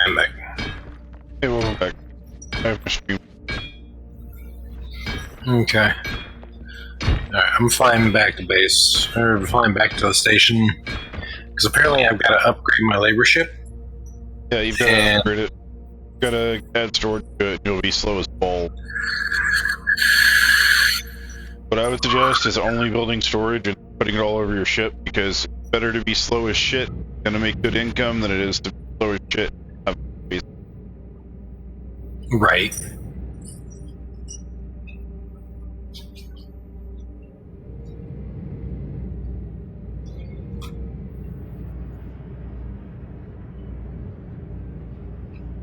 I'm back. Hey, welcome back. I have my stream. Okay. Alright, I'm flying back to base, or flying back to the station, because apparently I've got to upgrade my labor ship. Yeah, you've got to upgrade it. You've got to add storage to it, and you'll be slow as balls. What I would suggest is only building storage and putting it all over your ship, because it's better to be slow as shit, gonna make good income, than it is to be slow as shit. Right.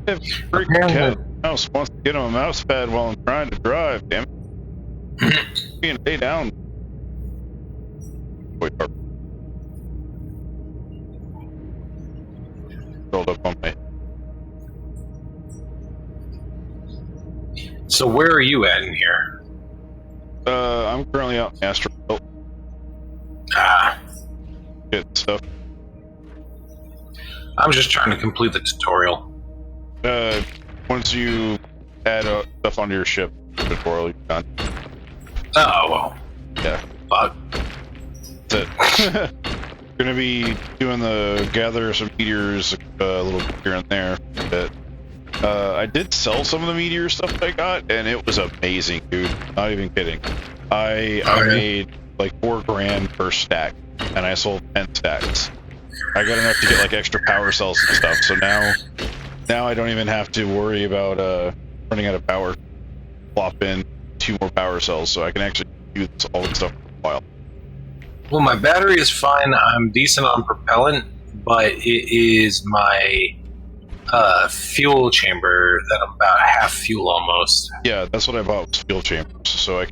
Freaking mouse wants to get him a mouse pad while I'm trying to drive, damn it. Being lay down. Wait, rolled up on my. So where are you at in here? I'm currently out in Astro Belt. Ah. Get stuff. I'm just trying to complete the tutorial. Once you add stuff onto your ship, the tutorial you're done. Oh, well. Yeah. Fuck. That's it. Gonna be doing the gather some meteors a little bit here and there. But I did sell some of the meteor stuff that I got, and it was amazing, dude. Not even kidding. I made like $4,000 per stack, and I sold 10 stacks. I got enough to get like extra power cells and stuff. So now I don't even have to worry about running out of power. Plop in 2 more power cells, so I can actually do all this stuff for a while. Well, my battery is fine. I'm decent on propellant, but it is my fuel chamber that I'm about half fuel almost. Yeah, that's what I bought, was fuel chambers, so I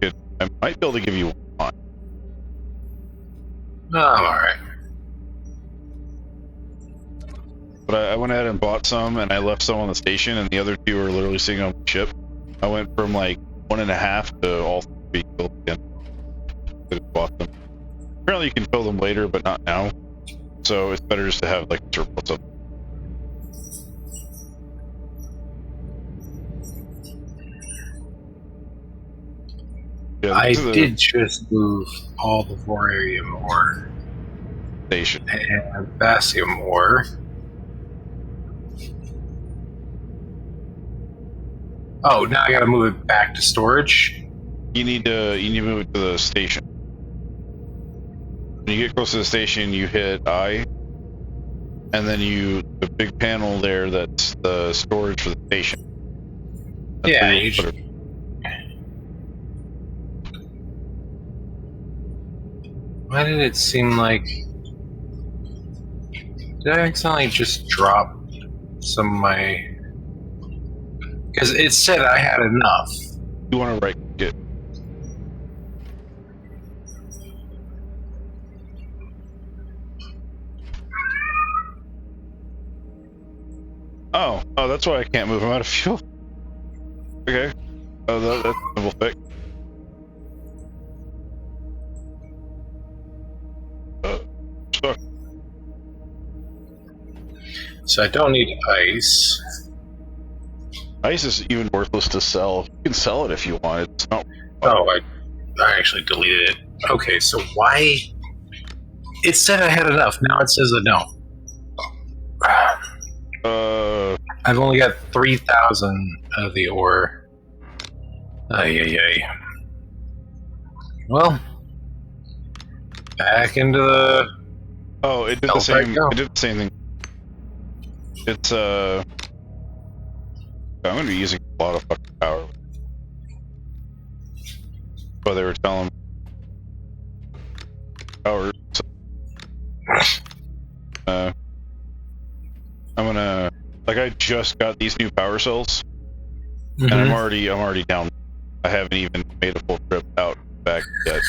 might be able to give you one. Oh, I'm alright. But I went ahead and bought some, and I left some on the station, and the other 2 are literally sitting on the ship. I went from like 1.5 to all 3 filled again. I just bought them. Apparently you can fill them later, but not now. So it's better just to have like a surplus of them. Yeah, I did just move all the Vorarium ore station and Bassium ore. Oh, now I gotta move it back to storage. You need to move it to the station. When you get close to the station, you hit I, and then the big panel there, that's the storage for the station. That's Yeah, you should. Why did it seem like... Did I accidentally just drop some of my... Because it said I had enough. You want to right get. Oh, that's why I can't move. I'm out of fuel. Okay. Oh, that's a simple fix. Stuck. So I don't need ice. Ice is even worthless to sell. You can sell it if you want. It's not. Oh, I actually deleted it. Okay, so why... It said I had enough. Now it says that no. I've only got 3,000 of the ore. Ay. Well, back into the... Oh, it did the same. It did the same thing. It's I'm gonna be using a lot of fucking power. But they were telling me power. So, I'm gonna I just got these new power cells, and I'm already down. I haven't even made a full trip out back yet.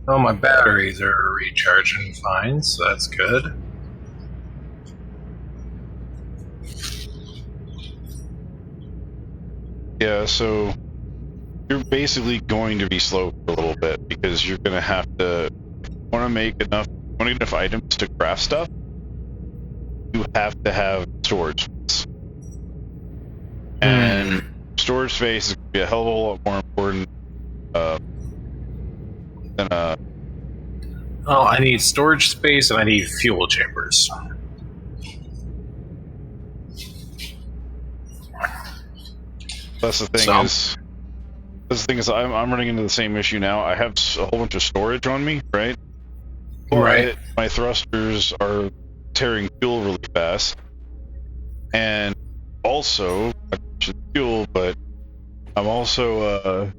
Oh, my batteries are recharging fine, so that's good. Yeah, so you're basically going to be slow for a little bit because you're going to have to want to make enough want to get enough items to craft stuff, you have to have storage space. And storage space is going to be a hell of a lot more important than Oh, I need storage space and I need fuel chambers. That's the thing is I'm running into the same issue now. I have a whole bunch of storage on me, right? Right. My thrusters are tearing fuel really fast, and also I mentioned fuel, but I'm also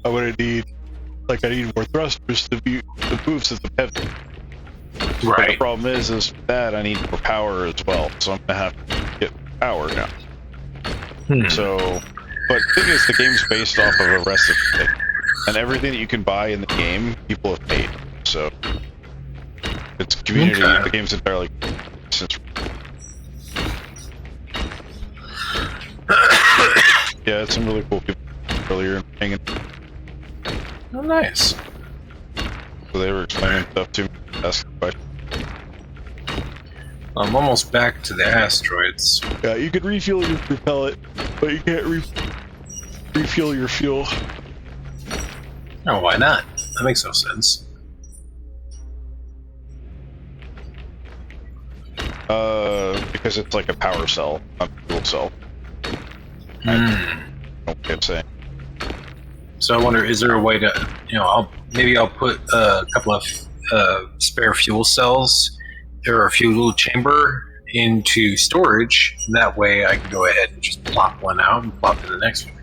I'm gonna need I need more thrusters to move system heavy. Right. But the problem is that I need more power as well, so I'm gonna have to get power now. So, but the thing is, the game's based off of a recipe, and everything that you can buy in the game, people have made. So, it's community. Okay. The game's entirely since. Yeah, it's some really cool people earlier hanging. Oh, nice. So they were explaining stuff to me, asking questions. I'm almost back to the asteroids. Yeah, you can refuel your propellant, but you can't refuel your fuel. Oh, why not? That makes no sense. Because it's like a power cell, not a fuel cell. I don't know what I'm saying. So I wonder, is there a way to, maybe I'll put a couple of spare fuel cells or a fuel chamber into storage. And that way I can go ahead and just plop one out and plop in the next one.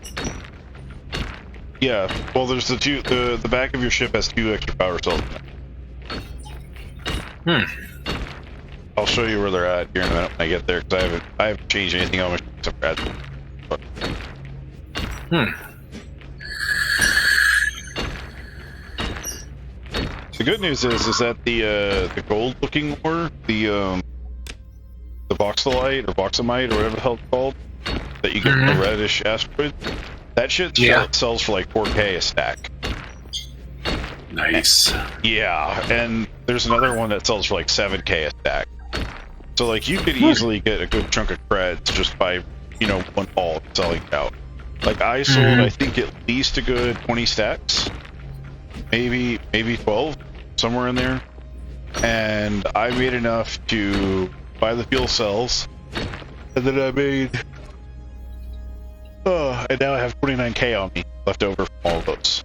Yeah, well, there's the back of your ship has 2 extra power cells. I'll show you where they're at here in a minute when I get there, because I haven't changed anything on my ship except for that. The good news is that the gold looking ore, the voxelite or voxamite or whatever the hell it's called, that you get from the reddish asteroid, that shit sells for like 4K a stack. Nice. Yeah, and there's another one that sells for like 7K a stack. So like you could easily get a good chunk of creds just by, one haul selling it out. Like I sold I think at least a good 20 stacks. Maybe 12, somewhere in there. And I made enough to buy the fuel cells. And then I made and now I have 29K on me left over from all of those.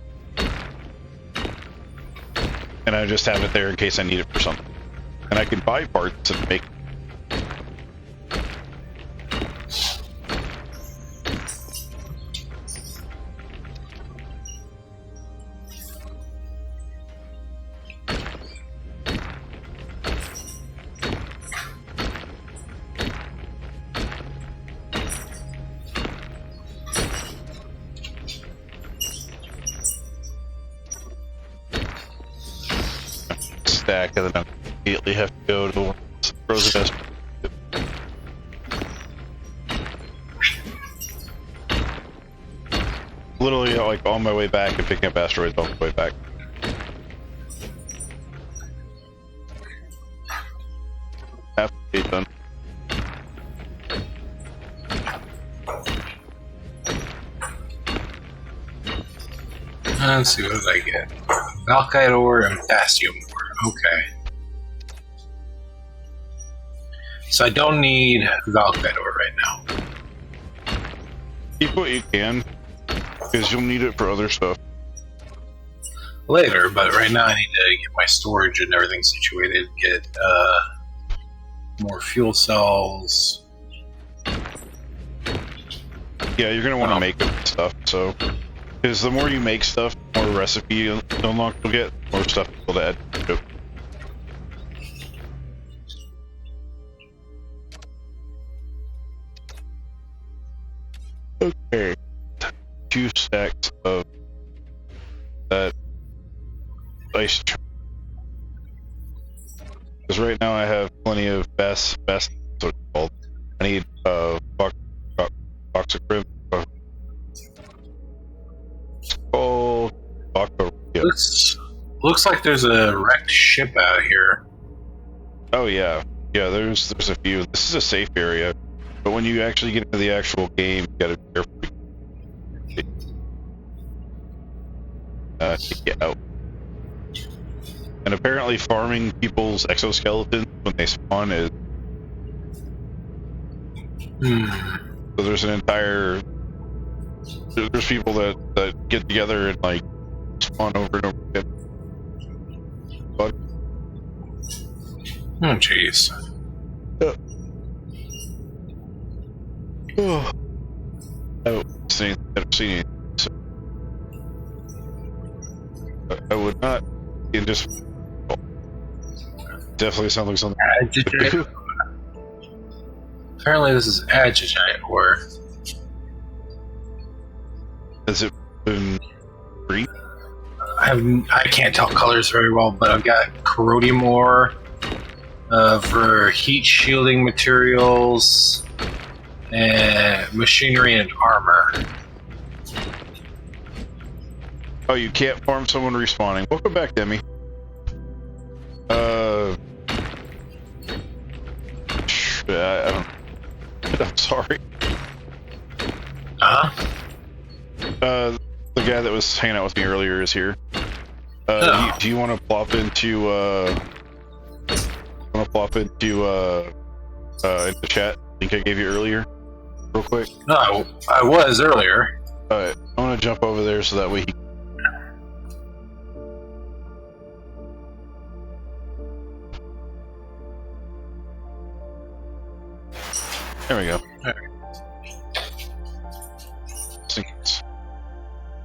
And I just have it there in case I need it for something. And I can buy parts and make. Stack, and then I immediately have to go to the one that throws the best. Literally, like on my way back and picking up asteroids on my way back. Half the done. Let's see, what did I get? Valkite ore and potassium ore. Okay. So I don't need Valkite ore right now. Keep what you can, because you'll need it for other stuff. Later, but right now I need to get my storage and everything situated, get more fuel cells. Yeah, you're going to want to make it stuff, so... Because the more you make stuff, the more recipe you'll unlock you'll get, the more stuff you'll add to it. Okay. 2 stacks of that ice. Because right now I have plenty of best, that's what it's called. I need box of crimp. Looks like there's a wrecked ship out here. Oh yeah, yeah. There's a few. This is a safe area, but when you actually get into the actual game, you gotta be careful. To get out. And apparently, farming people's exoskeletons when they spawn is. So there's an entire. There's people that get together and like spawn over and over again. But, Oh, jeez. oh, I haven't seen anything, so I would not. And just definitely sounds like something. Agitite. Apparently, this is agitite, or Has it been green? I can't tell colors very well, but I've got corrodium ore for heat shielding materials and machinery and armor. Oh, you can't farm someone respawning. Welcome back, Demi. I don't. I'm sorry. Huh? The guy that was hanging out with me earlier is here. Oh. Do you want to plop into in the chat link I gave you earlier, real quick? No, I was earlier. Alright, I'm gonna jump over there so that way he. There we go.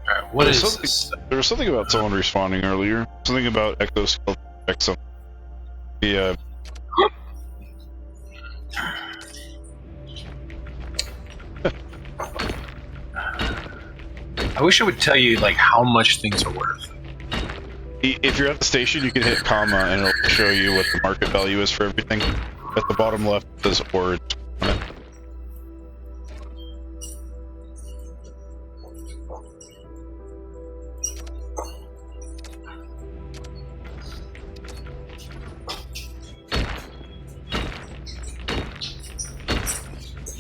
Alright, what is this? There was something about someone respawning earlier. Something about exoskeleton effect something. The I wish I would tell you like how much things are worth. if you're at the station, you can hit comma and it'll show you what the market value is for everything. At the bottom left says words on it.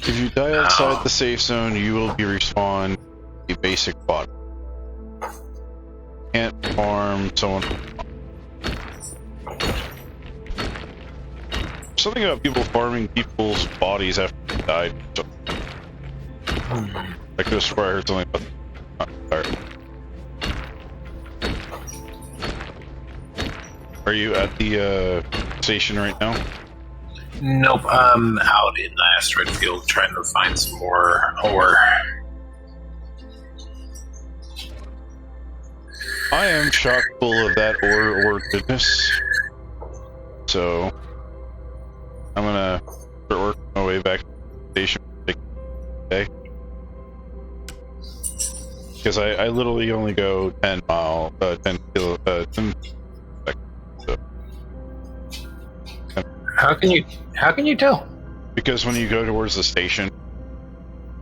If you die outside the safe zone, you will be respawned a basic bot. Can't farm someone. Something about people farming people's bodies after they died. Like this, where I heard something about. Alright. Are you at the station right now? Nope, I'm out in the asteroid field trying to find some more ore. I am chock full of that ore goodness. So I'm gonna start working my way back to the station today. Because I literally only go 10 seconds. So. How can you tell? Because when you go towards the station,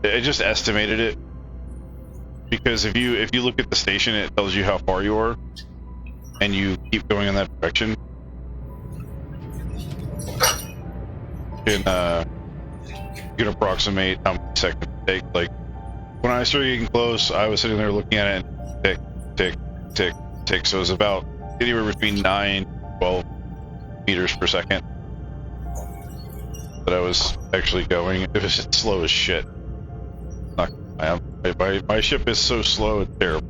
I just estimated it. Because if you look at the station, it tells you how far you are, and you keep going in that direction. You can approximate how many seconds it takes. Like when I started getting close, I was sitting there looking at it, and tick, tick, tick, tick. So it was about anywhere between 9 and 12 meters per second that I was actually going. It was just slow as shit. My ship is so slow, it's terrible.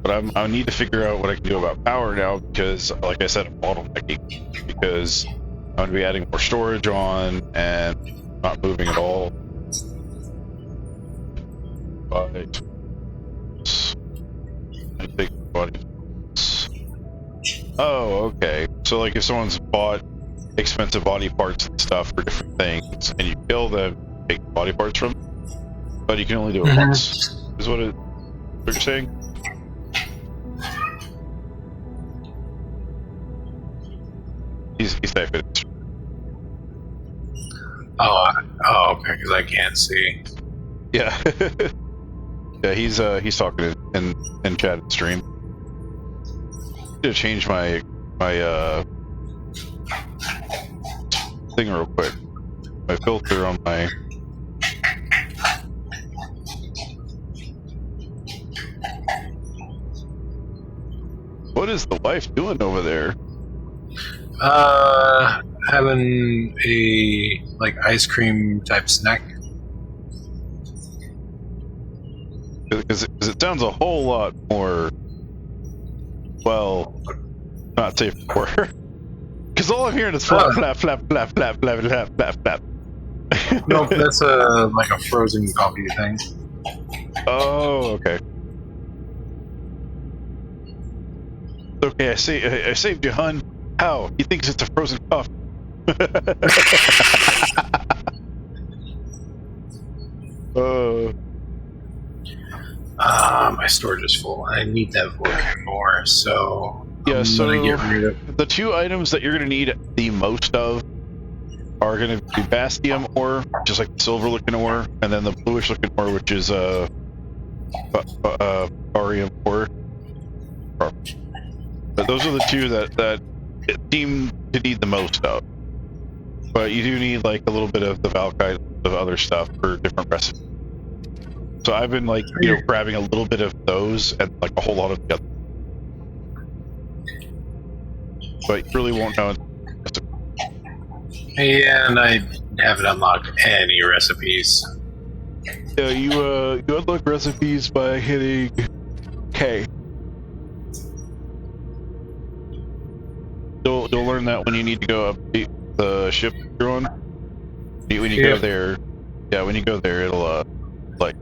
But I need to figure out what I can do about power now because, like I said, I'm bottlenecking. Because I'm going to be adding more storage on and not moving at all. But I think body. Oh, okay. So, like, if someone's bought expensive body parts and stuff for different things, and you kill them, take body parts from them, but you can only do it once. Is what you're saying? He's typing it. Oh, okay, because I can't see. Yeah. Yeah, he's talking in chat and stream. I need to change my thing real quick. My filter on my. What is the wife doing over there? Having a like ice cream type snack. Because it sounds a whole lot more, well, not safe for her. Because all I'm hearing is flap, flap, flap, flap, flap, flap, flap, flap, flap. No, that's like a frozen coffee thing. Oh, okay. Okay, I saved you, hun. How? He thinks it's a frozen coffee. My storage is full. I need that working more, so yeah. I'm gonna get rid of the two items that you're gonna need the most of are gonna be bastium ore, just like silver looking ore, and then the bluish looking ore, which is barium ore. But those are the two that it seem to need the most of. But you do need like a little bit of the valkite of other stuff for different recipes. So I've been like, grabbing a little bit of those and like a whole lot of the other. But you really won't know. Yeah, and I haven't unlocked any recipes. Yeah, you unlock recipes by hitting K. You'll learn that when you need to go update the ship you're on. When you go there, yeah, when you go there, it'll like.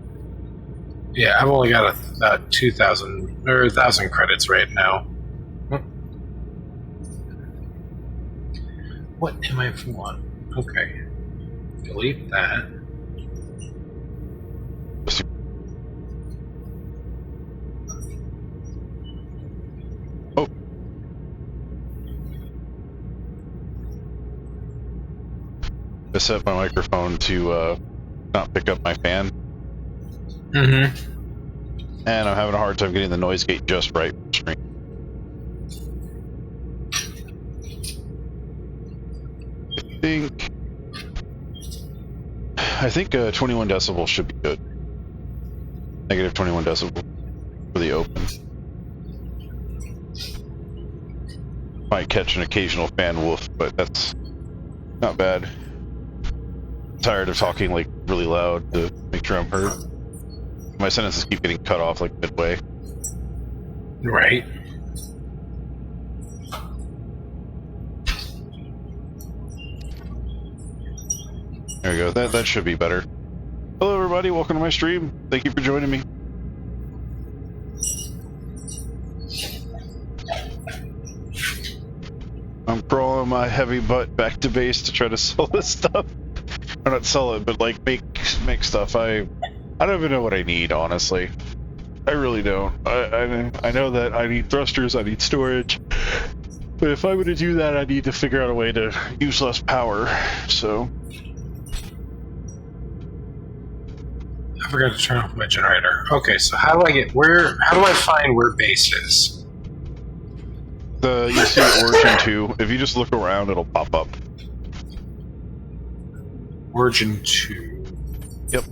Yeah, I've only got a 2,000 or 1,000 credits right now. What am I for? Okay, delete that. Oh. I set my microphone to not pick up my fan. Mm-hmm. And I'm having a hard time getting the noise gate just right for the stream. I think 21 decibels should be good. Negative 21 decibels for the open. Might catch an occasional fan woof, but that's not bad. I'm tired of talking like really loud to make sure I'm heard. My sentences keep getting cut off like midway. Right. There we go. That should be better. Hello everybody, welcome to my stream. Thank you for joining me. I'm crawling my heavy butt back to base to try to sell this stuff. Or not sell it, but like make stuff. I don't even know what I need, honestly. I really don't. I know that I need thrusters, I need storage. But if I'm going to do that, I need to figure out a way to use less power, so... I forgot to turn off my generator. Okay, so how do I find where base is? You see Origin 2. If you just look around, it'll pop up. Origin 2. Yep.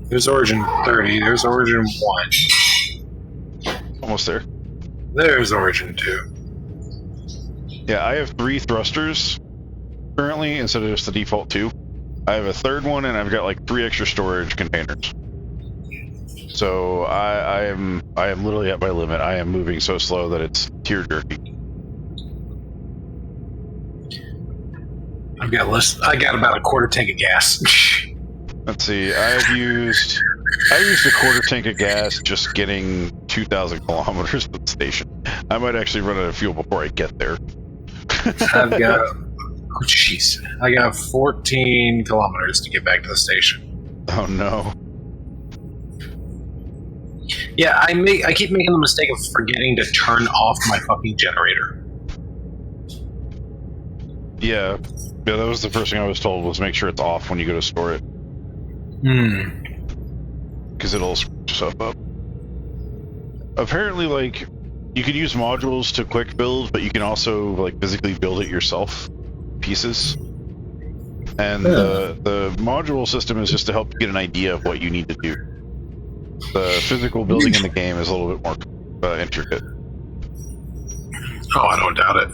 There's Origin 30. There's Origin 1. Almost there. There's Origin 2. Yeah, I have 3 thrusters currently instead of just the default 2. I have a third one, and I've got like 3 extra storage containers. So I am literally at my limit. I am moving so slow that it's tear jerky. I got about a quarter tank of gas. Let's see. I've used a quarter tank of gas just getting 2,000 kilometers to the station. I might actually run out of fuel before I get there. I've got, oh jeez, I got 14 kilometers to get back to the station. Oh no. Yeah, I keep making the mistake of forgetting to turn off my fucking generator. Yeah, that was the first thing I was told, was make sure it's off when you go to store it. Because it'll screw stuff up. Apparently, like, you can use modules to quick build, but you can also, like, physically build it yourself. Pieces. And the module system is just to help you get an idea of what you need to do. The physical building in the game is a little bit more intricate. Oh, I don't doubt it.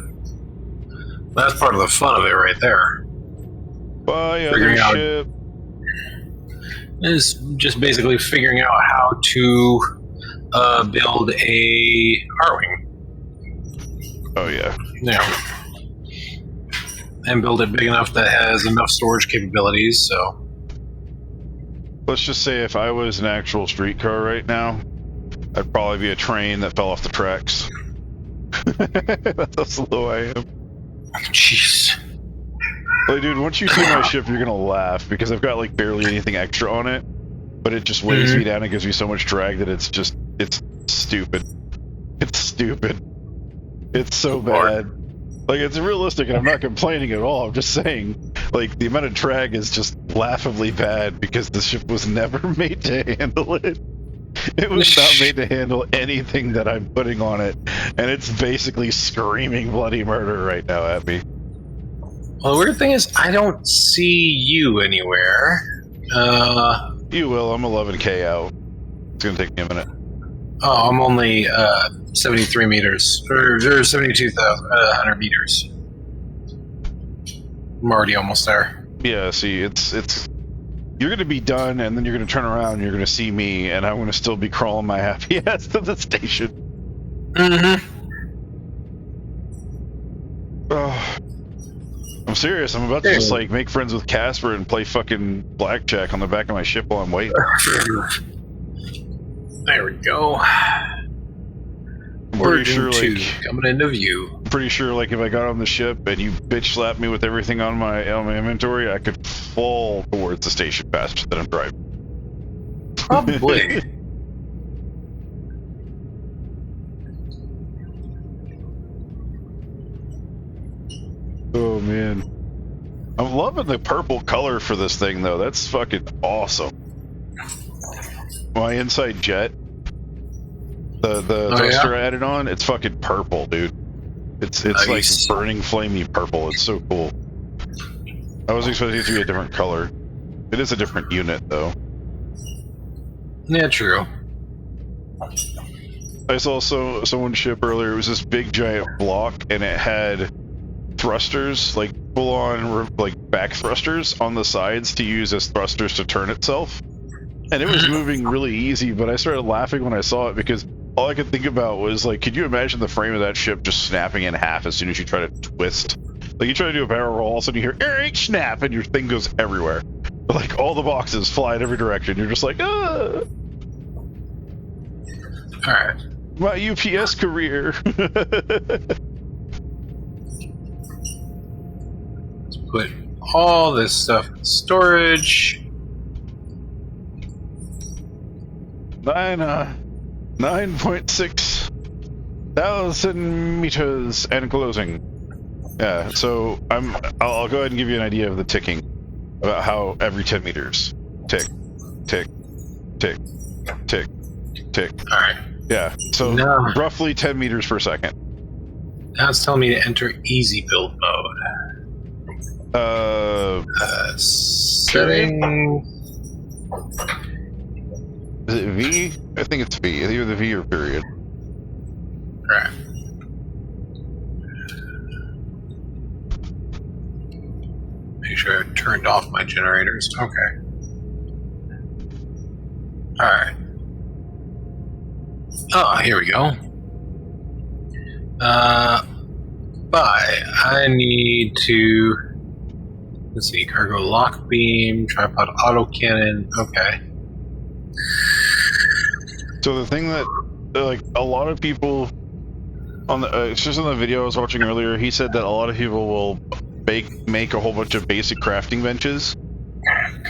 That's part of the fun of it right there. Yeah, Figuring out ship. is just basically figuring out how to build a R-Wing. Oh, yeah. Yeah. And build it big enough that has enough storage capabilities, so... Let's just say if I was an actual streetcar right now, I'd probably be a train that fell off the tracks. That's how slow I am. Jeez. Like, dude, once you see my ship, you're gonna laugh, because I've got, like, barely anything extra on it, but it just weighs me down and gives me so much drag that it's stupid. It's stupid. It's so bad. Like, it's realistic, and I'm not complaining at all. I'm just saying, like, the amount of drag is just laughably bad because the ship was never made to handle it. It was not made to handle anything that I'm putting on it, and it's basically screaming bloody murder right now at me. Well, the weird thing is, I don't see you anywhere. You will. I'm 11k out. It's gonna take me a minute. Oh, I'm only 73 meters, or 72,100 meters. I'm already almost there. Yeah, see, it's you're gonna be done, and then you're gonna turn around and you're gonna see me, and I'm gonna still be crawling my happy ass to the station. Oh, I'm serious. I'm about to just like make friends with Casper and play fucking blackjack on the back of my ship while I'm waiting. There we go. Pretty sure, like, coming into view. Pretty sure, like, if I got on the ship and you bitch slapped me with everything on my inventory, I could fall towards the station faster than I'm driving. Probably. Oh man, I'm loving the purple color for this thing though. That's fucking awesome. My inside jet, the toaster I added on, it's fucking purple, dude. It's nice. Like burning flamey purple. It's so cool. I was expecting it to be a different color. It is a different unit though. Yeah, true. I saw someone ship earlier. It was this big giant block, and it had thrusters, like full on like back thrusters on the sides to use as thrusters to turn itself. And it was moving really easy, but I started laughing when I saw it because all I could think about was, like, could you imagine the frame of that ship just snapping in half as soon as you try to twist? Like, you try to do a barrel roll, all of a sudden you hear, snap, and your thing goes everywhere. Like, all the boxes fly in every direction. You're just like, ah! Alright. My UPS career. Let's put all this stuff in storage. 9.6 thousand meters and closing. Yeah, so I'll go ahead and give you an idea of the ticking about how every 10 meters tick, tick, tick, tick, tick. All right. Yeah, so roughly 10 meters per second. Now it's telling me to enter easy build mode. Setting. Is it V? I think it's V. Either the V or period. Right. Make sure I turned off my generators. Okay. Alright. Oh, here we go. I need to... Let's see. Cargo lock beam, tripod autocannon. Okay. So the thing that, like, a lot of people on the it's just in the video I was watching earlier, he said that a lot of people will make a whole bunch of basic crafting benches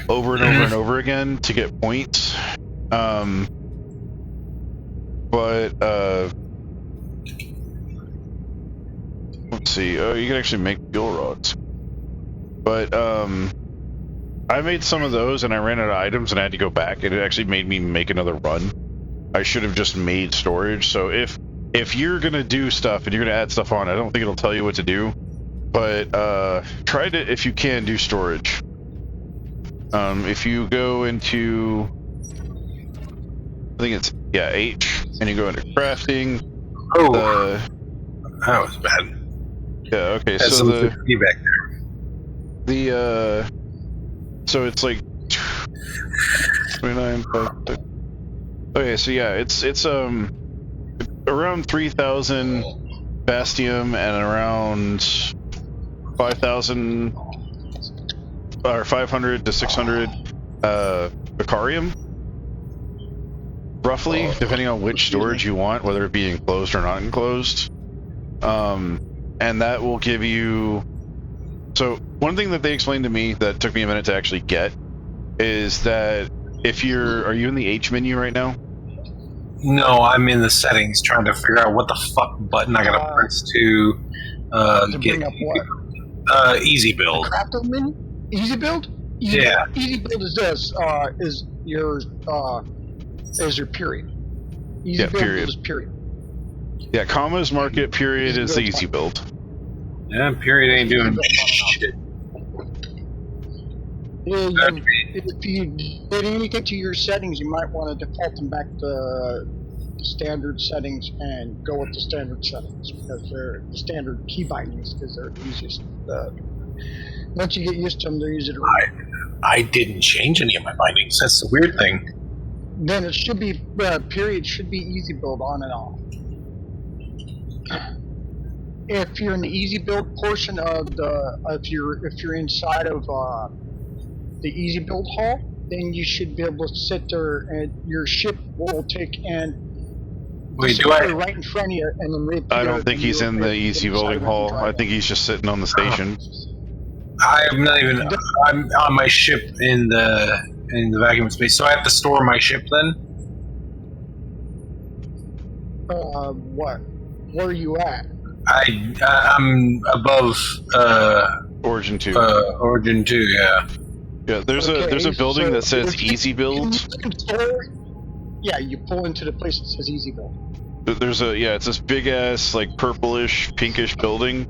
over and over and over again to get points. Let's see. You can actually make fuel rods. But I made some of those and I ran out of items and I had to go back, and it actually made me make another run. I should have just made storage. So if you're gonna do stuff and you're gonna add stuff on, I don't think it'll tell you what to do. but try to, if you can, do storage. If you go into, I think it's H, and you go into crafting. Oh, that was bad. Yeah. Okay. Has So some feedback there. So it's like 29. Okay. So yeah, it's around 3,000 Bastium and around 5,000 or 500 to 600 Vicarium, roughly, depending on which storage you want, whether it be enclosed or not enclosed. And that will give you. So one thing that they explained to me that took me a minute to actually get is that if are you in the H menu right now? No, I'm in the settings trying to figure out what the fuck button I gotta press to bring up what? easy build. The crafting menu? Easy build? Easy build is this. Is your period. Easy build period. is period. Yeah, commas market period is the easy build. Yeah, period ain't doing shit. If you did anything to your settings, you might want to default them back to standard settings and go with the standard settings because they're the standard key bindings because they're the easiest. Once you get used to them, they're easy to read. I didn't change any of my bindings. That's the weird thing. Then it should be period should be easy build on and off. If you're in the easy build portion of if you're inside of the easy build hall, then you should be able to sit there and your ship will take and right in front of you and then I don't think he's in the easy building hall. I think he's just sitting on the station. I'm not even. I'm on my ship in the vacuum space, so I have to store my ship then. What? Where are you at? I'm above Origin 2. Origin 2, yeah. Yeah, there's a building that says easy build. Yeah, you pull into the place that says easy build. It's this big ass like purplish pinkish building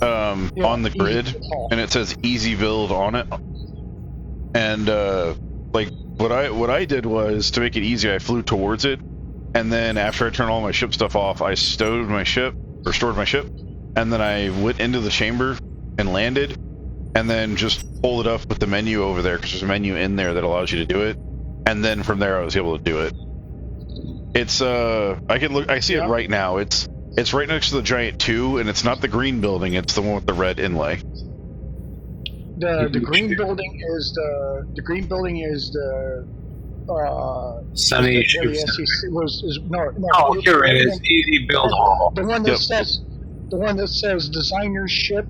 on the grid, and it says easy build on it. And like what I did was to make it easier, I flew towards it, and then after I turned all my ship stuff off, I stored my ship, and then I went into the chamber and landed, and then just pulled it up with the menu over there because there's a menu in there that allows you to do it, and then from there I was able to do it. It's I see it right now. It's right next to the giant 2, and it's not the green building, it's the one with the red inlay. The green building is the Sunny no, oh, here it is. Easy build hall. The one that says design your ship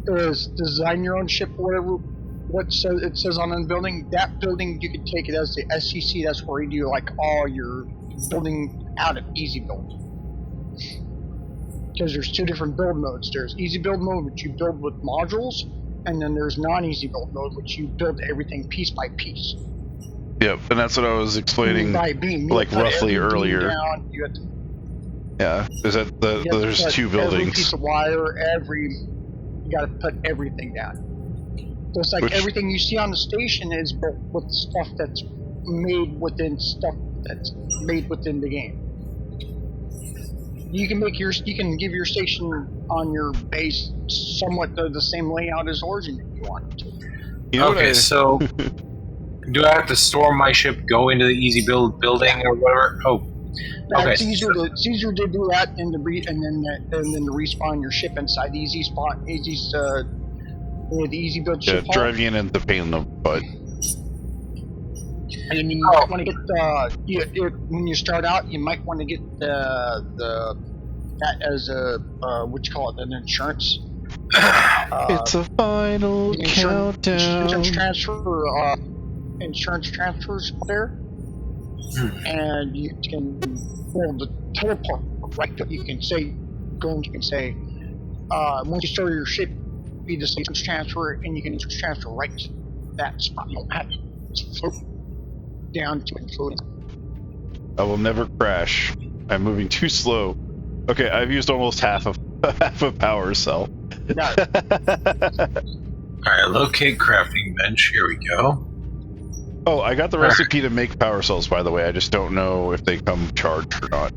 is design your own ship, whatever. It says on the building. That building you can take it as the SCC. That's where you do like all your building out of easy build. Because there's 2 different build modes. There's easy build mode, which you build with modules, and then there's non-easy build mode, which you build everything piece by piece. Yep, and that's what I was explaining, like roughly earlier. Yeah, there's 2 buildings. Every piece of wire, you got to put everything down. So it's like everything you see on the station is built with stuff that's made within the game. You can give your station on your base somewhat the same layout as Origin if you want to. Okay, so do I have to store my ship, go into the easy build building or whatever? Oh, okay. It's easier to do that and then to respawn your ship inside the the easy build ship. Yeah, drive you in the pain in the butt. And then you might want to get when you start out, you might want to get that as a what you call it, an insurance. It's a final countdown. Insurance transfers there, and you can the teleport right. You can say, once you start your ship, be the same transfer, and you can transfer right to that spot. You don't have to float down to it floating. I will never crash. I'm moving too slow. Okay, I've used almost half a power cell. Got it. All right, locate crafting bench. Here we go. Oh, I got the recipe to make power cells, by the way. I just don't know if they come charged or not.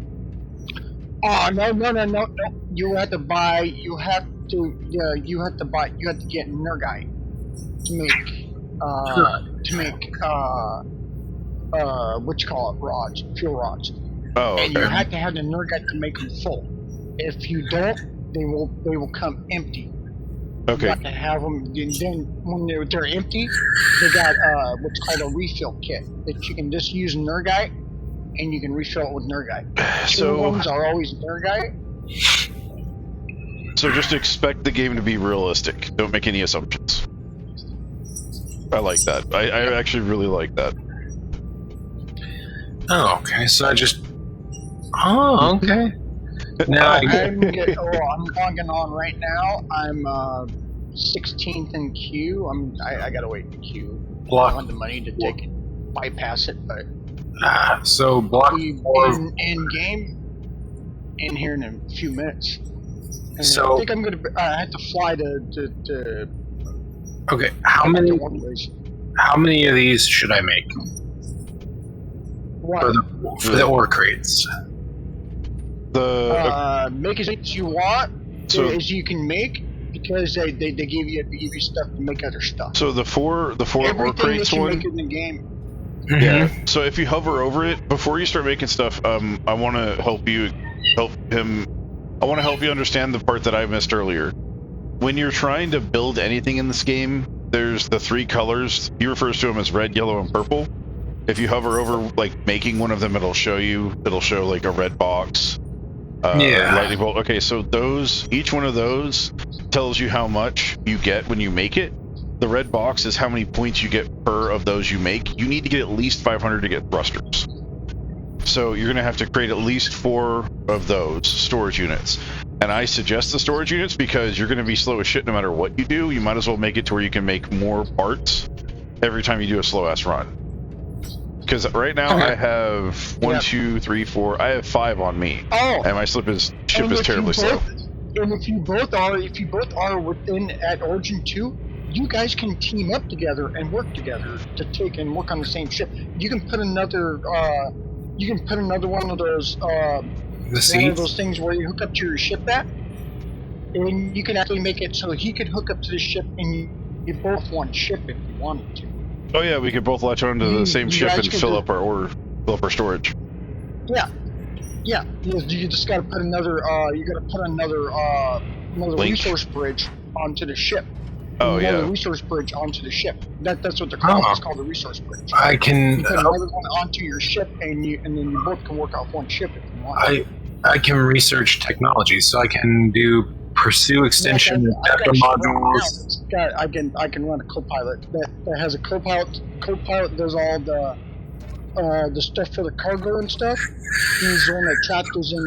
Oh no! You have to buy. You have to. You have to buy. You have to get Nergite to make. What you call it? Rods, fuel rods. Oh, And you okay. have to have the Nergite to make them full. If you don't, they will come empty. You Okay. got to have them. And then when they're empty, they got what's called a refill kit that you can just use Nergite, and you can refill it with Nergite. Two ones are always Nergite. So just expect the game to be realistic. Don't make any assumptions. I like that. I actually really like that. Oh, okay. So I just. Oh, okay. Now I'm logging on right now. I'm 16th in queue. I gotta wait in the queue. I don't have the money to take it, bypass it, but so block be 4. in game in here in a few minutes. And So- I think I'm gonna. I have to fly to Okay, how many one place. of these should I make What? for the ore crates? Make as much as you want So- as you can make, because they give you stuff to make other stuff. So the four ore Everything crates that you one. make in the game. Yeah. So if you hover over it before you start making stuff, I want to help you understand the part that I missed earlier. When you're trying to build anything in this game, there's the 3 colors. He refers to them as red, yellow, and purple. If you hover over like making one of them, it'll show like a red box. Yeah. Lightning bolt. Okay, so each one of those tells you how much you get when you make it. The red box is how many points you get per of those you make. You need to get at least 500 to get thrusters. So you're going to have to create at least 4 of those storage units. And I suggest the storage units because you're going to be slow as shit no matter what you do. You might as well make it to where you can make more parts every time you do a slow-ass run. Because right now I have 1, 2, 3, 4. I have 5 on me. Oh, And my ship is and if terribly you slow. both- And if you both are within at Origin 2, you guys can team up together and work together to take and work on the same ship. You can put another one of those The one of seeds? those things where you hook up to your ship at, and you can actually make it so he could hook up to the ship and you both one ship if you wanted to. Oh yeah, we could both latch onto the same you ship guys and could fill do- up our storage. Yeah. You just gotta put another Link. resource bridge onto the ship. Oh Another yeah. resource bridge onto the ship. That's what they're called. Oh. It's called the resource bridge. I can. You put another one onto your ship, and then you both can work off one ship if you want. I can research technology, so I can do pursue extension I've got adapter a ship right now modules. that's got- I can run a co-pilot that has a co-pilot. Co-pilot does all the stuff for the cargo and stuff. He's the one that trapped us in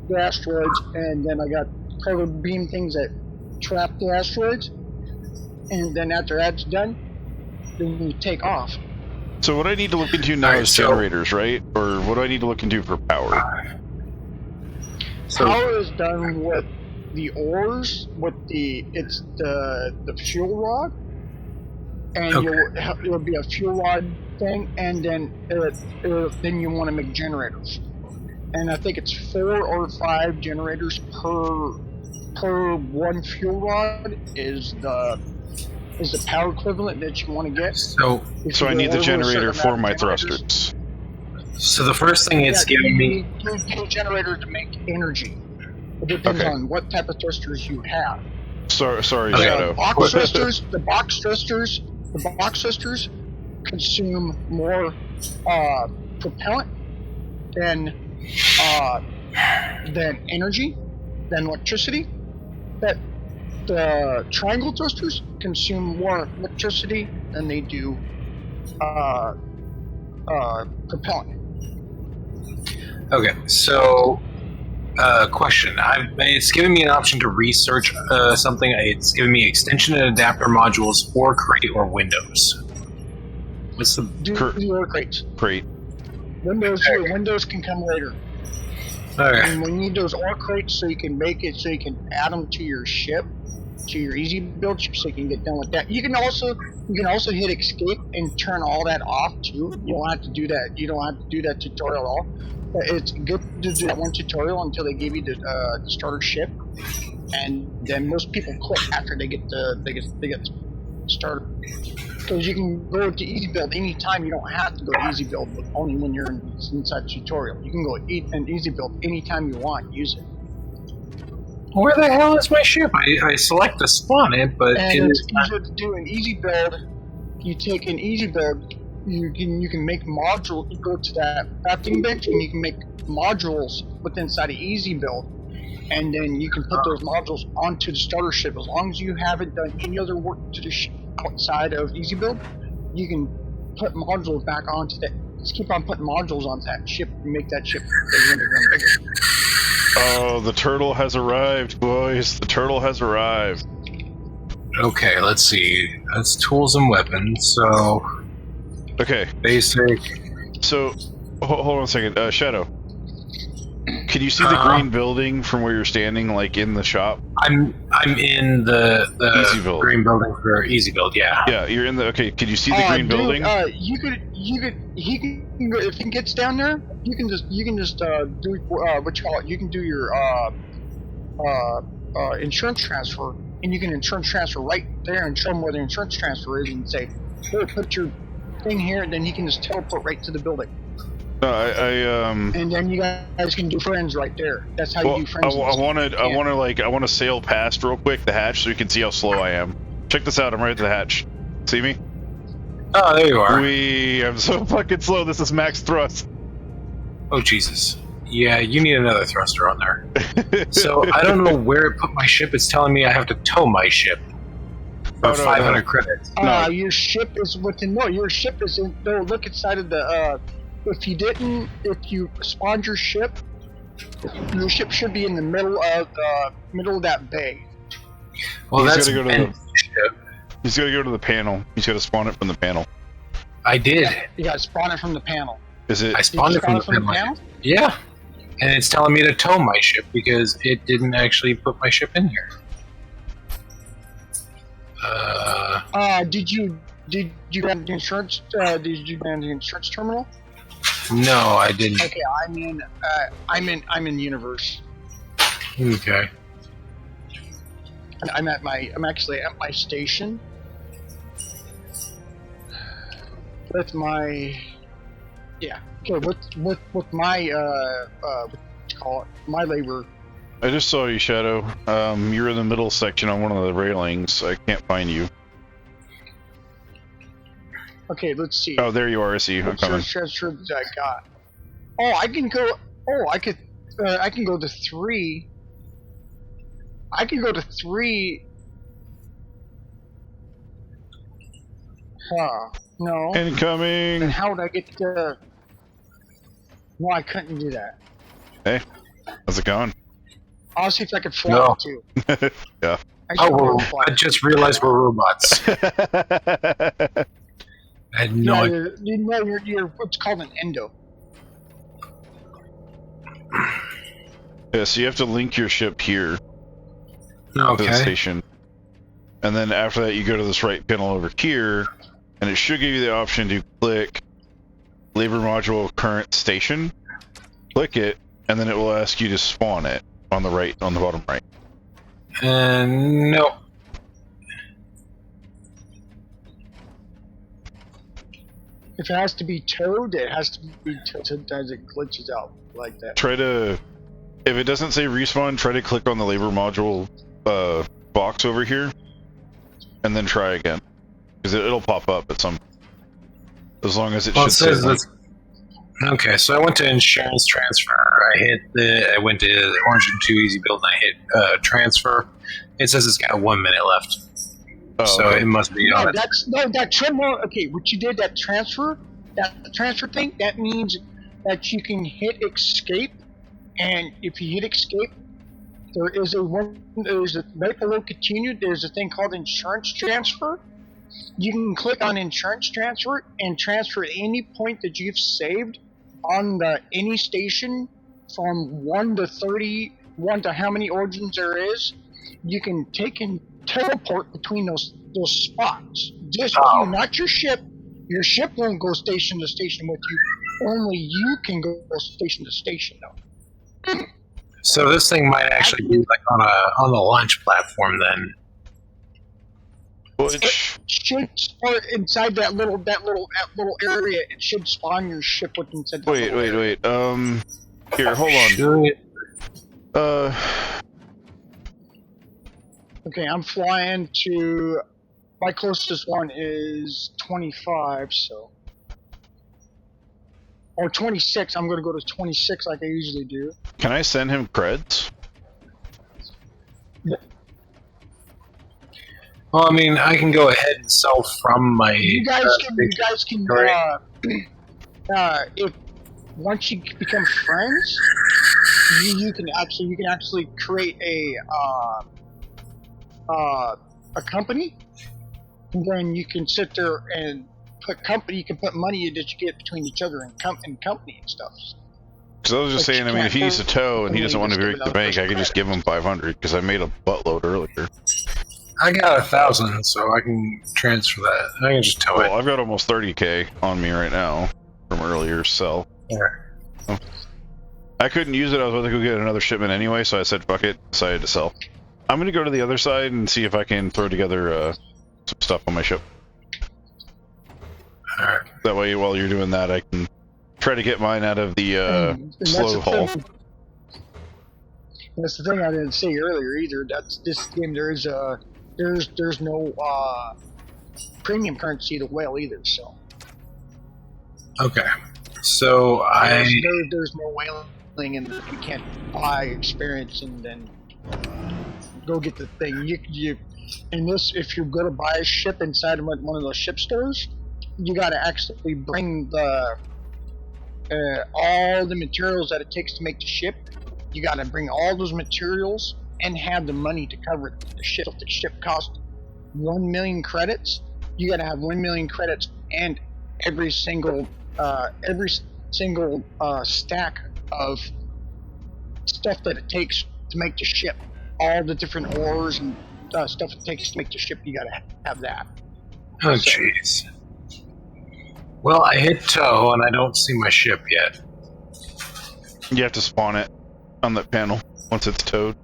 the asteroids, and then I got cargo beam things that trap the asteroids. And then after that's done, then you take off. So what I need to look into now Alright, is so- generators, right? Or what do I need to look into for power? So Power is done with the ores, with the fuel rod, and Okay. it'll be a fuel rod thing, and then then you want to make generators, and I think it's 4 or 5 generators per one fuel rod is the power equivalent that you want to get. so So I If you need the go over a generator certain for amount my of generators- thrusters. so the first thing it's Yeah, giving me. you need a generator to make energy. It depends Okay. on what type of thrusters you have. Sorry, Okay. Shadow. The box thrusters consume more propellant than energy, than electricity. But the triangle thrusters consume more electricity than they do propellant. Okay, so question. It's giving me an option to research something. It's giving me extension and adapter modules or crate or Windows. What's the Do Cor- the ore crates. Great. Windows can come later. Okay. And we need those ore crates so you can make it so you can add them to your ship, to your easy build ship, so you can get done with that. You can also hit escape and turn all that off too. You don't have to do that. You don't have to do that tutorial at all. But it's good to do that one tutorial until they give you the starter ship, and then most people quit after they get started. Because you can go to easy build anytime. You don't have to go to easy build, but only when you're inside tutorial. You can go and easy build anytime you want. Use it. Where the hell is my ship? I select to spawn it, but And it's easier to do an easy build. You take an easy build. You can make modules. You go to that crafting bench and you can make modules within inside of easy build, and then you can put those modules onto the starter ship. As long as you haven't done any other work to the ship outside of easy build, you can put modules back onto that. Just keep on putting modules onto that ship and make that ship bigger and bigger and bigger. Oh, the turtle has arrived, boys. The turtle has arrived. Okay, let's see. That's tools and weapons. So Okay, basic. so hold on a second. Shadow, can you see the green building from where you're standing, like in the shop? I'm in the Easy build. green building for easy build. Yeah. Yeah, you're in the. Okay, could you see the green building? He can if he gets down there, you can just do what you call it. You can do your insurance transfer, and you can insurance transfer right there and show him where the insurance transfer is, and say, "Here, put your thing here," and then he can just teleport right to the building. And then you guys can do friends right there. That's how you do friends. I want to sail past real quick the hatch so you can see how slow I am. Check this out. I'm right at the hatch. See me? Oh, there you are. I'm so fucking slow. This is max thrust. Oh, Jesus. Yeah, you need another thruster on there. So I don't know where it put my ship. It's telling me I have to tow my ship for 500 credits. Your ship is within. No, your ship is in. No, look inside of the. If you spawned your ship should be in the middle of that bay. Well, He's that's gotta go to Ben's ship. He's got to go to the panel. He's got to spawn it from the panel. I did. You got to spawn it from the panel. Is it? I spawned it from the panel. Yeah. And it's telling me to tow my ship because it didn't actually put my ship in here. Did you grab the insurance? Did you grab the insurance terminal? No, I didn't. Okay, I'm in universe. Okay. I'm actually at my station. With my, yeah. Okay, with my what you call it, my labor. I just saw you, Shadow. You're in the middle section on one of the railings. I can't find you. Okay, let's see. Oh, there you are. I see you. I'm coming. Transfer that I got. Oh, I can go. Oh, I can go to 3. I can go to 3. Huh. No. Incoming! Then how would I get to... No, I couldn't do that. Hey, how's it going? I'll see if I could fly too. Yeah. I just realized we're robots. I had no idea. You're what's called an endo. Yeah, so you have to link your ship here to Okay. the station. And then after that, you go to this right panel over here, and it should give you the option to click labor module current station. Click it, and then it will ask you to spawn it on the right, on the bottom right. No. If it has to be towed, it has to be towed. Sometimes it glitches out like that. Try to, if it doesn't say respawn, try to click on the labor module box over here, and then try again. Because it'll pop up at some, as long as it should say like, okay, so I went to insurance transfer. I went to Orange and 2 Easy Build and I hit transfer. It says it's got 1 minute left. oh, So okay. it must be on it. That terminal. Okay, what you did, that transfer thing, that means that you can hit escape, and if you hit escape, there's a right below continue. There's a thing called insurance transfer. You can click on insurance transfer and transfer at any point that you've saved on any station from 1 to 30, 1 to how many origins there is, you can take and teleport between those spots. Just you, not your ship. Your ship won't go station to station with you. Only you can go station to station, though. So this thing might actually be like on the launch platform then. It should start inside that little area. It should spawn your ship with inside. Wait. Here, hold on. Should... Okay, I'm flying to. My closest one is 25, so. Or 26. I'm gonna go to 26 like I usually do. Can I send him creds? Well, I mean, I can go ahead and sell from my. You guys can. If once you become friends, you can actually create a company, and then you can sit there and put company. You can put money that you get between each other and company and stuff. Because I was just saying, I mean, if he's a tow and he doesn't want to break the bank, I could just give him 500 because I made a buttload earlier. I got 1,000, so I can transfer that. I can just tow it. Well, I've got almost 30k on me right now from earlier sell. Yeah. Oh. I couldn't use it. I was about to go get another shipment anyway, so I said fuck it. Decided to sell. I'm gonna go to the other side and see if I can throw together some stuff on my ship. Alright. That way, while you're doing that, I can try to get mine out of the slow haul. That's the thing I didn't say earlier either. That's this game. There's no premium currency to whale either. So Okay. So there's no whaling, and you can't buy experience and then go get the thing. You in this, if you're going to buy a ship inside of one of those ship stores, you got to actually bring the all the materials that it takes to make the ship. You got to bring all those materials and have the money to cover it. The ship. If the ship costs 1 million credits, you got to have 1 million credits and every single stack of stuff that it takes to make the ship. All the different ores and stuff it takes to make the ship. You got to have that. Oh, jeez. Well, I hit tow and I don't see my ship yet. You have to spawn it on that panel once it's towed.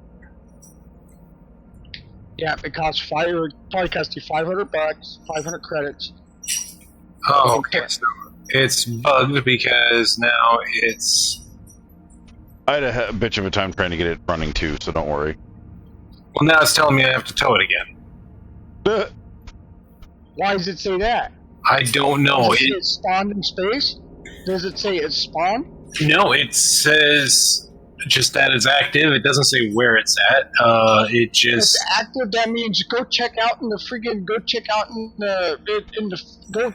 Yeah, it costs probably costs you $500, 500 credits. Oh, okay. So it's bugged because now it's. I had a bitch of a time trying to get it running too, so don't worry. Well, now it's telling me I have to tow it again. Why does it say that? I don't know. Does it say it's spawned in space? Does it say it's spawned? No, it says just that it's active. It doesn't say where it's at. It just. If it's active. That means go check out in the friggin' go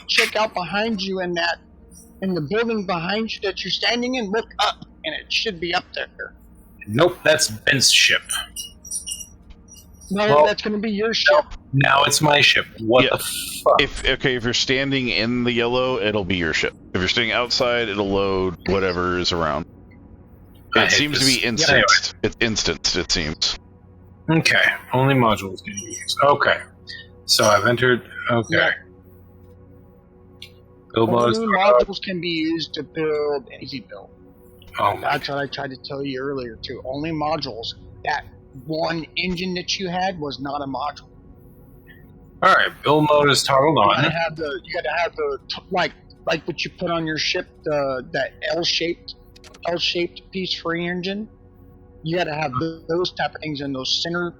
check out behind you in the building behind you that you're standing in. Look up, and it should be up there. Nope, that's Ben's ship. No, well, that's going to be your ship. Now it's my ship. What the fuck? If you're standing in the yellow, it'll be your ship. If you're standing outside, it'll load whatever is around. It seems to be instant. Anyway. It's instant, it seems. Okay. Only modules can be used. Okay. So I've entered. Okay. Yeah. Build Only modules can be used to build an easy build. Oh my. That's what I tried to tell you earlier too. Only modules. That one engine that you had was not a module. All right. Build mode is toggled on. You gotta have the like what you put on your ship. That L-shaped piece for your engine. You gotta have those type of things in those center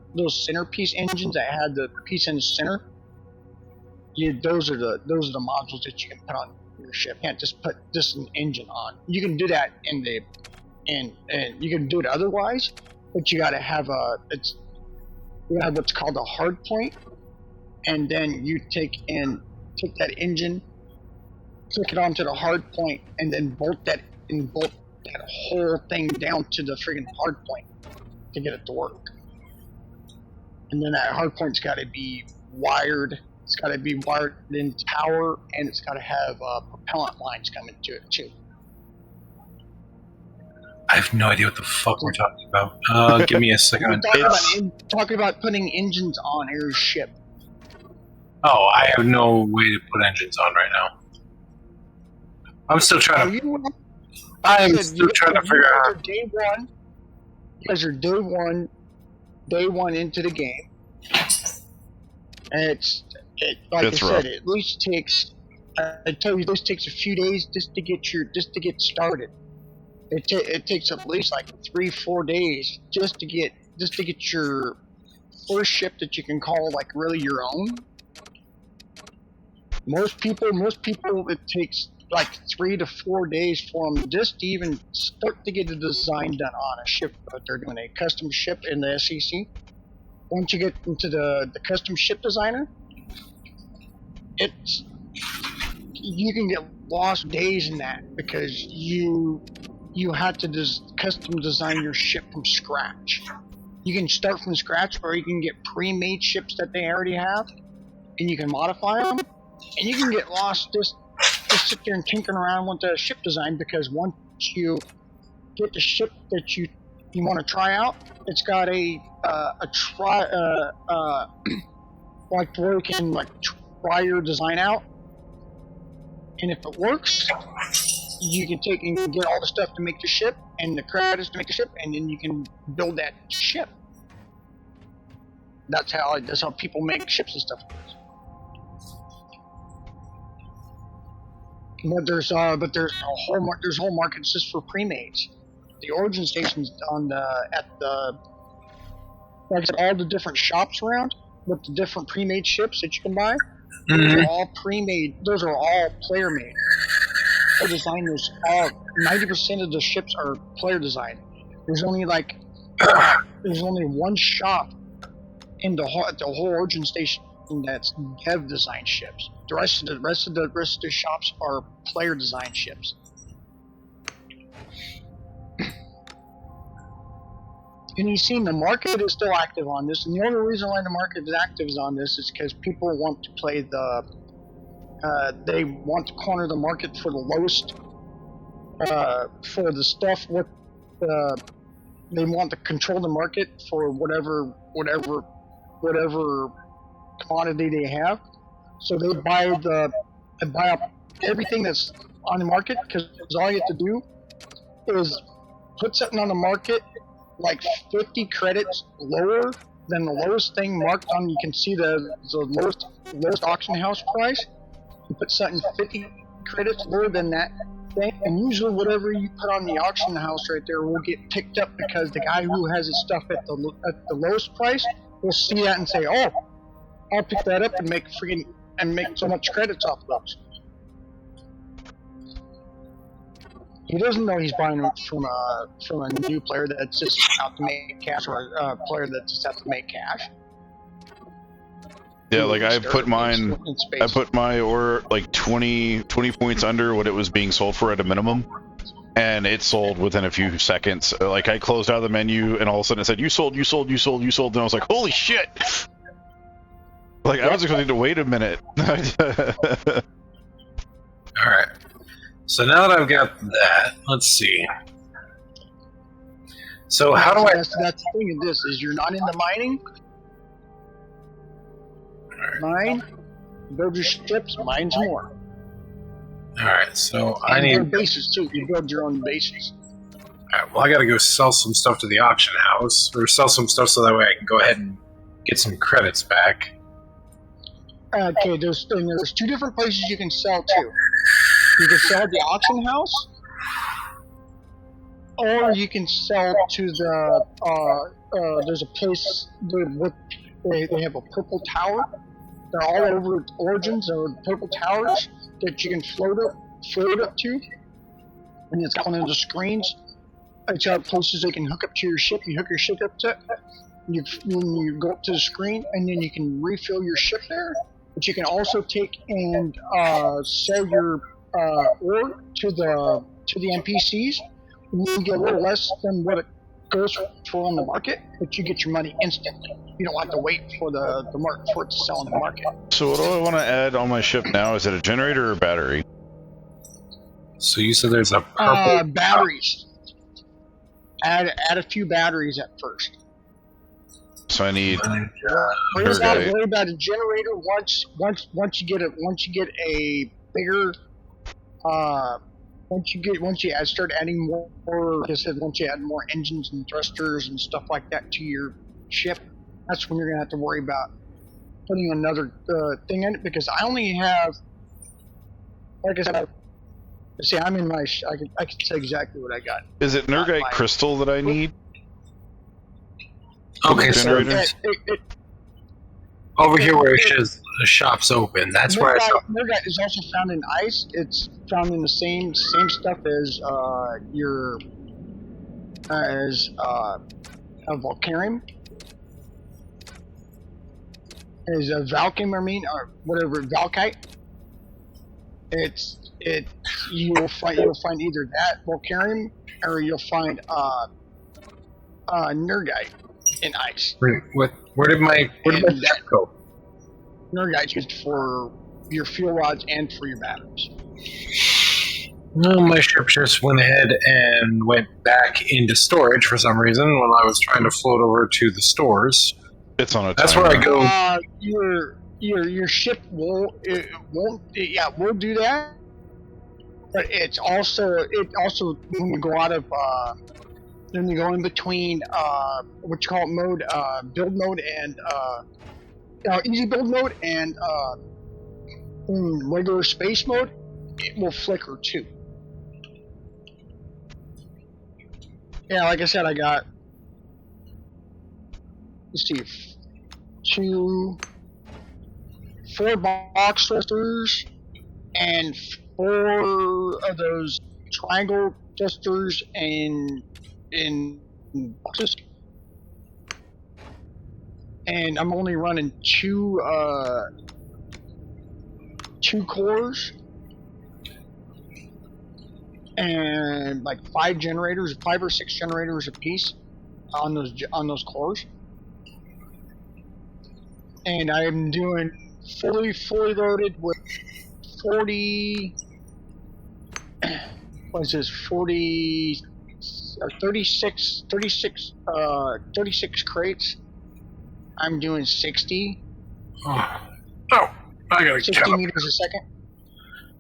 piece engines that had the piece in the center. Those are the modules that you can put on your ship. You can't just put just an engine on. You can do that and you can do it otherwise, but you gotta have what's called a hard point, and then you take that engine, click it onto the hard point, and then bolt that whole thing down to the friggin' hard point to get it to work. And then that hard point's got to be wired. It's got to be wired into power, and it's got to have propellant lines coming to it too. I have no idea what the fuck we're talking about. Give me a We're second. talking about putting engines on your ship. Oh, I have no way to put engines on right now. I'm still trying to. I'm still trying to figure out. Day one. You guys are day one into the game, and like It's I rough. said, it at least takes. I tell you, this takes a few days just to get started. It takes at least like 3-4 days just to get your first ship that you can call like really your own. Most people, it takes like 3 to 4 days for them just to even start to get a design done on a ship that they're doing, a custom ship in the SEC. Once you get into the custom ship designer, you can get lost days in that because you have to custom design your ship from scratch. You can start from scratch, or you can get pre-made ships that they already have, and you can modify them. And you can get lost just sit there and tinkering around with the ship design, because once you get the ship that you want to try out, it's got like where you can like try your design out, and if it works, you can take and get all the stuff to make the ship and the credits to make the ship, and then you can build that ship. That's how people make ships and stuff. But there's whole markets just for pre-mades. The origin stations like I said, all the different shops around with the different pre-made ships that you can buy. Those are all pre-made. Those are all player-made. The designers, 90% of the ships are player designed. There's only one shop in the whole origin station that's dev designed ships. The rest of the shops are player designed ships. And you've seen the market is still active on this, and the only reason why the market is active on this is because people want to play they want to corner the market for the lowest, for the stuff with, they want to control the market for whatever commodity they have. So they buy up everything that's on the market, because all you have to do is put something on the market like 50 credits lower than the lowest thing marked on. You can see the lowest auction house price. You put something 50 credits lower than that thing, and usually whatever you put on the auction house right there will get picked up, because the guy who has his stuff at the lowest price will see that and say, "Oh, I'll pick that up and make so much credits off those." He doesn't know he's buying from a new player that's just out to make cash, or a player that's just out to make cash. Yeah, like I put my order like 20 points under what it was being sold for at a minimum, and it sold within a few seconds. Like I closed out of the menu, and all of a sudden it said, "You sold," and I was like, "Holy shit!" Like I was expecting to wait a minute. All right. So now that I've got that, let's see. So how do I? That's the thing of this is you're not into mining. Mine, build your ships, mine some more. All right. So And I need. build bases too. You build your own bases. All right, well, I got to go sell some stuff to the auction house, or sell some stuff so that way I can go ahead and get some credits back. Okay, there's 2 different places you can sell to. You can sell at the auction house, or you can sell to the there's a place they have a purple tower. They're all over Origins. There are purple towers that you can float up to, and it's got one of the screens. It's got places they can hook up to your ship. You hook your ship up to it. You go up to the screen, and then you can refill your ship there. But you can also take and sell your ore to the NPCs. And you get a little less than what it goes for on the market, but you get your money instantly. You don't have to wait for the market for it to sell in the market. So what do I want to add on my ship now? Is it a generator or a battery? So you said there's a purple batteries. Add a few batteries at first. So I need Worry about a generator once you get a bigger once you start adding more, like I said, once you add more engines and thrusters and stuff like that to your ship, that's when you're gonna have to worry about putting another thing in it, because I only have, like I said, see, I'm in my I can say exactly what I got. Is it Nergite crystal that I need? Okay, so over here where it says the shop's open, that's where I saw. Nergite is also found in ice. It's found in the same stuff as your a volcanium, as a valcum, or whatever, valkite. You'll find either that volcanium or you'll find nergite in ice. Where did my that go? Nergite's used for your fuel rods and for your batteries. No, my ship just went ahead and went back into storage for some reason when I was trying to float over to the stores. It's on a timer. That's where I go. Your ship will do that. But it also when you go out of when you go in between what you call it mode, build mode and easy build mode and regular space mode, it will flicker too. Yeah, like I said, I got, let's see, 4 box thrusters and 4 of those triangle thrusters in boxes, and I'm only running 2 cores and like 5 or 6 generators a piece on those cores, and I'm doing fully loaded with 40. What is this? 40 or 36 crates. I'm doing 60. Oh, I gotta 60 meters a second.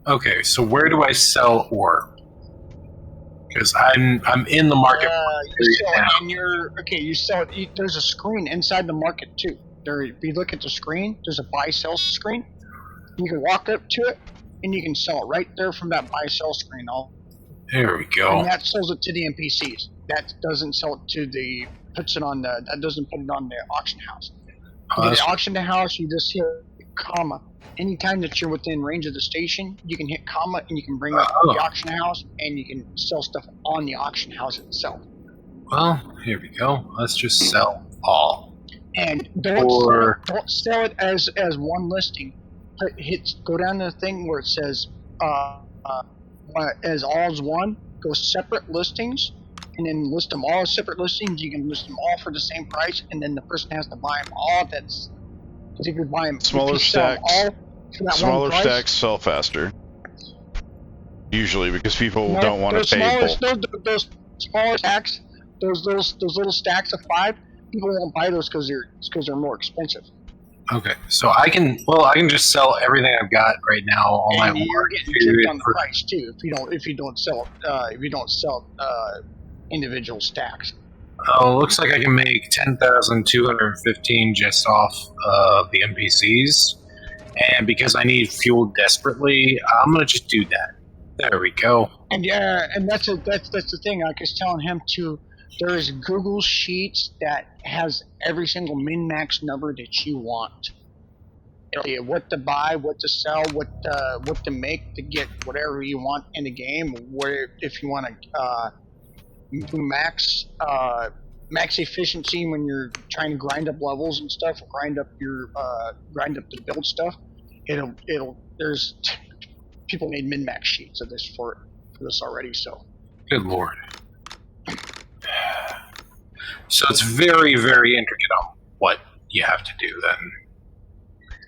Okay, so where do I sell ore? Because I'm in the market. You sell it. There's a screen inside the market too. If you look at the screen, there's a buy-sell screen. You can walk up to it, and you can sell it right there from that buy-sell screen. There we go. And that sells it to the NPCs. That doesn't sell it to that doesn't put it on the auction house. The auction house, you just hit comma. Anytime that you're within range of the station, you can hit comma and you can bring up the auction house and you can sell stuff on the auction house itself. Well, here we go. Let's just sell all. And don't sell it as one listing. Go down to the thing where it says as all as one. Go separate listings, and then list them all as separate listings. You can list them all for the same price, and then the person has to buy them all. Because if you buy them, smaller stacks sell faster. Usually, because people don't want to pay bulk. Those smaller stacks, those little stacks of 5, people won't buy those because they're more expensive. Okay, so I can just sell everything I've got right now. All my you're getting chipped on the price too if you don't sell individual stacks. Oh, looks like I can make 10,215 just off the NPCs, and because I need fuel desperately, I'm gonna just do that. There we go. And that's the thing. Like I was telling him too. There is Google Sheets that has every single min-max number that you want. It'll tell you what to buy, what to sell, what to make to get whatever you want in the game. Where if you want to do max efficiency when you're trying to grind up levels and stuff, grind up the build stuff. There's people made min-max sheets of this for this already. So. Good lord. So it's very, very intricate on what you have to do then.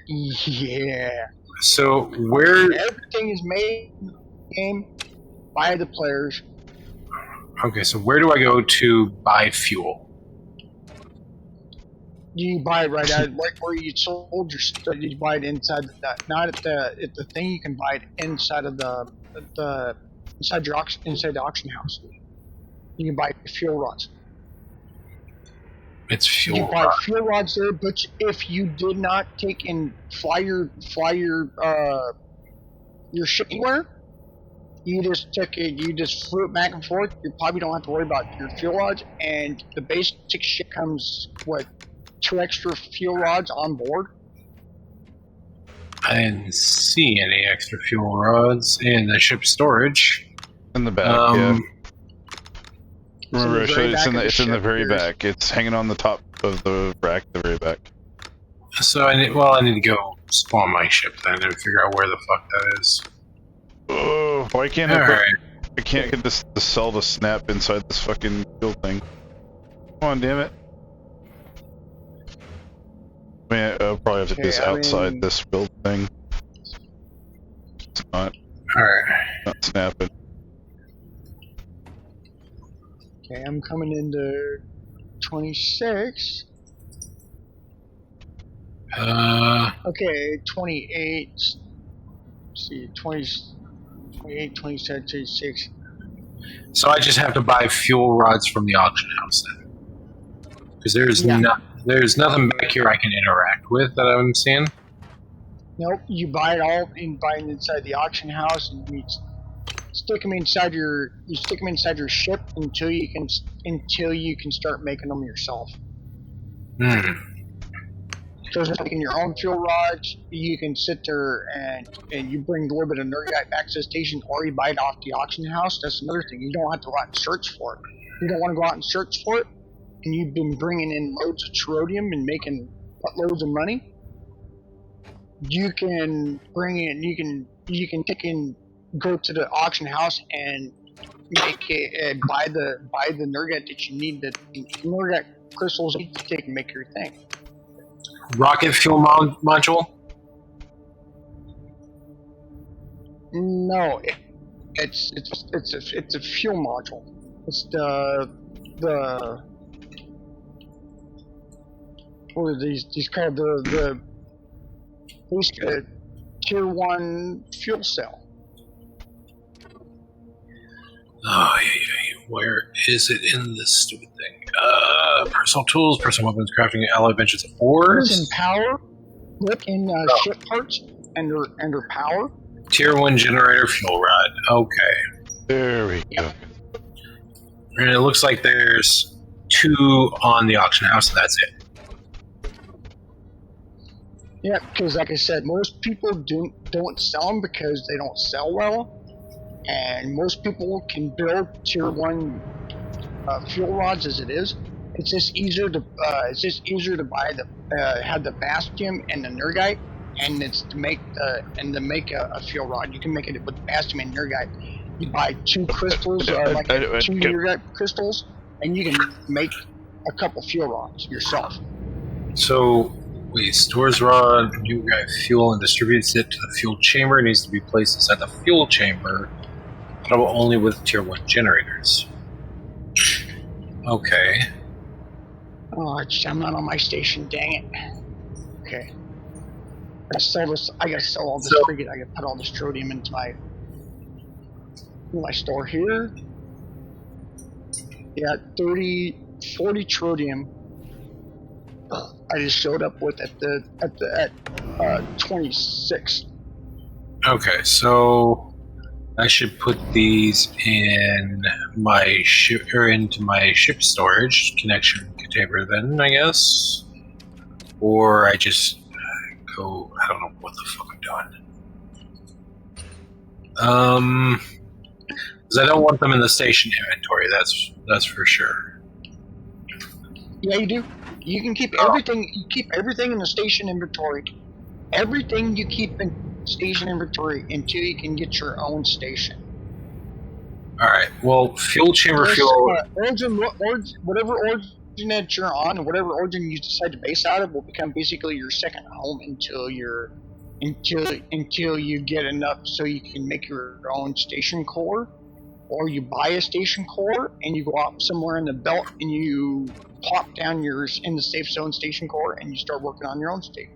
Yeah. So where... Everything is made in the game by the players. Okay, so where do I go to buy fuel? You buy it right where you sold your stuff. You buy it inside not at the thing. You can buy it inside of the inside the auction house. You can buy fuel rods. It's You fuel. buy fuel rods there, but if you did not take and fly your ship anywhere, you just flew it back and forth. You probably don't have to worry about your fuel rods, and the basic ship comes with 2 extra fuel rods on board. I didn't see any extra fuel rods in the ship storage. In the back, yeah. Remember, I showed it's in the very back. It's hanging on the top of the rack, the very back. So I need to go spawn my ship then and figure out where the fuck that is. Oh, why can't I can't get this the cell to snap inside this fucking fuel thing? Come on, damn it! I mean, I'll probably have to do this outside this build thing. It's not snapping. Okay, I'm coming into 26. Okay, 28. Let's see, 28, 27, 26. So I just have to buy fuel rods from the auction house then, because there's nothing back here I can interact with that I'm seeing. Nope, you buy it all inside the auction house, and you stick them inside your ship until you can start making them yourself. So just like in your own fuel rods, you can sit there and you bring a little bit of Nerdite back to the station, or you buy it off the auction house. That's another thing. You don't have to go out and search for it. You don't want to go out and search for it, and you've been bringing in loads of terodium and making loads of money. You can bring in. You can take in. Go to the auction house and make it buy the Nerdite that you need, the Nerdite crystals you need to take and make your thing. Rocket fuel module? No, it's a fuel module. It's the what are these called the tier 1 fuel cell. Oh, yeah. Where is it in this stupid thing? Personal tools, personal weapons, crafting, alloy benches, ores. In power. Look in ship parts under power. Tier 1 generator fuel rod. Okay. There we go. And it looks like there's 2 on the auction house, and that's it. Yeah, because like I said, most people don't sell them because they don't sell well. And most people can build tier 1 fuel rods as it is. It's just easier to buy have the Bastion and the Nerdite, and it's to make a fuel rod. You can make it with Bastion and Nerdite. You buy 2 crystals, 2 Nerdite crystals, and you can make a couple fuel rods yourself. So, wait, stores raw Nerdite fuel and distributes it to the fuel chamber. It needs to be placed inside the fuel chamber. But only with tier 1 generators. Okay. Oh, I'm not on my station, dang it. Okay. I gotta sell all this frigate. I gotta put all this trodium into my store here. Yeah, 40 trodium. I just showed up with at 26. Okay, so I should put these in my ship or into my ship storage connection container then, I guess. Or I just go. I don't know what the fuck I'm doing. Because I don't want them in the station inventory. That's for sure. Yeah, you do. You can keep everything. You keep everything in the station inventory. Everything you keep in station inventory until you can get your own station. Alright, well, fuel chamber fuel... whatever origin that you're on, and whatever origin you decide to base out of will become basically your second home until you get enough so you can make your own station core. or you buy a station core and you go out somewhere in the belt and you plop down yours in the safe zone station core and you start working on your own state.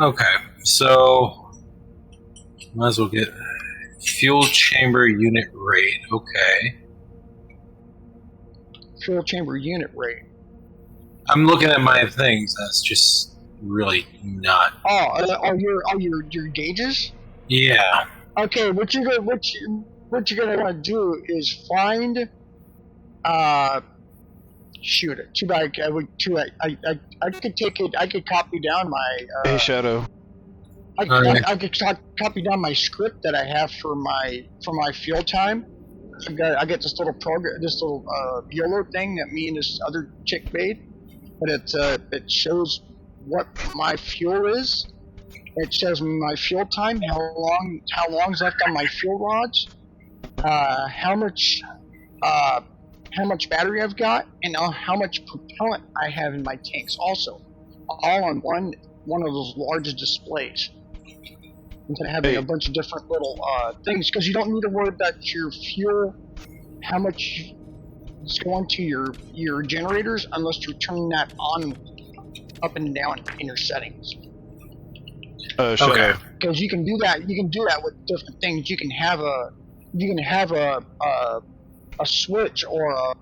Okay, so might as well get fuel chamber unit rate. Okay, Fuel chamber unit rate. I'm looking at my things. That's just really not. Your gauges. Yeah. Okay, what you're gonna want to do is find. Shoot it. Too bad. I could take it. I could copy down my. Hey, Shadow. I could copy down my script that I have for my field time. I get this little program, this little YOLO thing that me and this other chick made, but it shows what my fuel is. It shows me my fuel time, how long's left on my fuel rods, how much battery I've got, and how much propellant I have in my tanks. Also, all on one of those large displays. Instead of having a bunch of different little things, because you don't need to worry about your fuel, how much is going to your generators, unless you're turning that on, up and down in your settings. Okay. Because you can do that. You can do that with different things. You can have a switch or a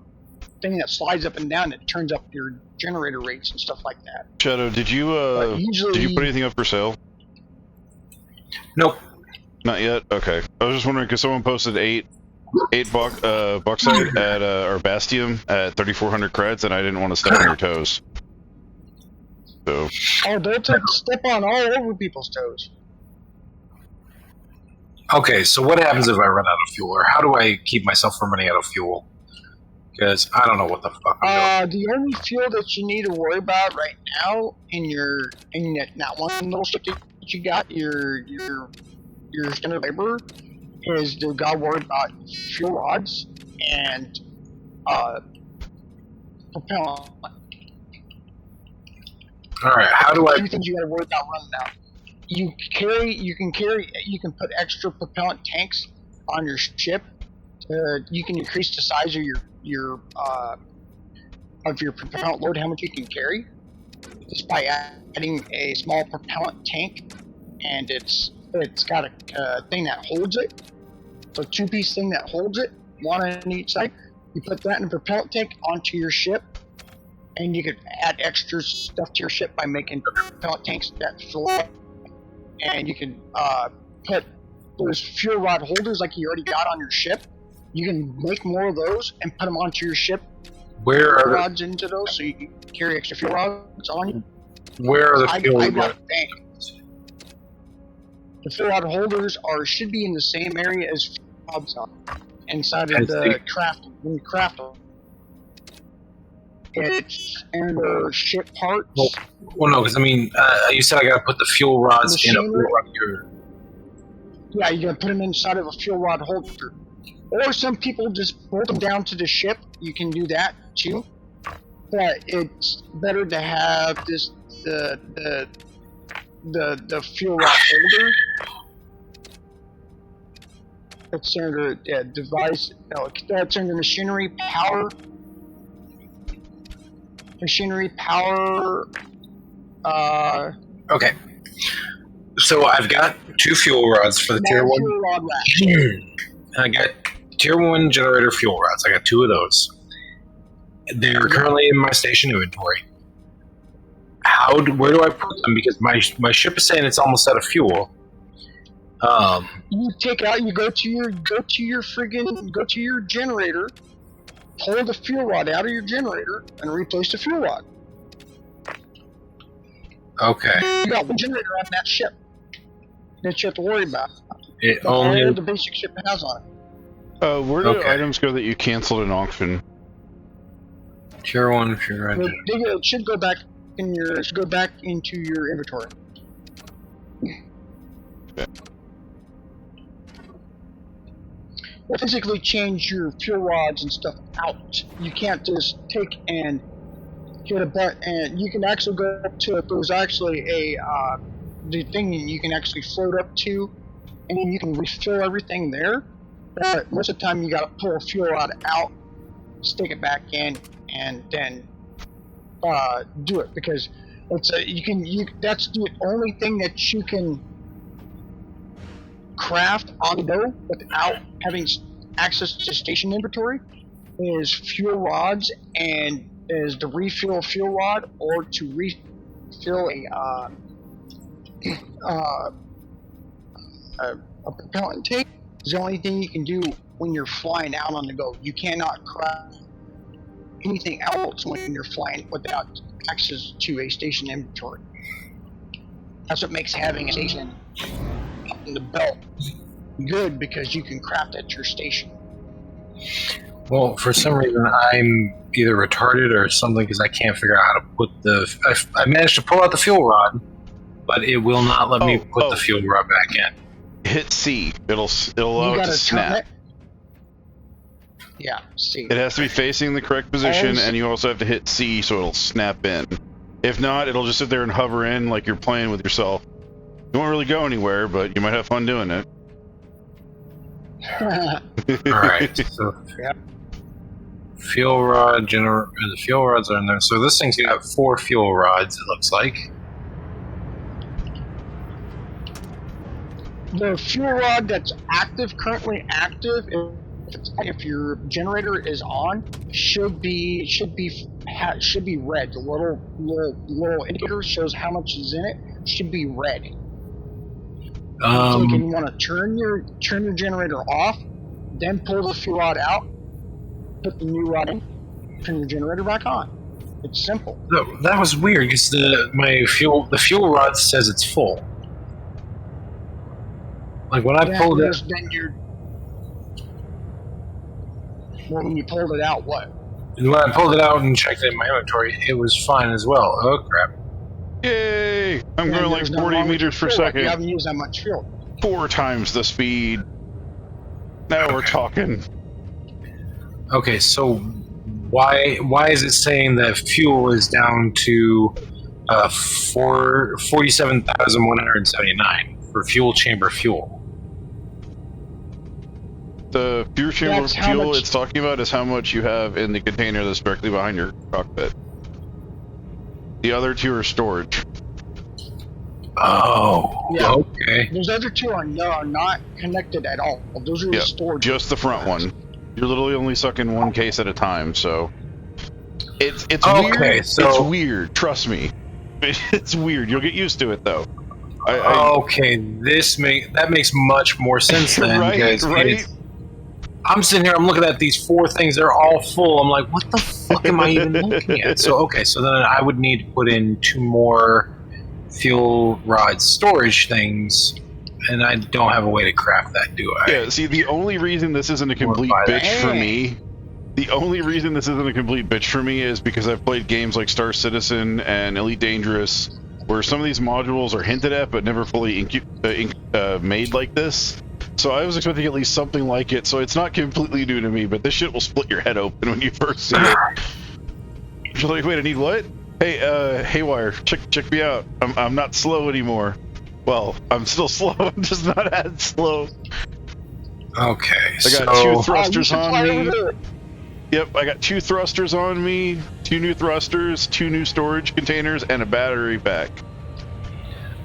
thing that slides up and down that turns up your generator rates and stuff like that. Shadow, did you put anything up for sale? Nope. Not yet? Okay. I was just wondering, because someone posted 8 bauxite at, or Bastium at 3,400 creds, and I didn't want to step on your toes. So. Oh, don't step on all over people's toes. Okay, so what happens if I run out of fuel, or how do I keep myself from running out of fuel? Because I don't know what the fuck I'm doing. The only fuel that you need to worry about right now in that one little ship that you got, your standard labor, is you gotta worry about fuel rods and propellant. Alright, how do I... Two things you gotta worry about running out. You can put extra propellant tanks on your ship. You can increase the size of your propellant load, how much you can carry, just by adding a small propellant tank, and it's got a thing that holds it. So 2-piece thing that holds it, one on each side. You put that in a propellant tank onto your ship, and you could add extra stuff to your ship by making propellant tanks that fill up. And you can put those fuel rod holders like you already got on your ship. You can make more of those and put them onto your ship. Where are rods into those, so you can carry extra fuel rods on you. Where are the fuel rods? The fuel rod holders should be in the same area as fuel rods inside of the craft. When you craft them, it's under ship parts. Well, no, because I mean, you said I gotta put the fuel rods in a fuel rod here. Yeah, you gotta put them inside of a fuel rod holder. Or some people just bolt them down to the ship. You can do that too. But it's better to have the fuel rod holder. It's under device. No, that's under machinery power. Machinery power. Okay. So I've got 2 fuel rods for the tier 1. Fuel rod rack. I got tier 1 generator fuel rods. I got 2 of those. They're currently in my station inventory. Where do I put them? Because my ship is saying it's almost out of fuel. You take out. You go to your generator. Pull the fuel rod out of your generator and replace the fuel rod. Okay. You got one generator on that ship that you have to worry about. All the basic ship has on it. Where do items go that you canceled in auction? Tier 1 fuel rod. It should go back into your inventory. Okay. Physically change your fuel rods and stuff out. You can't just take and hit a button, and you can actually go up to it. There's actually the thing you can actually float up to, and then you can refill everything there. But most of the time, you got to pull a fuel rod out, stick it back in, and then do it, because that's the only thing that you can craft on the go without having access to station inventory is fuel rods, and is to refill a fuel rod or to refill a propellant tank is the only thing you can do when you're flying out on the go. You cannot craft anything else when you're flying without access to a station inventory. That's what makes having a station up in the belt good, because you can craft at your station. Well, for some reason, I'm either retarded or something, because I can't figure out how to put I managed to pull out the fuel rod, but it will not let me put the fuel rod back in. Hit C. It'll allow it to snap. Yeah, C. It has to be facing the correct position, and you also have to hit C so it'll snap in. If not, it'll just sit there and hover in like you're playing with yourself. You won't really go anywhere, but you might have fun doing it. Alright, so fuel rod, the fuel rods are in there. So this thing's got 4 fuel rods, it looks like. The fuel rod that's currently active, if your generator is on, should be red. The little indicator shows how much is in it. Should be red. So you want to turn your generator off, then pull the fuel rod out, put the new rod in, turn your generator back on. It's simple. No, that was weird, because the fuel rod says it's full. Like when I pulled it, when you pulled it out, what? When I pulled it out and checked it in my inventory, it was fine as well. Oh crap! Yay! I'm going like 40 meters per second. You haven't used that much fuel. 4 times the speed. Now we're talking. Okay, so why is it saying that fuel is down to 47,179 for fuel chamber fuel? The fuel chamber fuel it's talking about is how much you have in the container that's directly behind your cockpit. The other 2 are storage. Oh, yeah. Okay. Those other 2 are not connected at all. Those are storage. Just the front one. You're literally only sucking 1 case at a time, so it's okay, weird. So it's weird. Trust me, it's weird. You'll get used to it though. Okay, that makes much more sense then. right. I'm sitting here, I'm looking at these 4 things, they're all full. I'm like, what the fuck am I even looking at? So then I would need to put in 2 more fuel rod storage things, and I don't have a way to craft that, do I? Yeah, see, the only reason this isn't a complete bitch for me, is because I've played games like Star Citizen and Elite Dangerous, where some of these modules are hinted at but never fully made like this. So I was expecting at least something like it, so it's not completely new to me, but this shit will split your head open when you first see it. You're like, wait, I need what? Hey, Haywire, check me out. I'm not slow anymore. Well, I'm still slow, I'm just not as slow. Okay, I got 2 thrusters on me. Yep, I got 2 thrusters on me, 2 new thrusters, 2 new storage containers, and a battery pack.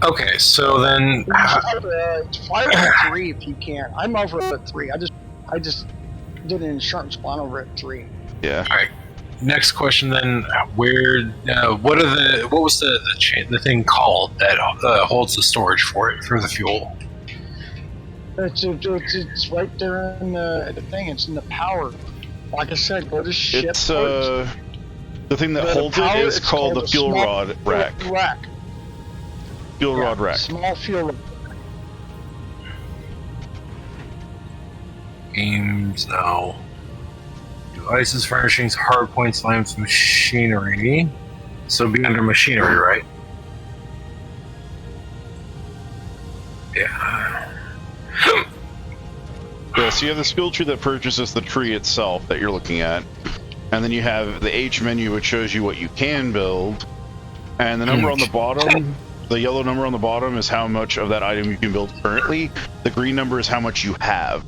Okay, so then fly over 3 if you can. I'm over at 3. I just did an insurance plan over at 3. Yeah. All right. Next question then: what was the thing called that holds the storage for the fuel? It's right there in the thing. It's in the power. Like I said, go to ship. It's the thing that holds it is called the fuel rod rack. Fuel rod rack. Small fuel. Games now. Devices, furnishings, hardpoints, lamps, machinery. So it'd be under machinery, right? Yeah. Yeah, so you have the skill tree that purchases the tree itself that you're looking at. and then you have the H menu, which shows you what you can build, and the number on the bottom, the yellow number on the bottom is how much of that item you can build currently. The green number is how much you have.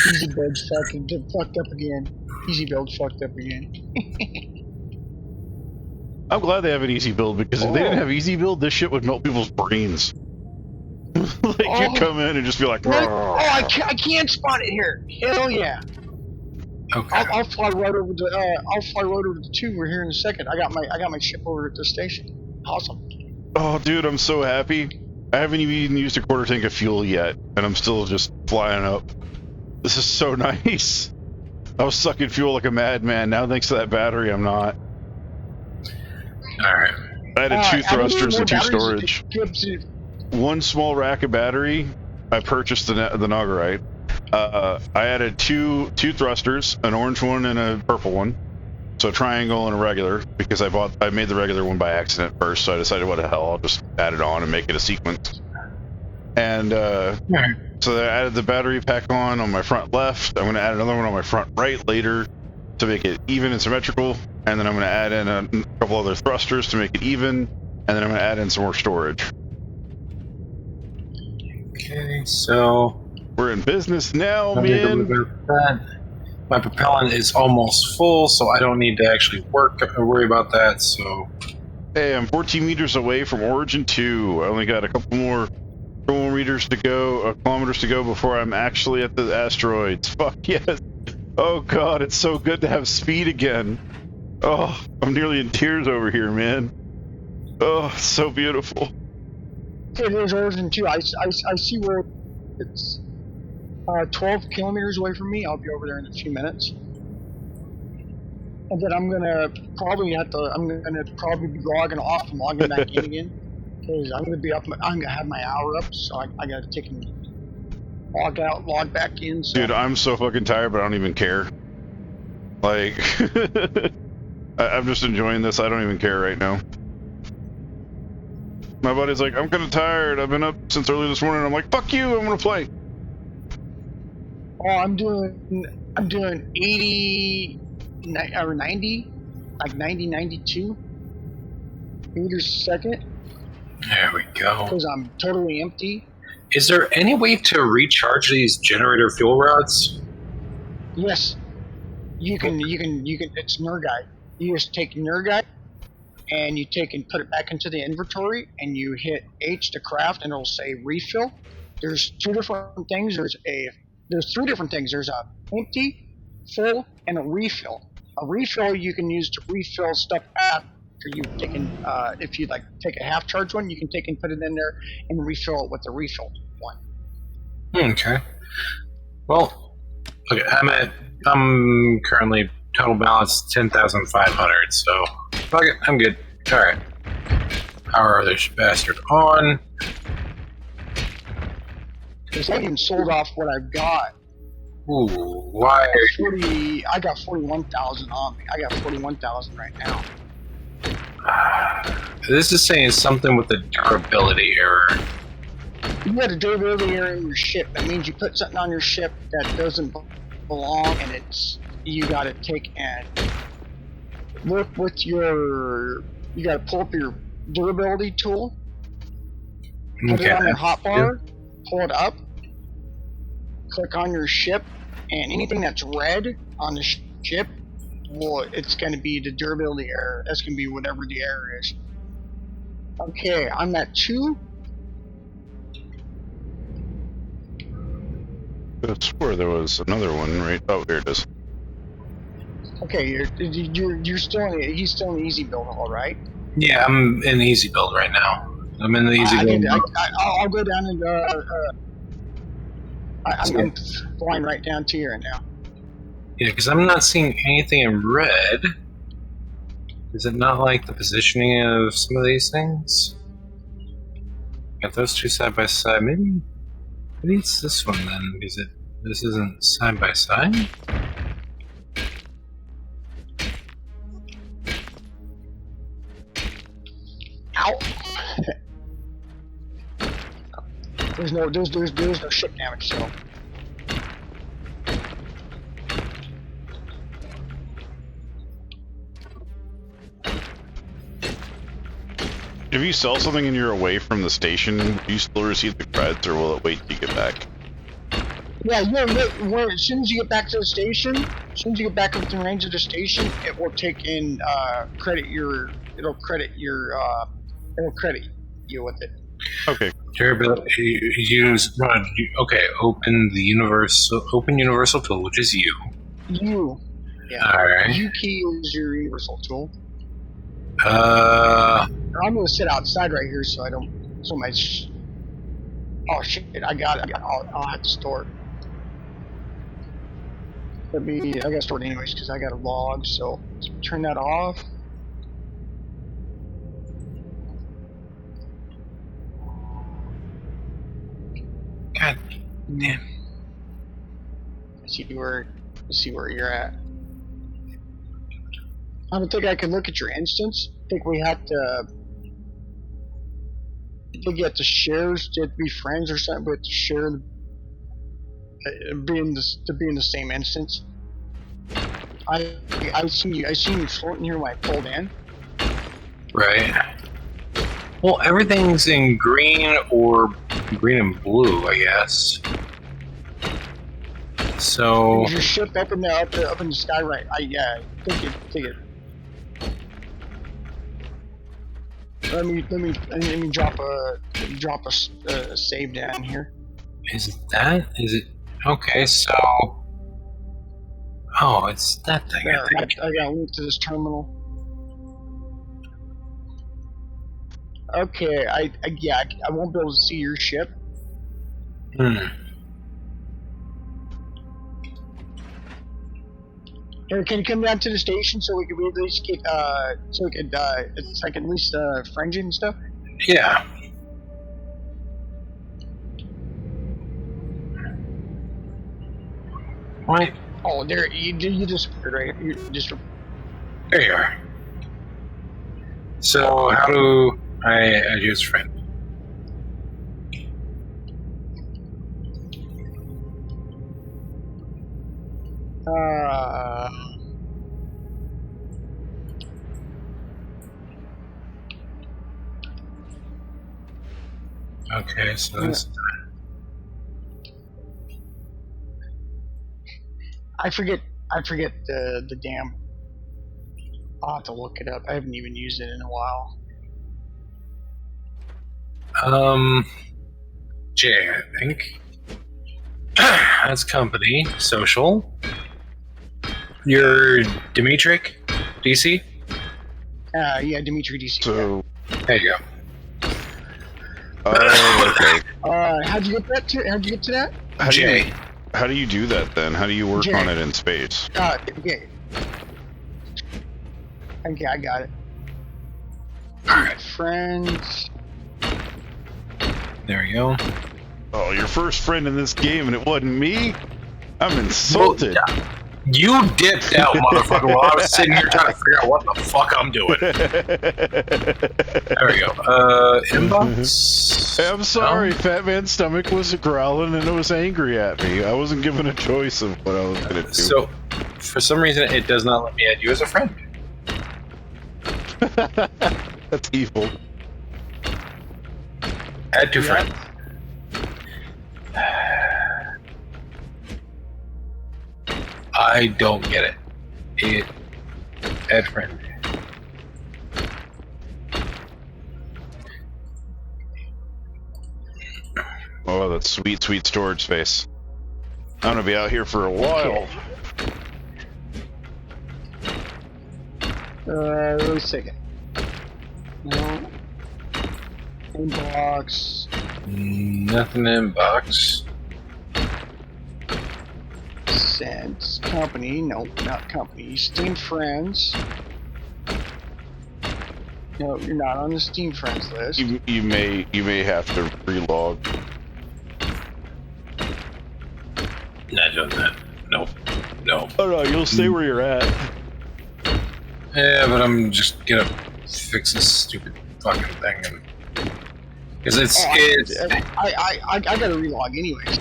Easy build's fucked up again. Easy build fucked up again. I'm glad they have an easy build, because if they didn't have easy build, this shit would melt people's brains. You'd come in and just be like, oh, I can't spawn it here. Hell yeah. Okay. I'll fly right over to I'll fly right over to 2. We're here in a second. I got my ship over at the station. Awesome. oh, dude, I'm so happy. I haven't even used a quarter tank of fuel yet, and I'm still just flying up. This is so nice. I was sucking fuel like a madman. Now, thanks to that battery, I'm not. All right. I added 2 thrusters and 2 storage. Gives you 1 small rack of battery. I purchased the Nagarite. I added two thrusters, an orange one and a purple one. So a triangle and a regular, because I made the regular one by accident first, so I decided, what the hell, I'll just add it on and make it a sequence. And so I added the battery pack on my front left. I'm going to add another one on my front right later to make it even and symmetrical. And then I'm going to add in a couple other thrusters to make it even. And then I'm going to add in some more storage. Okay, so We're in business now, man. My propellant is almost full, so I don't need to actually worry about that. So, Hey, I'm 14 meters away from Origin 2. I only got a couple more meters to go, kilometers to go before I'm actually at the asteroids. Fuck yes. Oh god, it's so good to have speed again. Oh, I'm nearly in tears over here, man. Oh, so beautiful. okay, there's Origin 2. I see where it's 12 kilometers away from me. I'll be over there in a few minutes. And then I'm gonna probably be logging off and logging back in again. Because I'm gonna have my hour up, so I gotta take and log out, log back in. So. Dude, I'm so fucking tired, but I don't even care. Like, I'm just enjoying this. I don't even care right now. My buddy's like, I'm kind of tired. I've been up since early this morning. I'm like, fuck you, I'm gonna play. Oh, I'm doing 80 or 90, like 90, 92 meters a second. there we go. Because I'm totally empty. Is there any way to recharge these generator fuel rods? Yes, you can. It's Nerguide. You just take Nerguide and you take and put it back into the inventory, and you hit H to craft, and it'll say refill. There's 2 different things. There's 3 different things. There's a empty, full, and a refill. A refill you can use to refill stuff after you've taken. If you like take a half charge one, you can take and put it in there and refill it with the refill one. Okay. Well, okay. I'm currently total balance 10,500. So, fuck it, I'm good. All right. Power this bastard on. Because I even sold off what I've got. Ooh, why? I got 41,000 on me. I got 41,000 right now. This is saying something with the durability error. You had a durability error in your ship. That means you put something on your ship that doesn't belong, and you got to take and work with you got to pull up your durability tool, put it on your hotbar, pull it up, click on your ship, and anything that's red on the ship, well, it's going to be the durability error. That's going to be whatever the error is. Okay, I'm at 2. I swore there was another one, right? Oh, here it is. Okay, you're still he's still in the easy build, all right? Yeah, I'm in the easy build right now. I'm in the easy build. I'll go down and I'm flying right down to here now. Yeah, because I'm not seeing anything in red. Is it not like the positioning of some of these things? Got those 2 side by side. Maybe it's this one then, because this isn't side by side. Ow! There's no ship damage, so. If you sell something and you're away from the station, do you still receive the credits, or will it wait till you get back? Yeah, as soon as you get back to the station, as soon as you get back within range of the station, it will take in it'll credit you with it. Okay. Durability use okay. Open universal tool, which is you. You. Yeah. All right. U key is your universal tool. Uh, I'm gonna sit outside right here so I don't. So my. Oh shit! I got it. I'll have to store it. I gotta store it anyways because I got a log. So let's turn that off. God damn. See where you're at. I don't think I can look at your instance. I think we have to. I think you have to share to be friends or something. We have to share to be in the same instance. I seen you floating here when I pulled in. Right. Well, everything's in green or green and blue, I guess. So. Is your ship up in the sky? Right. Take it. Let me drop a save down here. Is it? Okay, so. Oh, it's that thing. There, I got a link to this terminal. Okay, I won't be able to see your ship. Here, can you come down to the station so we can at least get I can at least friend you and stuff? Yeah. Right. Oh, there you disappeared, right? You just. There you are. So, how do I add you as a friend? Okay, so that's. I forget the damn. I'll have to look it up. I haven't even used it in a while. J, I think. That's company. Social. You're Dimitrik? DC? Yeah, Dimitri DC. So. There you go. Okay. How'd you get to that? J. How do you do that then? How do you work J. on it in space? Okay. Okay, I got it. Alright. Friends. There you go. Oh, your first friend in this game and it wasn't me? I'm insulted. You dipped out, motherfucker, while I was sitting here trying to figure out what the fuck I'm doing. There we go. Inbox? Hey, I'm sorry, Fat Man's stomach was growling and it was angry at me. I wasn't given a choice of what I was going to do. So, for some reason, it does not let me add you as a friend. That's evil. Add to friend. I don't get it. Add friend. Oh, that sweet, sweet storage space. I'm gonna be out here for a while. Wait a second. No. Inbox. Nothing in box. Sent. Company. Nope, not company. Steam Friends. No, you're not on the Steam Friends list. You may have to relog. Not doing that. Nope. No. Oh no, you'll stay where you're at. Yeah, but I'm just gonna fix this stupid fucking thing, because I gotta relog anyways.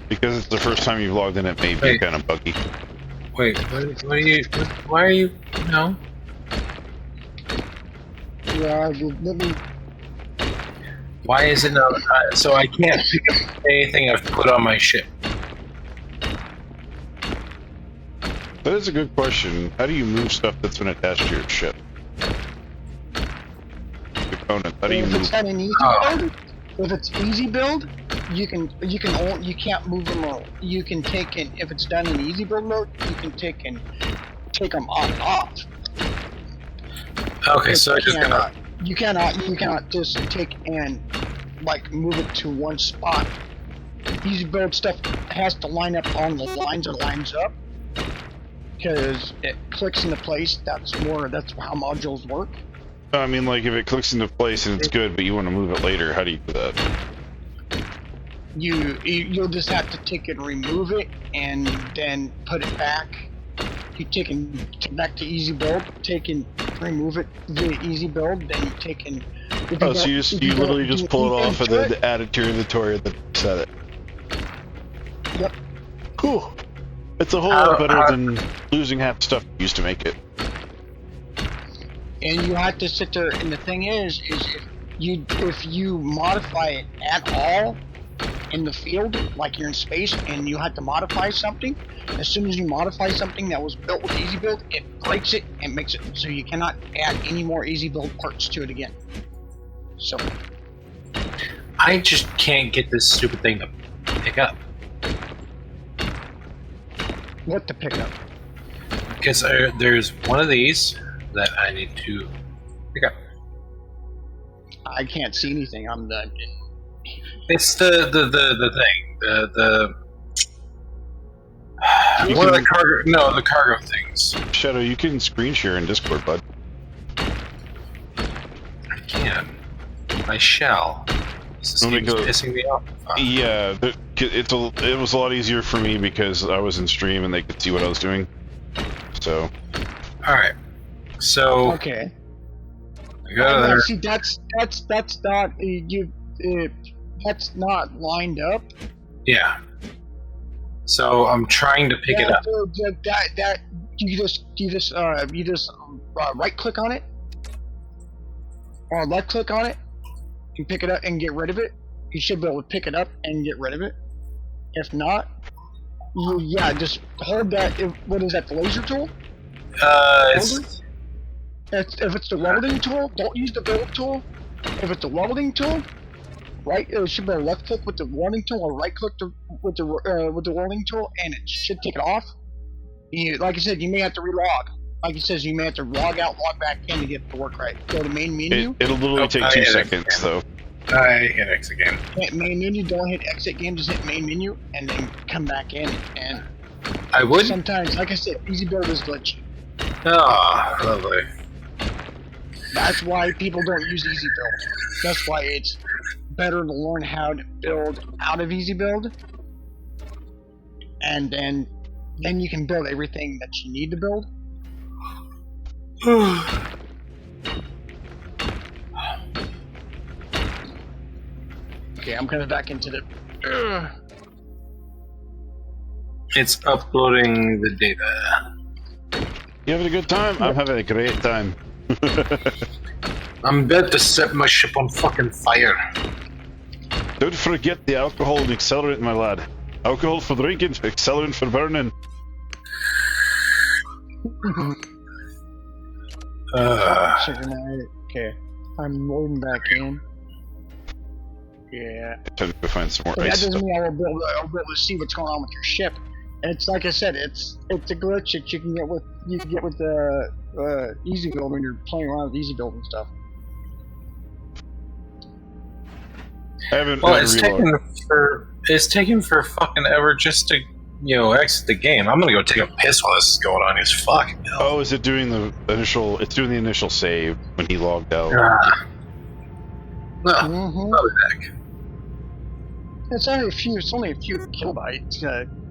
Because it's the first time you've logged in, it may be kind of buggy. Wait, what are you? Why are you? No. let me. Why is it not? So I can't pick up anything I've put on my ship. That is a good question. How do you move stuff that's been attached to your ship? Component. How do you If move? it's not an easy build, if it's easy build, you can't move them all. You can take in if it's done in easy build mode, you can take them on and off. Okay, so I just gonna. You cannot just take and like move it to one spot. Easy build stuff has to line up on the lines it lines up, because it clicks into place. That's how modules work. I mean, like, if it clicks into place and it's good, but you want to move it later, how do you do that? You'll just have to take and remove it and then put it back. You take and back to easy build, take and remove it via easy build, then you take and Oh, so you literally just pull it off and then add it to your inventory and then set it. Yep. Cool. It's a whole lot better than losing half the stuff you used to make it. And you have to sit there, and the thing is if you modify it at all in the field, like you're in space and you have to modify something, as soon as you modify something that was built with easy build, it breaks it and makes it so you cannot add any more easy build parts to it again. So I just can't get this stupid thing to pick up. what to pick up? Because there's one of these that I need to pick up. I can't see anything. I'm the. It's the thing. The one of the cargo. No, the cargo things. Shadow, you can screen share in Discord, bud. I can. I shall. This Let me game's go. pissing me off. Yeah, it was a lot easier for me because I was in stream and they could see what I was doing. So. All right. So Okay. I go there. See, that's not that's not lined up. Yeah. So I'm trying to pick it up. That you just right click on it, or left click on it, and pick it up and get rid of it. You should be able to pick it up and get rid of it. If not, just hold that. What is that? The laser tool? If it's the welding tool, don't use the build tool. If it's the welding tool, right, it should be a left click with the welding tool, or right click with the welding tool, and it should take it off. Like I said, you may have to relog. Like it says, you may have to log out, log back in to get it to work right. Go to main menu. It'll literally take 2 seconds, though. I hit X again. Hit main menu. Don't hit exit game. Just hit main menu, and then come back in. And I would. sometimes, like I said, easy build is glitchy. Oh, lovely. That's why people don't use easy build. That's why it's better to learn how to build out of easy build, and then you can build everything that you need to build. Okay, I'm coming back into the. It's uploading the data. You having a good time? I'm having a great time. I'm about to set my ship on fucking fire. Don't forget the alcohol and accelerant, my lad. Alcohol for drinking, accelerant for burning. Okay, I'm loading back in. Yeah. Time to find some more But that ice doesn't stuff. mean I'll be able to see what's going on with your ship. And it's like I said, it's a glitch that you can get with the easy build when you're playing around with easy build and stuff. I haven't Well, had it's a reload. taking for fucking ever just to exit the game. I'm gonna go take a piss while this is going on. It's fucking hell. Oh, is it doing the initial? It's doing the initial save when he logged out. No, Mm-hmm. probably back. It's only a few kilobytes,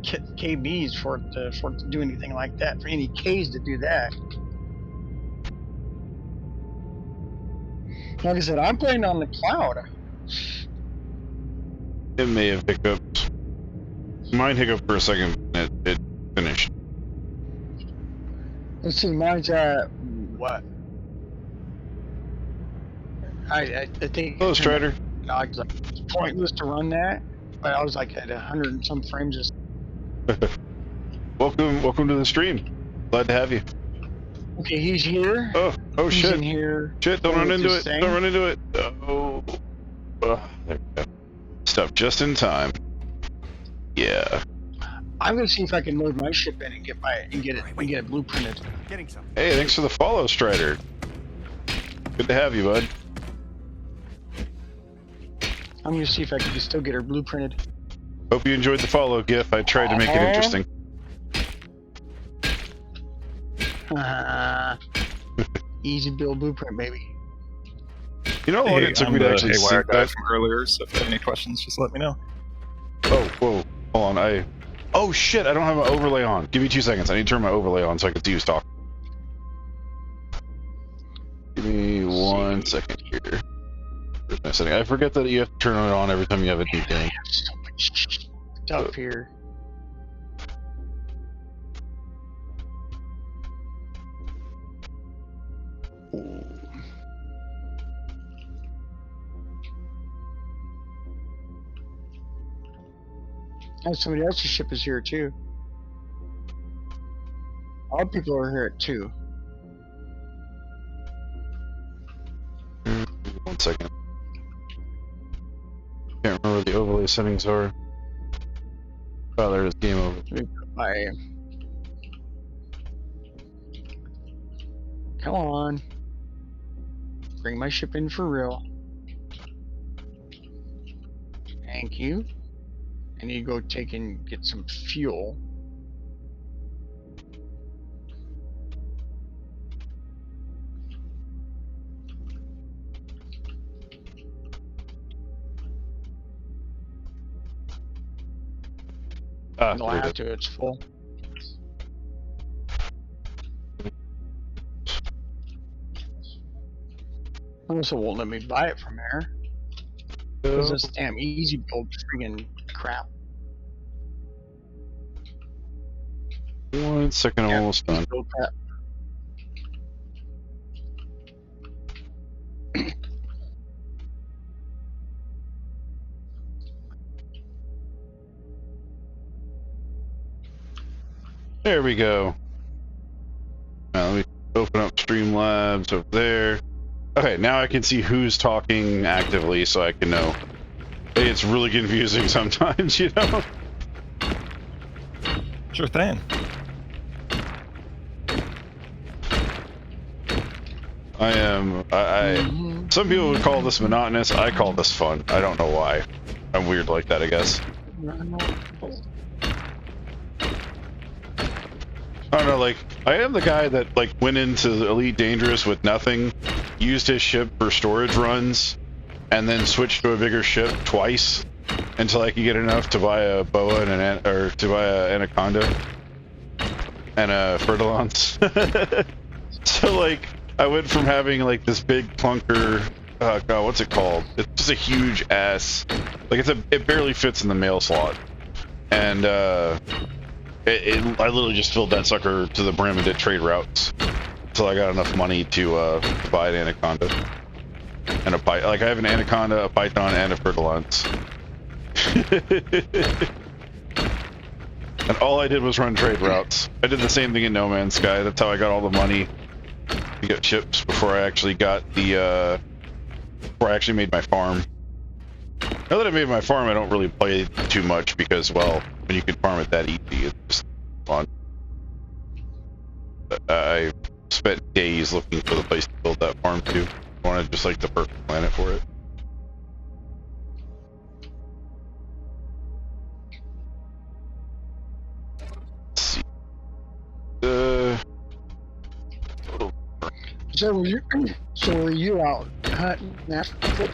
KBs for it to do anything like that. For any Ks to do that. Like I said, I'm playing on the cloud. It may have hiccuped. Mine hiccuped for a second. It finished. Let's see, mine's at what? I think Hello, Strider. I was like, it's pointless to run that, but I was like at 100 and some frames. Welcome to the stream. Glad to have you. Okay, he's here. Oh He's shit. in here. Shit, don't playing run with into this it. thing. Don't run into it. Oh. There we go. Stop just in time. Yeah. I'm gonna see if I can load my ship in and get it blueprinted. Getting some. Hey, thanks for the follow, Strider. Good to have you, bud. I'm gonna see if I can still get her blueprinted. Hope you enjoyed the follow, GIF. I tried to make it interesting. Easy build blueprint, baby. You know what? Hey, It took I'm me to the actually see Haywire guy that. from earlier, so if you have any questions, just let me know. Oh, whoa. Hold on. Oh, shit. I don't have my overlay on. Give me 2 seconds. I need to turn my overlay on so I can see who's talking. Give me 1 second here. Where's my setting? I forget that you have to turn it on every time you have a new I game. have so much stuff here. Ooh. Oh, somebody else's ship is here too. All people are here at 2. 1 second. Can't remember what the overlay settings are. Oh, there it is. Game over. Come on. Bring my ship in for real. Thank you. I need to go take and get some fuel. Ah, No, I have to. It's full. Also won't let me buy it from there. Because this damn easy build friggin' crap. 1 second, I'm Yeah, almost easy done. build crap. There we go. Now let me open up Streamlabs over there. Okay, now I can see who's talking actively so I can know. Hey, it's really confusing sometimes, you know? Sure thing. Some people would call this monotonous. I call this fun. I don't know why. I'm weird like that, I guess. I don't know, like, I am the guy that, like, went into Elite Dangerous with nothing, used his ship for storage runs, and then switched to a bigger ship twice until I could get enough to buy a boa and to buy a anaconda and a fertilance. So, like, I went from having, like, this big clunker, God, what's it called? It's just a huge ass, like, it barely fits in the mail slot. And, I literally just filled that sucker to the brim and did trade routes until I got enough money to buy an anaconda and a python. Like, I have an anaconda, a python, and a fertilance. And all I did was run trade routes. I did the same thing in No Man's Sky. That's how I got all the money to get ships before I actually got the before I actually made my farm. Now that I made my farm, I don't really play too much because, well, when you can farm it that easy, it's just fun. I spent days looking for the place to build that farm to. I wanted just like the perfect planet for it. Let's see. So were you out hunting after?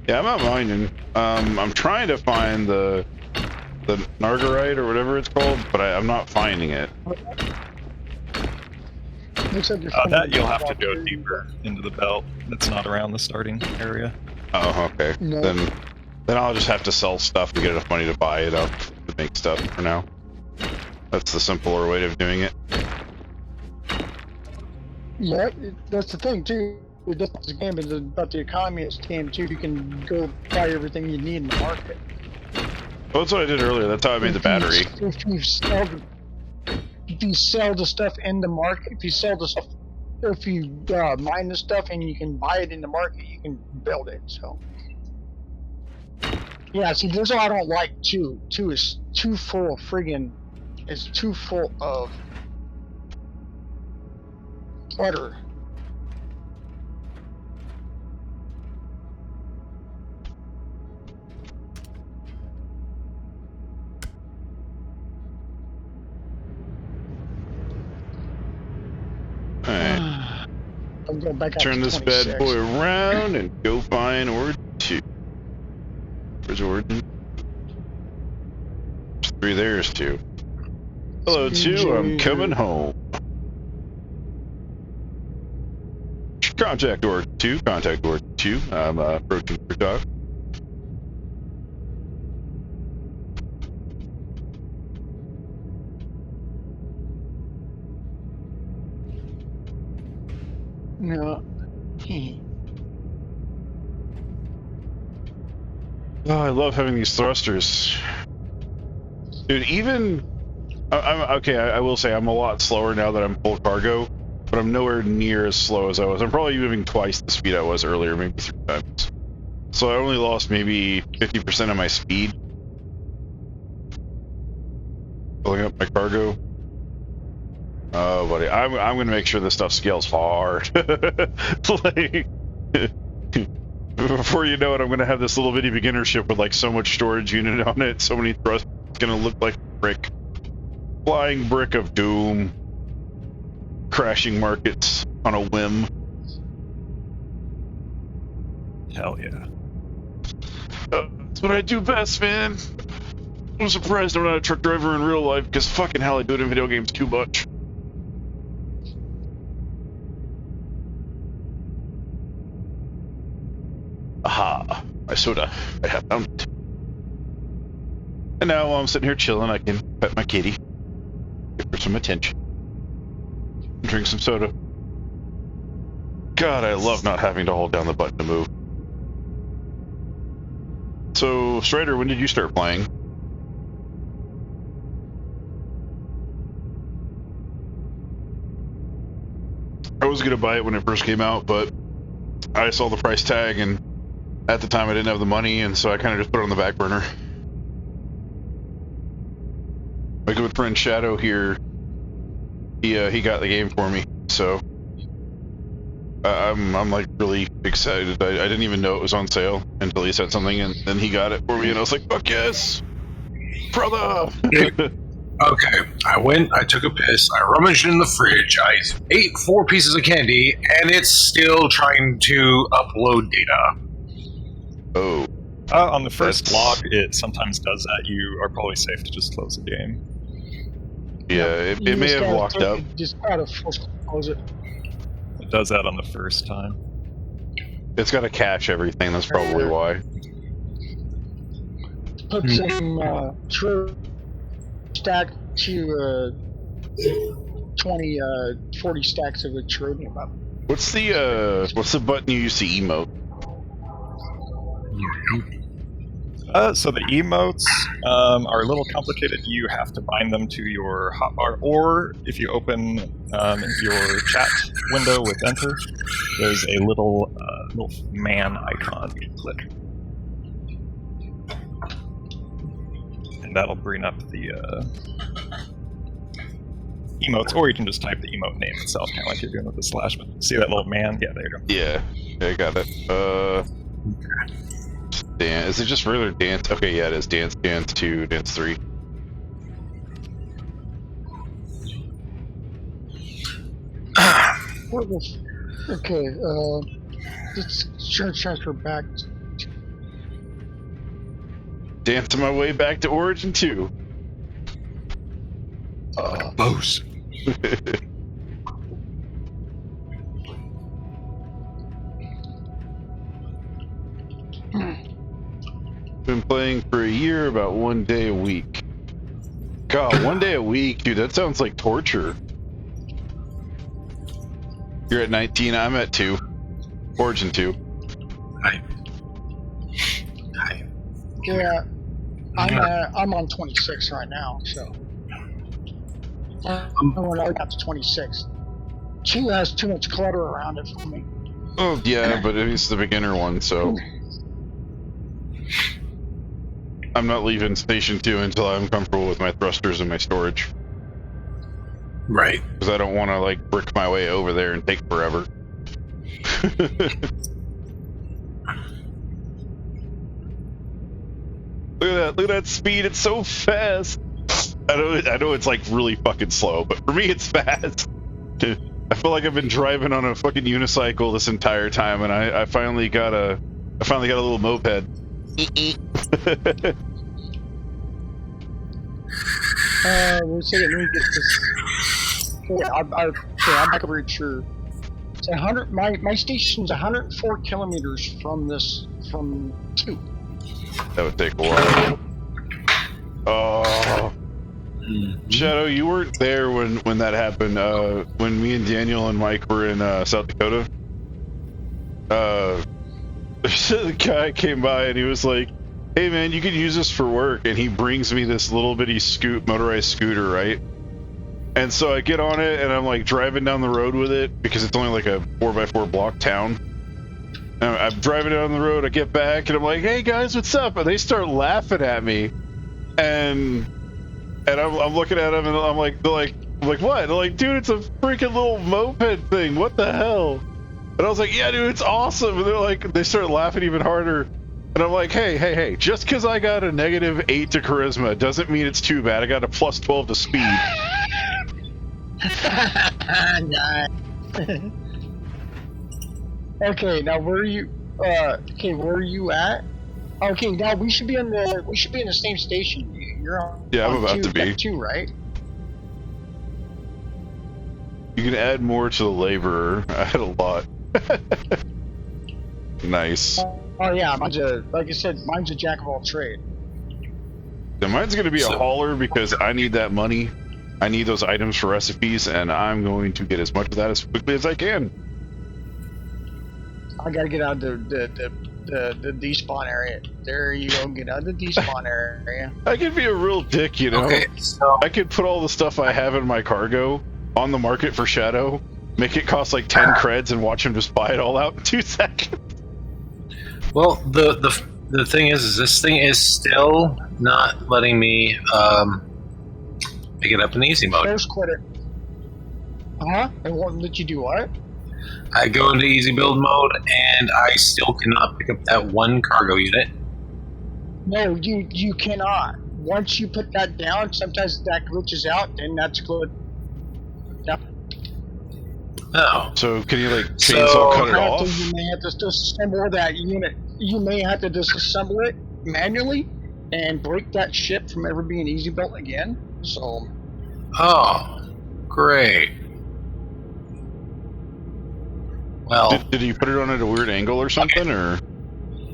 Yeah, I'm out mining. I'm trying to find the Nargarite or whatever it's called, but I'm not finding it. Looks like That you'll have to go deeper into the belt. It's not around the starting area. Oh, okay. No. Then I'll just have to sell stuff to get enough money to buy it up to make stuff for now. That's the simpler way of doing it. Yeah, that's the thing too. This game is about the economy at game too. You can go buy everything you need in the market. Well, that's what I did earlier. That's how I made the battery. If you sell the stuff in the market, if you mine the stuff and you can buy it in the market, you can build it. So yeah, see, this is what I don't like too. Two is too full of friggin'. It's too full of clutter. Alright. I'm going back out Turn to this 26. bad boy around and go find Origin 2. Where's Origin? There's 3, there's 2. Hello, 2, I'm coming home. Contact Origin 2, contact Origin 2. I'm approaching your dock. No. Oh, I love having these thrusters. Dude, even... I will say I'm a lot slower now that I'm full cargo, but I'm nowhere near as slow as I was. I'm probably moving twice the speed I was earlier, maybe 3 times. So I only lost maybe 50% of my speed. Filling up my cargo. Oh, buddy, I'm gonna make sure this stuff scales hard. Like, before you know it, I'm gonna have this little bitty beginner ship with like so much storage unit on it, so many thrusters. It's gonna look like a brick, flying brick of doom, crashing markets on a whim. Hell yeah. That's what I do best, man. I'm surprised I'm not a truck driver in real life, because fucking hell, I do it in video games too much. Aha, my soda. I have found it. And now while I'm sitting here chilling, I can pet my kitty, give her some attention, and drink some soda. God, I love not having to hold down the button to move. So, Strider, when did you start playing? I was gonna buy it when it first came out, but I saw the price tag, and at the time I didn't have the money, and so I kind of just put it on the back burner. My good friend Shadow here, he got the game for me, so I'm like really excited. I didn't even know it was on sale until he said something, and then he got it for me, and I was like, fuck yes, brother. Okay, I took a piss, I rummaged in the fridge, I ate 4 pieces of candy, and it's still trying to upload data. Oh. On the first log, it sometimes does that. You are probably safe to just close the game. Yeah, it may have locked up. Just gotta close it. It does that on the first time. It's got to cache everything, that's probably why. Put some true stack to 20, 40 stacks of tritium up. What's the button you use to emote? So the emotes are a little complicated. You have to bind them to your hotbar, or if you open your chat window with enter, there's a little man icon you can click, and that'll bring up the emotes. Or you can just type the emote name itself, kind of like you're doing with the slash. But see that little man? Yeah, there you go. Yeah, I got it. Dance. Is it just regular dance? Okay, yeah, it is. Dance 2, dance 3. Okay, let's transfer back. Dancing my way back to Origin 2. Boast. Been playing for a year, about 1 day a week. God, 1 day a week, dude, that sounds like torture. You're at 19, I'm at 2. Origin 2. Hi. Yeah, I'm on 26 right now, so I got to 26. 2 has too much clutter around it for me. Oh yeah, but it's the beginner one, so I'm not leaving Station 2 until I'm comfortable with my thrusters and my storage. Right. Because I don't want to like brick my way over there and take forever. Look at that speed, it's so fast. I know it's like really fucking slow, but for me it's fast. I feel like I've been driving on a fucking unicycle this entire time, and I finally got a little moped. We'll see. Let me get this. Yeah, I'm not really sure. It's 100. My station's 104 kilometers from 2. That would take a while. Oh, Shadow, you weren't there when that happened. When me and Daniel and Mike were in South Dakota. The guy came by and he was like, "Hey man, you can use this for work," and he brings me this little bitty motorized scooter, right? And so I get on it and I'm like driving down the road with it because it's only like a 4x4 block town. And I'm driving down the road, I get back and I'm like, "Hey guys, what's up?" And they start laughing at me, and I'm looking at them and I'm like, they're like what? They're like, "Dude, it's a freaking little moped thing. What the hell?" And I was like, "Yeah, dude, it's awesome." And they're like, they start laughing even harder. And I'm like, hey, just because I got a -8 to charisma doesn't mean it's too bad. I got a +12 to speed. Okay, now where are you? Where are you at? Okay, now we should be in the same station. You're on. Yeah, I'm on about to be. 2, right? You can add more to the laborer. I had a lot. Nice. Oh yeah, like I said, mine's a jack of all trade. Then mine's going to be a hauler because I need that money. I need those items for recipes, and I'm going to get as much of that as quickly as I can. I gotta get out of the despawn area. There you go, get out of the despawn area. I could be a real dick, you know? Okay, so I could put all the stuff I have in my cargo on the market for Shadow, make it cost like 10 creds, and watch him just buy it all out in 2 seconds. well, the thing is this thing is still not letting me pick it up in easy mode. First quit it. It won't let you do what? I go into easy build mode and I still cannot pick up that one cargo unit. No, you cannot. Once you put that down, sometimes that glitches out, and that's good. Yeah. Oh. So can you like chainsaw cut it off? You may have to disassemble that unit. You may have to disassemble it manually and break that ship from ever being easy built again. So. Oh, great. Well, Did you put it on at a weird angle or something, or?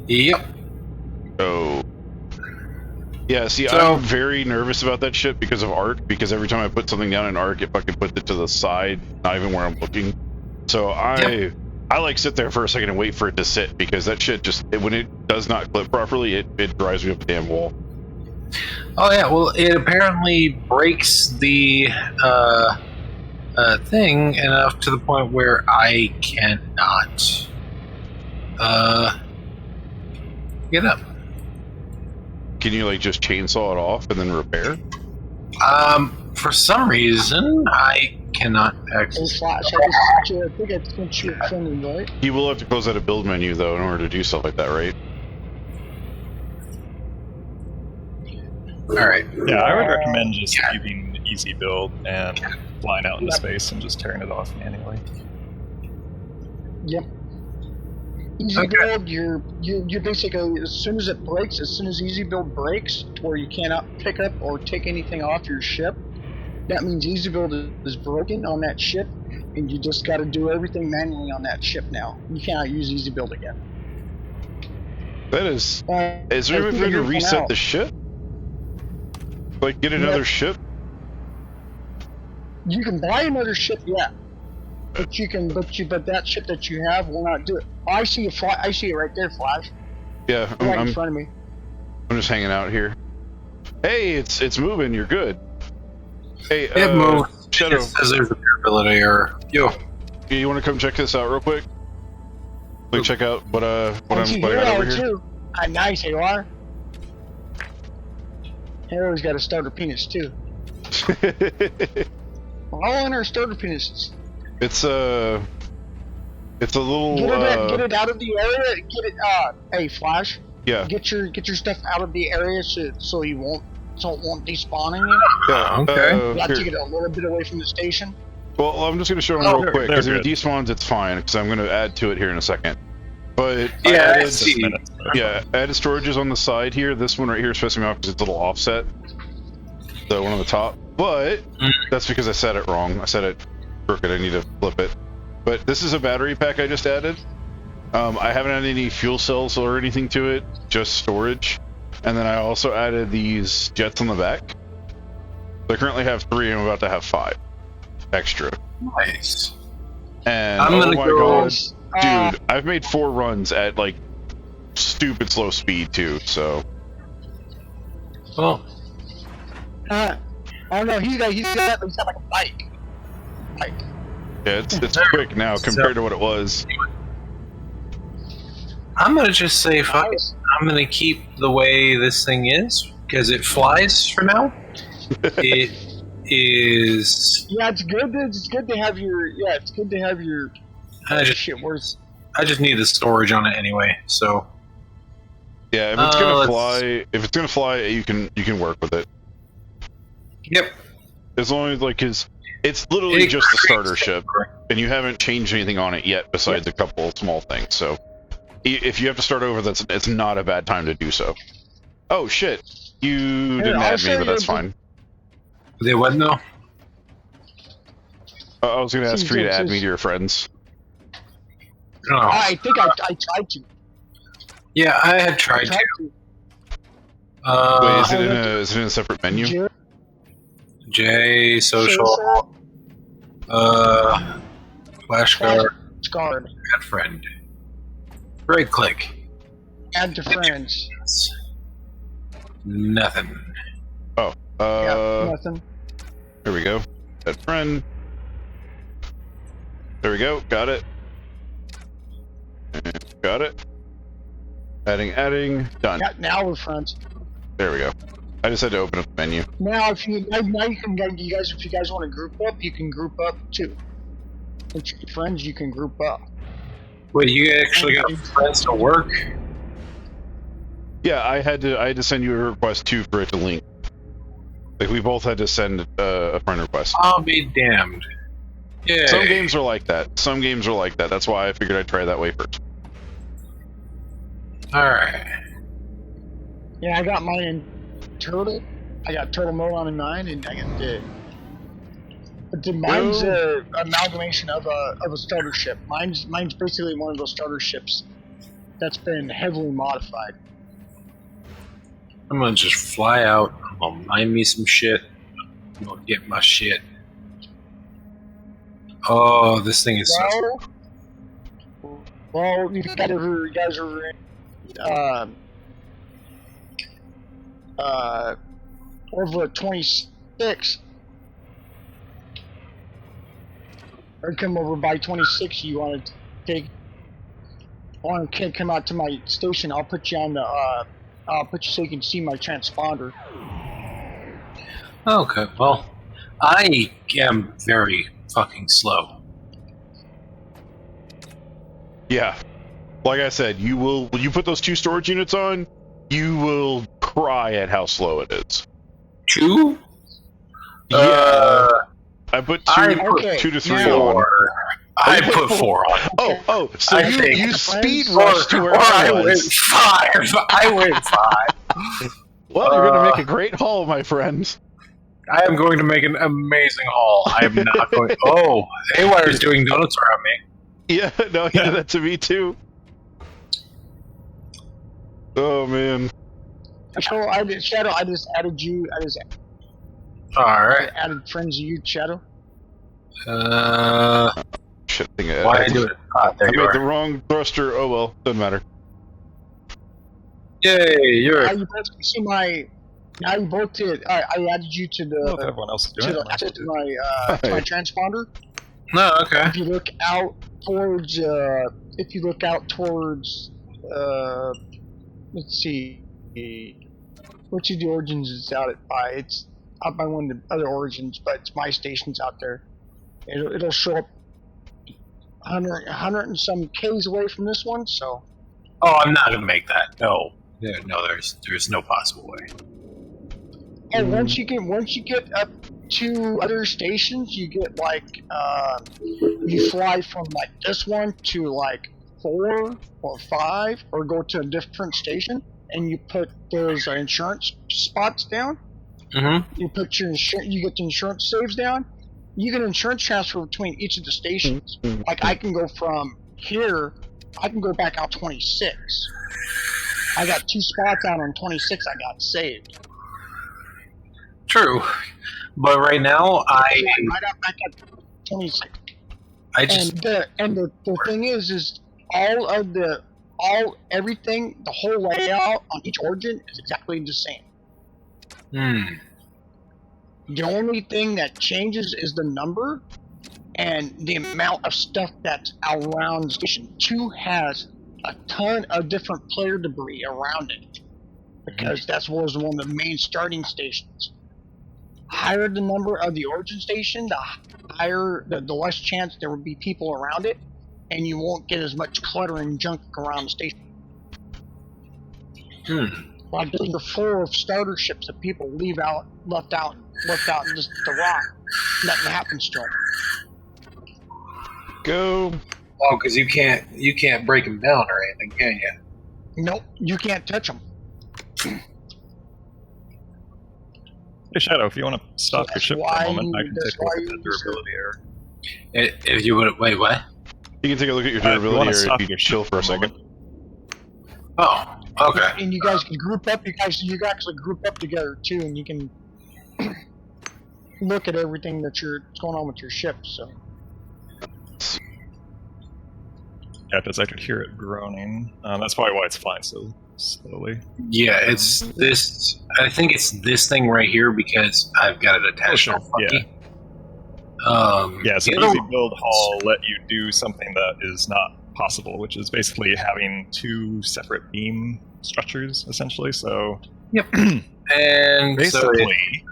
Yep. Oh. Yeah, see, So- I'm very nervous about that shit because of Arc, because every time I put something down in Arc, it fucking puts it to the side, not even where I'm looking. So I like sit there for a second and wait for it to sit, because that shit just, when it does not clip properly, it drives me up the damn wall. Oh yeah, well, it apparently breaks the thing enough to the point where I cannot get up. Can you like just chainsaw it off and then repair? For some reason, I cannot access. Slash, I think I sent you a friend, right? You will have to close out a build menu though in order to do stuff like that, right? All right. Yeah, I would recommend just leaving easy build and flying out into space and just tearing it off manually. Yep. Easy build, you're basically, as soon as it breaks, as soon as easy build breaks, where you cannot pick up or take anything off your ship, that means easy build is broken on that ship, and you just got to do everything manually on that ship now. You cannot use easy build again. That is. Is there a way to reset the ship? Like get another ship? You can buy another ship, yeah. But that ship that you have will not do it. Oh, I see it. I see it right there, Flash. Yeah, Right I'm in front of me. just hanging out here. Hey, it's moving. You're good. Hey, It moved. Shadow, It says there's a durability error. Yo, you want to come check this out real quick? Like, check out what I see got over here. too. Ah, nice, you are. Hero's got a starter penis too. All in her starter penises. It's a little. Get it out of the area. Get it. Hey, Flash. Yeah. Get your stuff out of the area so it won't despawn on you. Yeah. Okay. You have to Here. get a little bit away from the station. Well, I'm just gonna show them Oh, real quick because if it good. despawns, it's fine because I'm gonna add to it here in a second. But I yeah, I added, see. yeah, I added storages on the side here. This one right here is pissing me off because it's a little offset. The one on the top, but that's because I said it wrong. I said it crooked. I need to flip it. But this is a battery pack I just added. I haven't added any fuel cells or anything to it, just storage. And then I also added these jets on the back. So I currently have 3, and I'm about to have 5 extra. Nice. And I'm oh gonna my go- god, dude, I've made 4 runs at like stupid slow speed too. So Well, Oh no, he's got like a bike. yeah, it's quick now compared to what it was. I'm gonna just say fuck it. Nice. I'm gonna keep the way this thing is because it flies for now. It is. Yeah, it's good. It's good to have your. Yeah, it's good to have your. I just Shit, where's I just need the storage on it anyway. So Yeah, if it's gonna let's- fly, you can work with it. yep. As long as it's literally It just the starter creates- ship, and you haven't changed anything on it yet besides a couple of small things. So if you have to start over, it's not a bad time to do so. Oh shit, you didn't I'll add me, show but you that's a- fine. They what now? I was gonna ask for you to add me Seems- to your friends. Oh, I think I tried to. yeah, I had tried to. Wait, Uh, is it in a separate menu? Jared, J social. Flashcard. Scarred. Add friend. Right click. Add to friends. Nothing. Nothing. There we go. Add friend. There we go. Got it. And got it. Adding. Done. Yeah, now we're friends. There we go. I just had to open up the menu. Now, if you guys want to group up, you can group up too. With your friends, you can group up. Wait, you actually got friends to work? Yeah, I had to send you a request too for it to link. Like we both had to send a friend request. I'll be damned. Yeah. Some games are like that. That's why I figured I'd try that way first. Alright. Yeah, I got mine in turtle. I got turtle mode on in mine, and I got the. But mine's a amalgamation of a starter ship. Mine's basically one of those starter ships that's been heavily modified. I'm gonna just fly out. I'm gonna mine me some shit. I'm gonna get my shit. Oh, this thing is so. Well, you guys are in, over at 26. Or come over by 26. You want to take? Want to come out to my station? I'll put you on the. I'll put you so you can see my transponder. Okay, well, I am very fucking slow. Yeah. Like I said, when you put those 2 storage units on, you will cry at how slow it is. 2? I put I put 2 to 3 now- on. 4. I put 4 on. Oh, so I think- you speed Or- rushed to where I I went was. 5. I went 5. Well, you're gonna make a great haul, my friend. I am going to make an amazing haul. I am not going. Oh, Haywire's doing donuts around me. Yeah, no, he did that to me too. Oh man. Shadow, I just added you. I just All right. added friends to you, Shadow. shit. I think Why did I do it? Ah, there I you made are. the wrong thruster. Oh well, doesn't matter. Yay, you're. Now you both can see my. Now you both did. I added you to I don't know if the everyone else is doing it. to my transponder. No, okay. If you look out towards, let's see, which of the origins is out by? It's out by one of the other origins, but it's my station's out there. It'll show up 100 and some Ks away from this one, so. Oh, I'm not gonna make that. No, no, there's no possible way. And once you get up to other stations, you get like you fly from like this one to like 4 or 5, or go to a different station, and you put those insurance spots down. Mm-hmm. You put your you get the insurance saves down. You get insurance transfer between each of the stations. Like I can go from here, I can go back out 26. I got 2 spots out on 26. I got saved. True, but right now Right out back at 26. I just And the thing is everything, the whole layout on each origin is exactly the same. The only thing that changes is the number and the amount of stuff that's around Station 2 has a ton of different player debris around it, because that was one of the main starting stations. Higher the number of the origin station, the higher the less chance there would be people around it, and you won't get as much clutter and junk around the station. Like those are full of starter ships that people left out just the rock. Nothing happens to them. Go. oh, because you can't break them down or anything, can you? Nope, you can't touch them. Hey, Shadow, if you want to stop your That's ship for why a moment, I can that's take a look why at the you- durability error. If you would wait, what? You can take a look at your If you durability wanna or stop if you your chill ship for a second. moment. Oh, okay. And you guys can group up. You actually group up together too, and you can look at everything that's going on with your ship. So Yeah, because I could hear it groaning. That's probably why it's flying so slowly. Yeah, it's this. I think it's this thing right here because I've got it attached. Oh, all sure. funky. Yeah, so the other- Easy Build Hall let you do something that is not possible, which is basically having 2 separate beam structures, essentially. So and basically,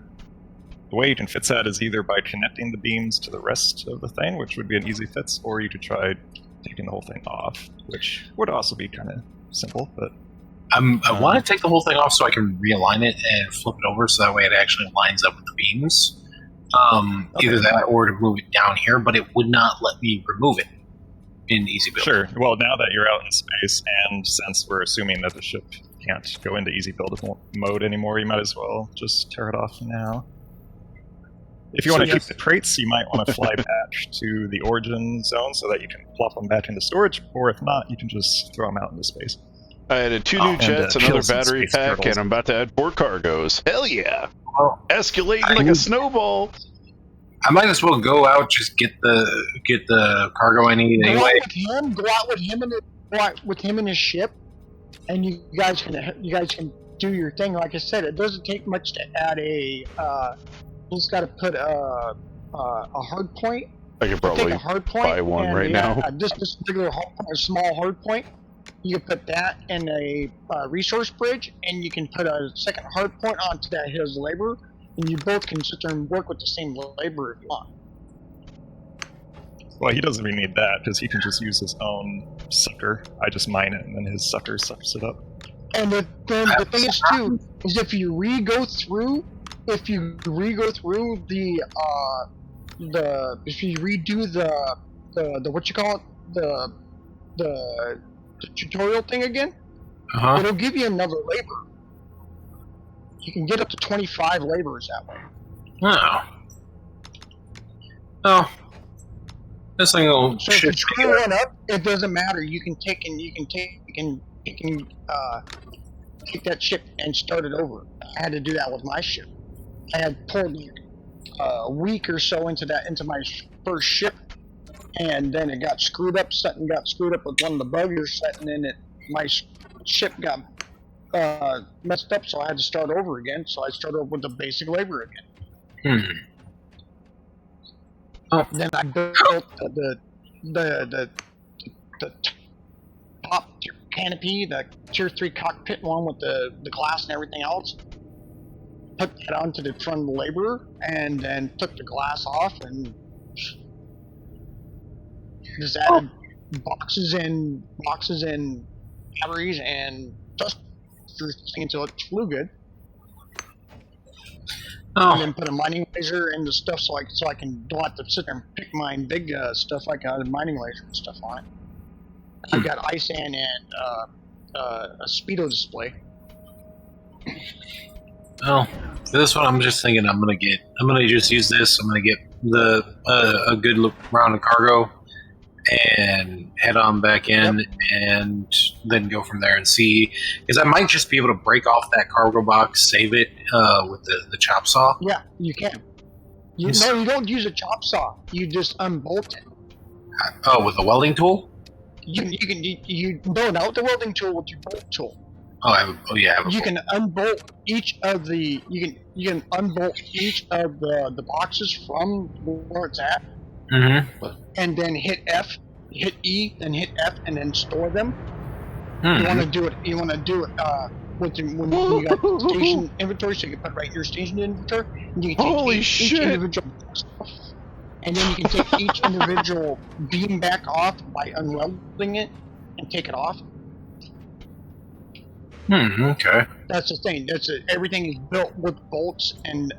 the way you can fix that is either by connecting the beams to the rest of the thing, which would be an easy fix, or you could try taking the whole thing off, which would also be kind of simple, but I want to take the whole thing off so I can realign it and flip it over so that way it actually lines up with the beams. Either that or to move it down here, but it would not let me remove it in Easy Build. Sure. Well, now that you're out in space, and since we're assuming that the ship can't go into easy build mode anymore, you might as well just tear it off now. If you want to keep the crates, you might want to fly back to the origin zone so that you can plop them back into storage, or if not, you can just throw them out into space. I added 2 new jets, kill another some battery space pack, turtles. and I'm about to add 4 cargoes. Hell yeah! Well, Escalating I like a need- snowball. I might as well go out, just get the cargo I need go anyway. out with him and his ship, and you guys can do your thing. Like I said, it doesn't take much to add a. You just got to put a hard point. I could Take probably a hard point buy one and, right now. Just regular hard point, a small hard point. You can put that in a resource bridge, and you can put a second hard point onto that his labor, and you both can sit there and work with the same labor if you want. Well, he doesn't even need that, because he can just use his own sucker. I just mine it, and then his sucker sucks it up. And the thing is too is if you re-go through the if you redo the what you call it the tutorial thing again, it'll give you another labor. You can get up to 25 laborers that way. Oh, this thing will So if you shift. screw one up, it doesn't matter. You can take that ship and start it over. I had to do that with my ship. I had pulled a week or so into my first ship and then it got screwed up. Something got screwed up with one of the buggers setting in it. My ship got messed up, so I had to start over again. So I started over with the basic labor again. Then I built the top canopy, the tier 3 cockpit one with the glass and everything else. Put that onto the front of the laborer, and then took the glass off and just added boxes and batteries and just until it flew good. And then put a mining laser in the stuff so I don't have to sit there and pick mine big stuff like a mining laser and stuff on it. I've got ice and a speedo display. Oh, this one I'm just thinking I'm gonna just use this. I'm gonna get a good look round of cargo and head on back in, and then go from there and see, because I might just be able to break off that cargo box, save it with the chop saw. Yeah, you can. No, you don't use a chop saw. You just unbolt it. Oh, with the welding tool? You not with the welding tool, with your bolt tool. Oh, I have a you can unbolt each of the unbolt each of the boxes from where it's at. Mm-hmm. And then hit F, hit E, then hit F, and then store them. Mm-hmm. You want to do it when you got station inventory, so you can put right your station inventory, and you can take each individual stuff, and then you can take each individual beam back off by unwelding it and take it off. Okay. That's the thing. Everything is built with bolts and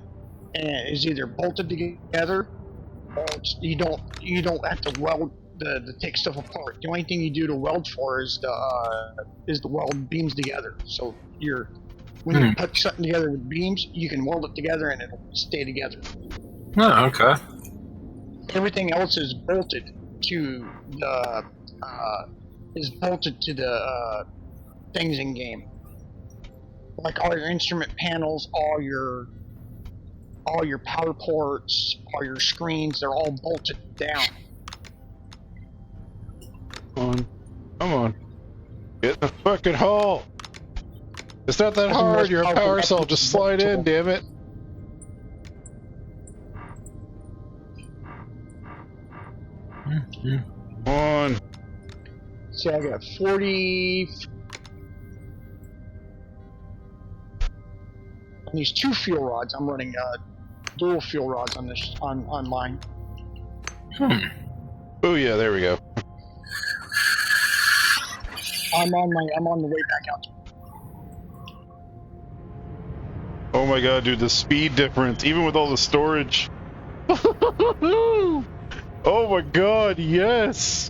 is either bolted together. You don't have to weld to take stuff apart. The only thing you do to weld for is the weld beams together. So when you put something together with beams, you can weld it together and it'll stay together. Oh, okay. Everything else is bolted to the things in game. Like all your instrument panels, all your power ports, all your screens, they're all bolted down. Come on. Get in the fucking hole! It's not that hard, you're a power cell, just slide in, damn it! Come on! See, I got 40... On these 2 fuel rods, I'm running dual fuel rods on this online. Oh yeah, there we go. I'm on the way back out. Oh my god, dude, the speed difference, even with all the storage. Oh my god, yes.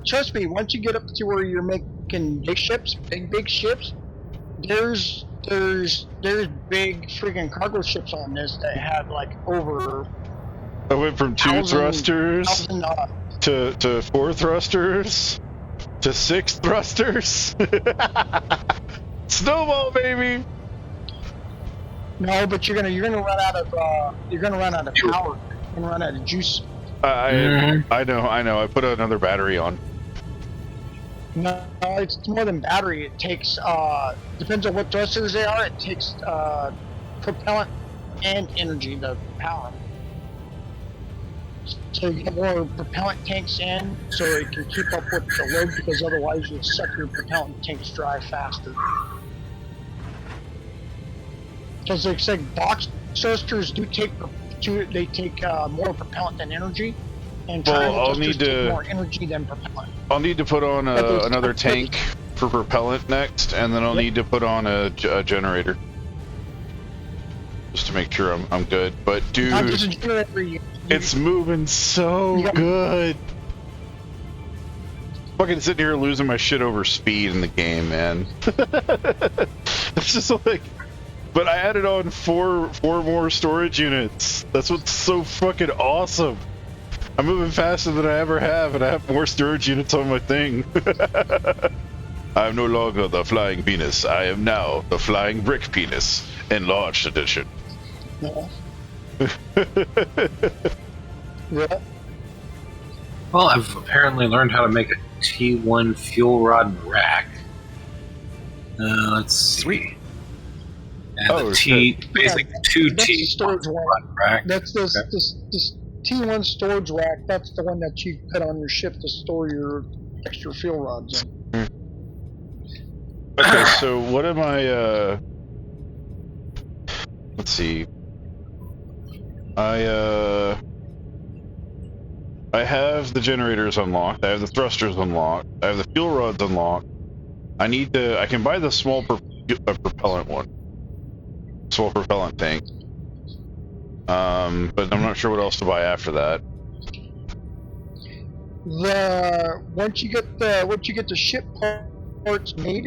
Trust me, once you get up to where you're making big ships, big ships, there's big freaking cargo ships on this that have like over. I went from 2 thrusters to 4 thrusters to 6 thrusters. Snowball, baby. No, but you're gonna run out of power. You're gonna run out of juice. I know. I put another battery on. No, it's more than battery. It takes depends on what thrusters they are. It takes propellant and energy to power. So you get more propellant tanks in, so it can keep up with the load, because otherwise you'll suck your propellant tanks dry faster. Because like I said, box thrusters take more propellant than energy, and I'll need to take more energy than propellant. I'll need to put on another tank for propellant next, and then I'll need to put on a generator just to make sure I'm good. But dude, Not just a generator, it's moving so good. Fucking sitting here losing my shit over speed in the game, man. It's just like, but I added on four more storage units. That's what's so fucking awesome. I'm moving faster than I ever have, and I have more storage units on my thing. I am no longer the flying penis. I am now the flying brick penis, enlarged edition. Yeah. Yeah. Well, I've apparently learned how to make a T1 fuel rod rack. Let's see. Sweet. And Oh, the T, shit. basic 2 That's the T storage one. rod rack. That's this Okay. this T1 storage rack. That's the one that you put on your ship to store your extra fuel rods in. Okay, so what am I, let's see. I have the generators unlocked, I have the thrusters unlocked, I have the fuel rods unlocked. I can buy the small propellant one. Small propellant tank. But I'm not sure what else to buy after that. Once you get the ship parts made,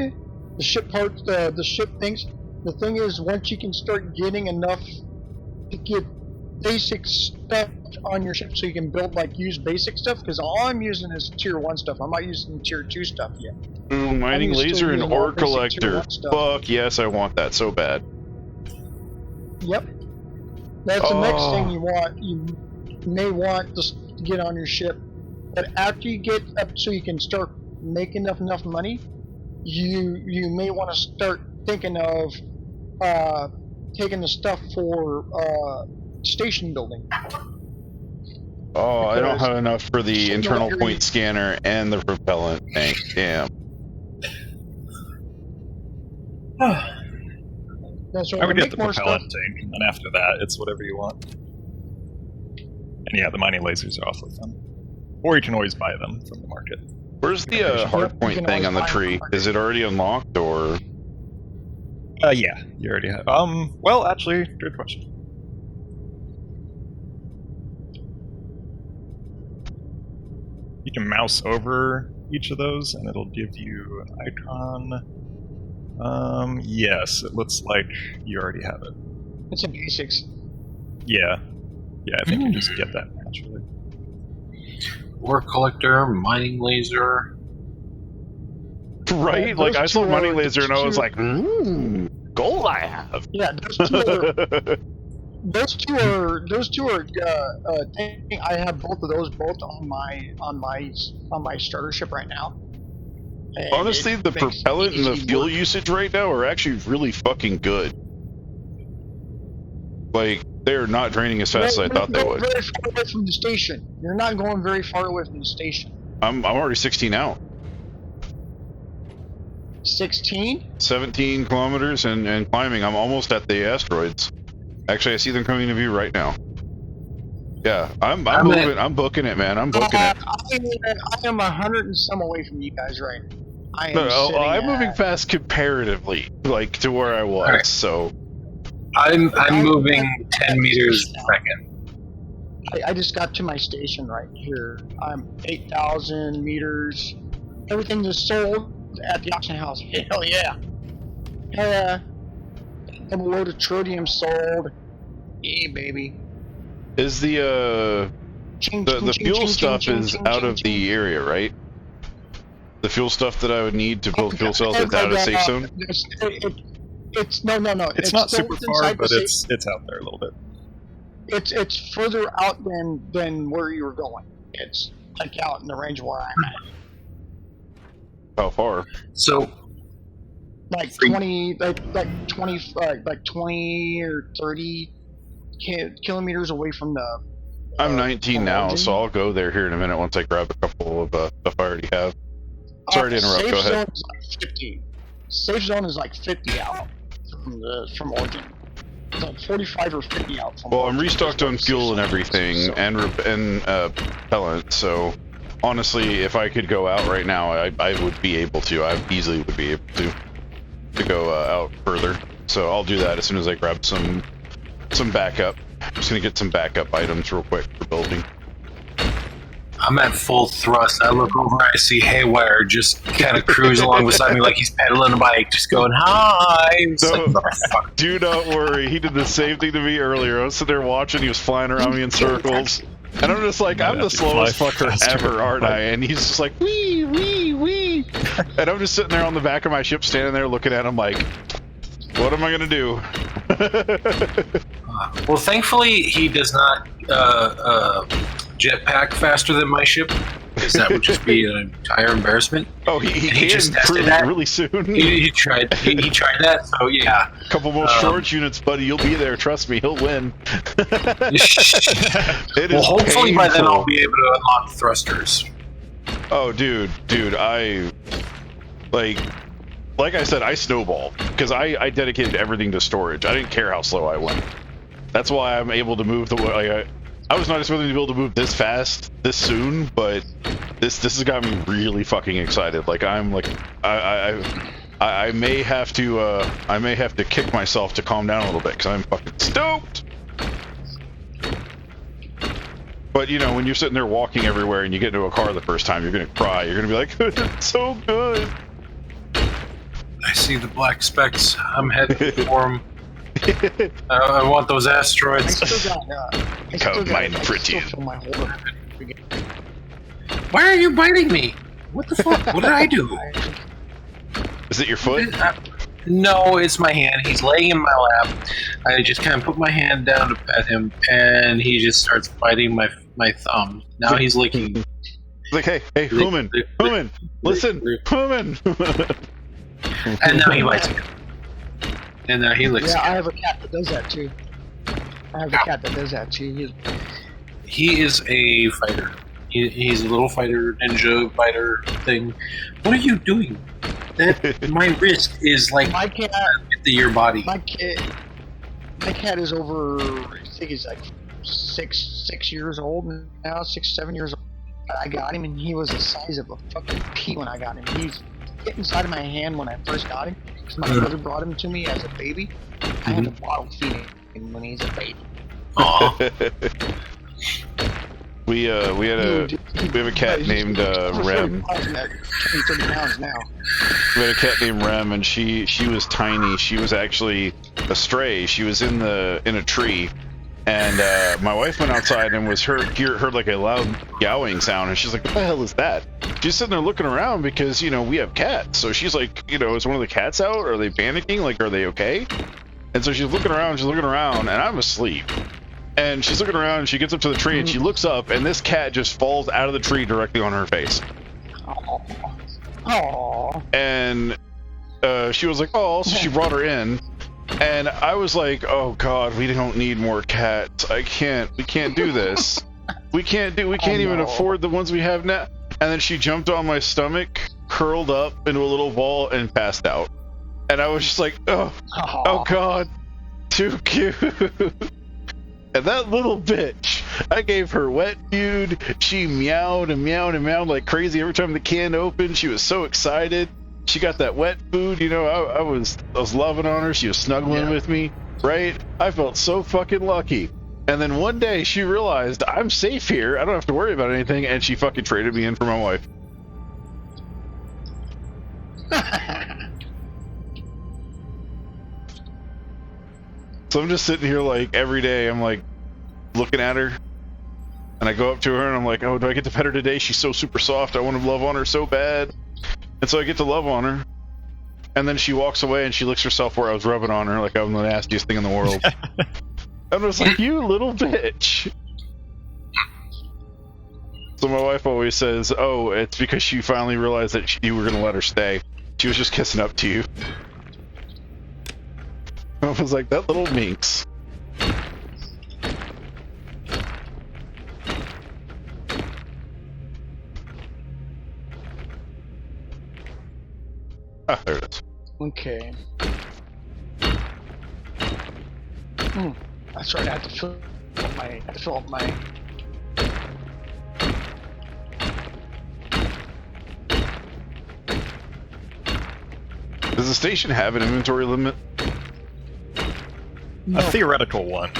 the ship parts, the ship things. The thing is, once you can start getting enough to get basic stuff on your ship, so you can use basic stuff. Because all I'm using is tier 1 stuff. I'm not using tier 2 stuff yet. Ooh, mining still laser and using all ore basic tier collector. 1 stuff. Fuck yes, I want that so bad. Yep. That's the next Oh. thing you want. You may want to get on your ship, but after you get up, so you can start making enough money, you may want to start thinking of taking the stuff for station building. Oh, I don't Because have enough for the so internal you're- point scanner and the propellant tank. Damn. That's right. I would to get make the more propellant stuff. tank, and then after that, it's whatever you want. And yeah, the mining lasers are awfully fun. Or you can always buy them from the market. Where's the Yep, you hardpoint can thing always on the buy tree? them. Is it already unlocked or? Yeah, you already have. Well, actually, good question. You can mouse over each of those, and it'll give you an icon. Yes, it looks like you already have it. It's a basics. Yeah. Yeah, I think you just get that naturally. Ore collector, mining laser. Right? those Like I saw two mining are- laser and I was two- like, gold I have. Yeah, those two are I have both of those both on my starter ship right now. And Honestly, it the makes propellant and the easy fuel work. usage right now are actually really fucking good. Like, they're not draining as fast as I You're thought not they going would. very far away from the station. You're not going very far away from the station. I'm already 16 out. 16? 17 kilometers and climbing. I'm almost at the asteroids. Actually, I see them coming to view right now. Yeah, I'm moving. I'm booking it, man. I'm booking it. I am 100 and some away from you guys right now. I am No, sitting I'm moving at- fast comparatively, like to where I was. Alright. So I'm moving 10 meters a second. I just got to my station right here. I'm 8,000 meters. Everything is sold at the auction house. Hell yeah. Hell yeah. Double load of tritium sold. Yeah, baby. is the Ching, the ching, fuel ching, stuff ching, is ching, out ching, of ching. the area, right? The fuel stuff that I would need to build fuel cells is out of safe zone. It's no. It's not still super within far, inside the but safe- it's out there a little bit. it's further out than where you were going. It's like out in the range where I'm at. How far? So, Like 20 or 30 kilometers away from the. I'm 19 now, origin. so I'll go there here in a minute once I grab a couple of stuff I already have. Sorry to interrupt, Safe go ahead. zone is like 50. Safe zone is like 50 out from origin. It's like 45 or 50 out from Well, origin. I'm restocked on fuel and everything, So- and propellant. So honestly, if I could go out right now, I would be able to. I easily would be able to go out further. So I'll do that as soon as I grab some backup. I'm just gonna get some backup items real quick for building. I'm at full thrust. I look over, I see Haywire just kind of cruise along beside me like he's pedaling a bike, just going, hi. It's No. like, motherfucker. Do not worry. He did the same thing to me earlier. I was sitting there watching. He was flying around me in circles. And I'm just like, Might I'm have the to fly slowest fucker faster. ever, aren't I? And he's just like, wee, wee, wee. And I'm just sitting there on the back of my ship, standing there looking at him like, what am I going to do? Well, thankfully, he does not jetpack faster than my ship, because that would just be an entire embarrassment. Oh, he he can just tested prove that. really soon. He tried that, so yeah. Couple more storage units, buddy. You'll be there. Trust me, he'll win. It Well, is hopefully by then painful. I'll be able to unlock thrusters. Oh, dude, I like I said, I snowballed because I dedicated everything to storage. I didn't care how slow I went. That's why I'm able to move the way I was not expecting to be able to move this fast this soon, but this has got me really fucking excited. Like I'm like I may have to kick myself to calm down a little bit because I'm fucking stoked. But you know, when you're sitting there walking everywhere and you get into a car the first time, you're gonna cry. You're gonna be like, "It's so good." I see the black specks. I'm heading for them. I want those asteroids. I still got. I still feel my holder. Why are you biting me? What the fuck? What did I do? Is it your foot? No, it's my hand. He's laying in my lap. I just kind of put my hand down to pet him, and he just starts biting my thumb. Now he's licking. It's like, hey, human, listen, human. And now he bites me. And now he licks. Yeah, I have a cat that does that too. He is a fighter. He's a little fighter, ninja fighter thing. What are you doing? My wrist is like my cat. Your body. My cat is over. I think he's like 6 years old now. 6-7 years old. I got him, and he was the size of a fucking pea when I got him. He's hit inside of my hand when I first got him. Because my brother brought him to me as a baby. I had to bottle feed him when he's a baby. Aww. We have a cat named Rem. 30 pounds now. We had a cat named Rem, and she was tiny. She was actually a stray. She was in a tree, and my wife went outside and heard like a loud yowling sound, and she's like, "What the hell is that?" She's sitting there looking around because we have cats. So she's like, is one of the cats out? Are they panicking? Like, are they okay? And so she's looking around, and I'm asleep. And she's looking around, and she gets up to the tree, and she looks up, and this cat just falls out of the tree directly on her face. Aww. And she was like, "Oh," so she brought her in, and I was like, "Oh God, we don't need more cats. We can't do this. We can't even afford the ones we have now." And then she jumped on my stomach, curled up into a little ball, and passed out. And I was just like, "Oh God, too cute." And that little bitch, I gave her wet food. She meowed and meowed and meowed like crazy every time the can opened. She was so excited. She got that wet food. I was loving on her. She was snuggling with me, right? I felt so fucking lucky. And then one day she realized I'm safe here. I don't have to worry about anything. And she fucking traded me in for my wife. So I'm just sitting here like every day. I'm like looking at her, and I go up to her and I'm like, "Oh, do I get to pet her today? She's so super soft. I want to love on her so bad." And so I get to love on her, and then she walks away and she licks herself where I was rubbing on her like I'm the nastiest thing in the world. I was like, "You little bitch." So my wife always says, "Oh, it's because she finally realized that you were gonna let her stay. She was just kissing up to you." I was like, that little minx. Ah, there it is. Okay. That's right. I have to fill up my. Does the station have an inventory limit? A theoretical one.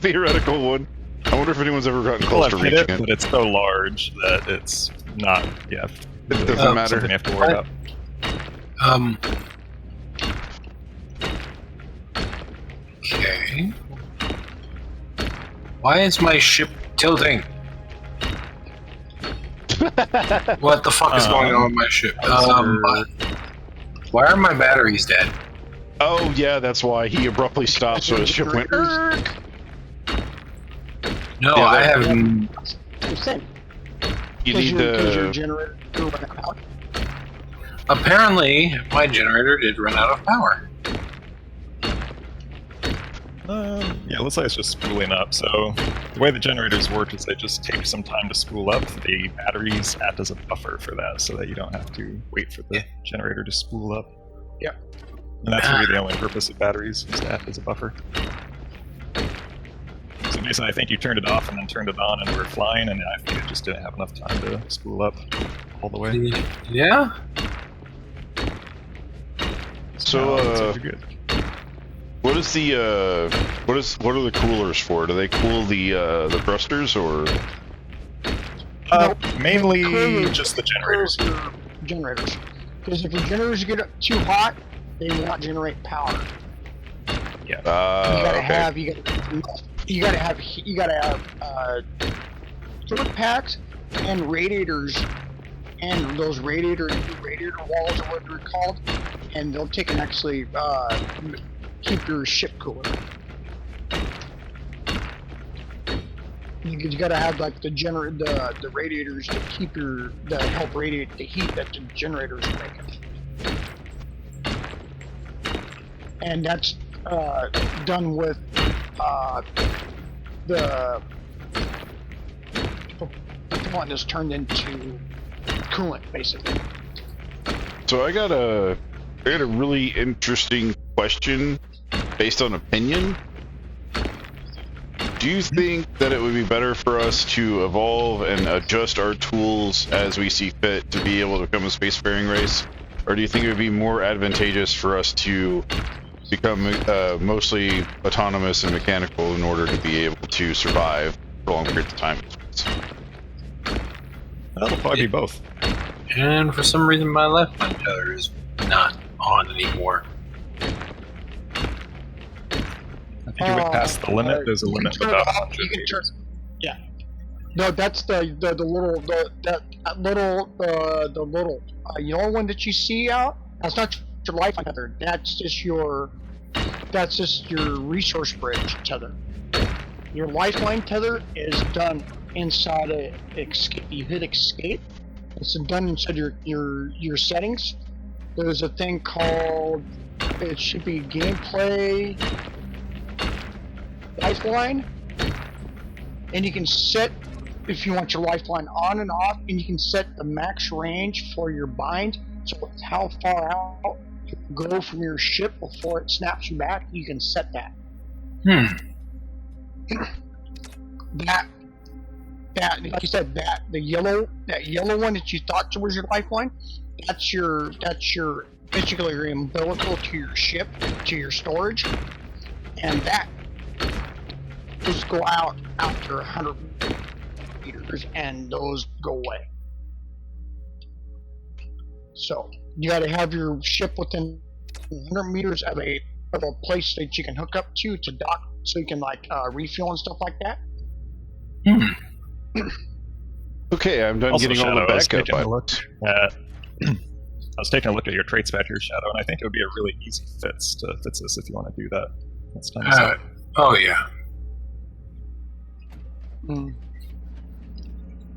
Theoretical one. I wonder if anyone's ever gotten close to reaching it. But it's so large that it's not. Yeah, it doesn't matter. Something you have to worry about. Okay. Why is my ship tilting? What the fuck is going on with my ship? Why are my batteries dead? Oh, yeah, that's why he abruptly stopped, so his ship went... Generators. No, Yeah, I that- haven't. I'm saying. You Because need your to... generator went out. Apparently, my generator did run out of power. Yeah, it looks like it's just spooling up. So the way the generators work is they just take some time to spool up. The batteries act as a buffer for that, so that you don't have to wait for the generator to spool up. Yep. And that's really the only purpose of batteries, is to act as a buffer. So basically, I think you turned it off and then turned it on, and we were flying, and I think it just didn't have enough time to spool up all the way. Yeah. So, No, it's good. what is the, what are the coolers for? Do they cool the thrusters, or... Mainly Cool- just the generators. cool your generators. Because if your generators get too hot, they will not generate power. You gotta okay. you gotta have fluid packs and radiators, and those radiator walls or what they're called, and they'll take and actually keep your ship cooler. You gotta have like the radiators to keep to help radiate the heat that the generators are making. And that's done with the one that's turned into coolant, basically. So I got a really interesting question based on opinion. Do you think that it would be better for us to evolve and adjust our tools as we see fit to be able to become a spacefaring race? Or do you think it would be more advantageous for us to become mostly autonomous and mechanical in order to be able to survive for long periods of time? That'll probably be both. And for some reason, my lifeline tether is not on anymore. I think you went past the limit. There's a You can limit turn without it off, 100 you can turn- meters. Yeah. No, that's the little yellow one that you see out. That's not your lifeline tether. That's just your resource bridge tether. Your lifeline tether is done inside a escape. You hit escape. It's done inside your settings. There's a thing called, it should be gameplay lifeline, and you can set if you want your lifeline on and off, and you can set the max range for your bind. So it's how far out you can go from your ship before it snaps you back. You can set that. That like you said, the yellow one that you thought was your lifeline, that's your basically your umbilical to your ship, to your storage, and that those go out after 100 meters, and those go away. So you got to have your ship within 100 meters of a place that you can hook up to dock, so you can like refuel and stuff like that. Okay, I'm done Also, getting all the Shadow, I was backup taking a look items. at I was taking a look at your traits back here, Shadow, and I think it would be a really easy fix this if you want to do that. That's time. Oh yeah.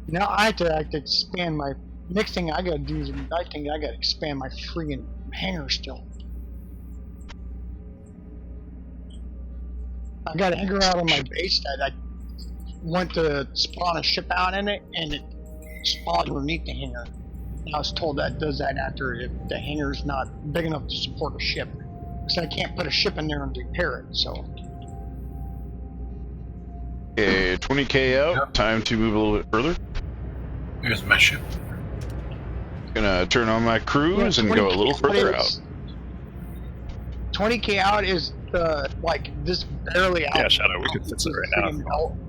Now I have to expand my. Next thing I gotta do is I think I gotta expand my friggin' hangar still. I got a hangar out on my base that I went to spawn a ship out in it, and it spawned underneath the hangar. And I was told that does that after if the hangar's not big enough to support a ship, because I can't put a ship in there and repair it. So. Okay, 20k out. Yep. Time to move a little bit further. Here's my ship. Gonna turn on my cruise and go a little further out. 20k out is like this barely out. Yeah, Shadow, we could fix it right now if you want.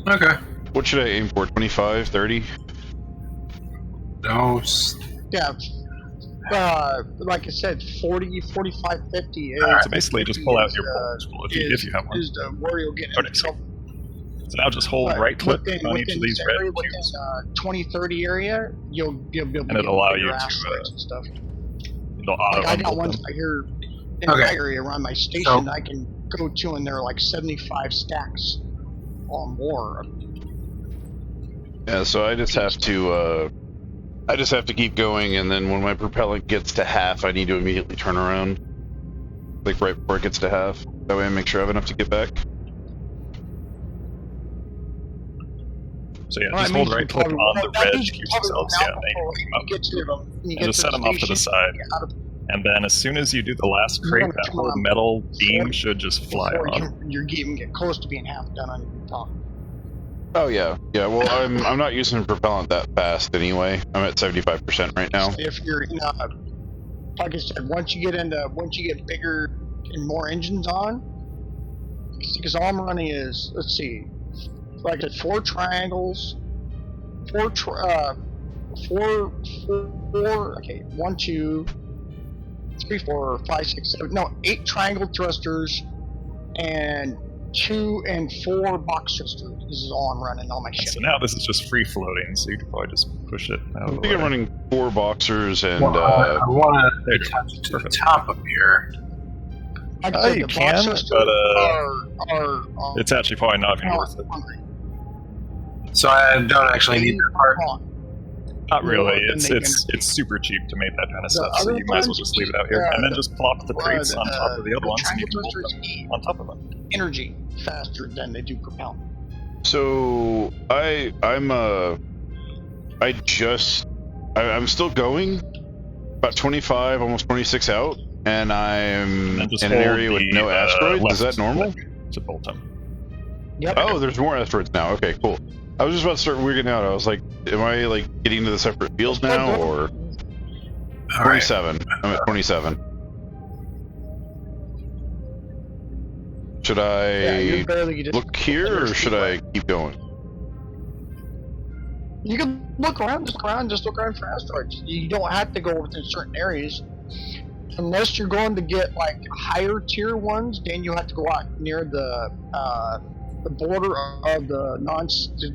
Okay. What should I aim for? 25, 30? No. Yeah. Like I said, 40, 45, 50 is... So basically, just pull out your pole tool if you have one. Is the where you'll get Okay, in trouble. So now just hold right click on each of these red within cubes, 20-30 area, you'll be able and to it'll allow get you your to. asteroids and stuff. It'll auto Like I got unload one them. right here. in Okay. my area around my station, So- I can go to, and there are like 75 stacks or more. Yeah, so I just have to keep going, and then when my propellant gets to half, I need to immediately turn around, like right before it gets to half. That way, I make sure I have enough to get back. So yeah, Well, just that means hold right you click probably- on the that red means you QC probably cells, went yeah, out and they before come you up, get to them. You and get just to set the them off to the station, side. get out of And then as soon as you do the last You're crate, gonna that come whole on metal beam before- should just fly before off. you even get close to being half done on your top. Oh yeah, yeah. Well, I'm not using propellant that fast anyway. I'm at 75% right now. If you're, like I said, once you get bigger and more engines on, because all I'm running is, let's see, like I said, 4 triangles, okay, 1, 2, 3, 4, 5, 6, 7, no, 8 triangle thrusters, and 2 and 4 box thrusters. This is all I'm running on my ship. So now this is just free floating, so you could probably just push it out I of the think I'm way. running 4 boxers and Well, I want there to you go. attach it to Perfect. the top up here. Like I said, you the box can, thrusters but are it's actually probably not going to be worth it. So I don't actually need that part. Not really. Well, It's then they it's super cheap to make that kind of The stuff, so other you might as well ones, just leave it out here, and then just plop the crates on top of the other ones, and you can bolt triangle them thrusters on top of them. energy faster than they do propellant. so I'm still going about 25, almost 26 out, and I'm And just in an hold area with the, no asteroids. Is left that normal? to bolt them. Yep. Oh, there's more asteroids now. Okay, cool. I was just about to start weirding out. I was like, am I like getting to the separate fields now, or All right. 27? I'm at 27. Should Yeah, I you're barely just look here, or should I keep going? You can look around, just look around for asteroids. You don't have to go within certain areas. Unless you're going to get like higher tier ones, then you have to go out near the border of the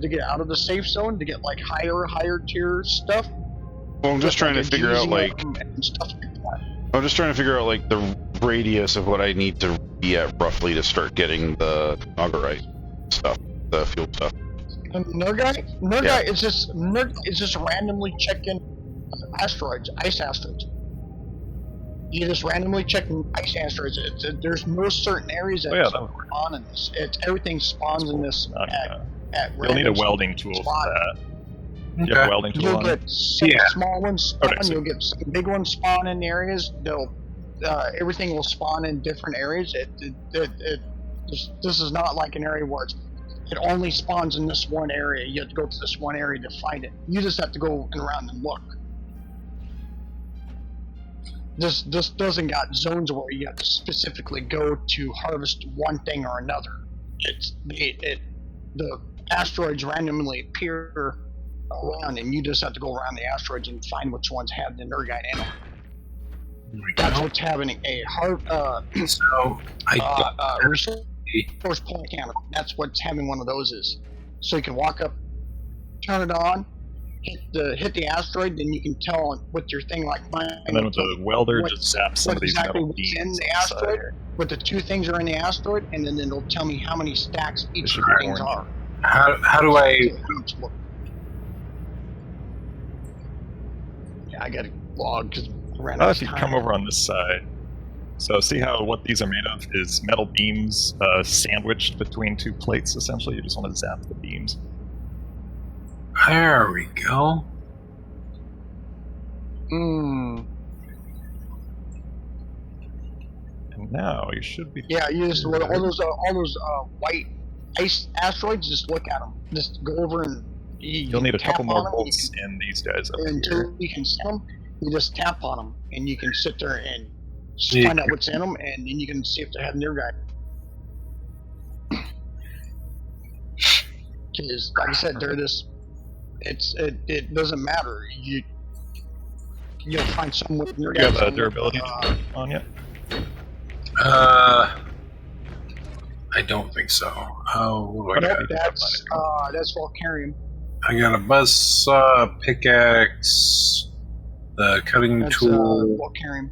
to get out of the safe zone to get like higher tier stuff. Well, I'm just trying to figure out like and stuff like that. I'm just trying to figure out like the radius of what I need to be at roughly to start getting the Nagarite stuff, the fuel stuff. And Nergite Yeah. is just randomly checking asteroids, ice asteroids. You just randomly check ice asteroids. There's no certain areas that Oh yeah, that would work. spawn in this. Everything spawns in this Not, at you'll need a random welding tool for spot. that. You have a Okay. welding tool You'll on get it? some Yeah. small ones spawn. Okay, so- You'll get some big ones spawn in areas. Everything will spawn in different areas. This is not like an area where it only spawns in this one area. You have to go to this one area to find it. You just have to go around and look. This doesn't got zones where you have to specifically go to harvest one thing or another. The asteroids randomly appear around, and you just have to go around the asteroids and find which ones have the Nergite in them. There we That's go. what's having a So I don't resource point camera. That's what's having one of those is. So you can walk up, turn it on, hit the asteroid, then you can tell with your thing like mine. And then with the welder, what- just zap some what of these exactly metal was in beams the on side asteroid? here. What the 2 things are in the asteroid, and then it'll tell me how many stacks each should of the be things orange. are. how do I? Yeah, I got to log because If you come over on this side, so see how what these are made of is metal beams sandwiched between 2 plates, essentially. You just want to zap the beams. There we go. And now you should be... Yeah, you just all those white ice asteroids. Just look at them. Just go over and You'll need a tap couple on more them, bolts in these guys up until here. you can see them. You just tap on them, and you can sit there and See. find out what's in them, and then you can see if they have Nergite. Because, like I said, they're this. It doesn't matter. You'll find some with Nergite. You have a some with, durability on you? I don't think so. Oh, what do I Nope, got? that's Volcarium. I got a buzzsaw, pickaxe, the cutting That's tool. Volcarium.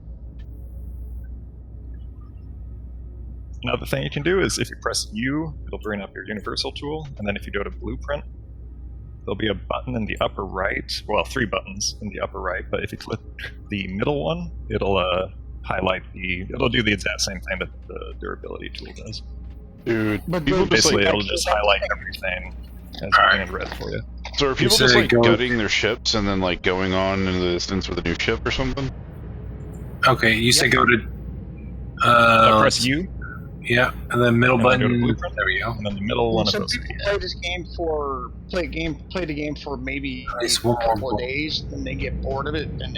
Another thing you can do is if you press U, it'll bring up your universal tool, and then if you go to blueprint, there'll be a button in the upper right, well, 3 buttons in the upper right, but if you click the middle one, it'll it'll do the exact same thing that the durability tool does. Dude, But people just Basically, like. it'll just highlight everything as green and red for you. So are people say just like go- gutting their ships and then like going on into the distance with a new ship or something? Okay, you say go to. Press U, Yeah, and then middle And then go button. to blueprint. There we go. and then the middle one of Some those. people play this game play the game for maybe Nice, a one more couple of block. days, then they get bored of it, and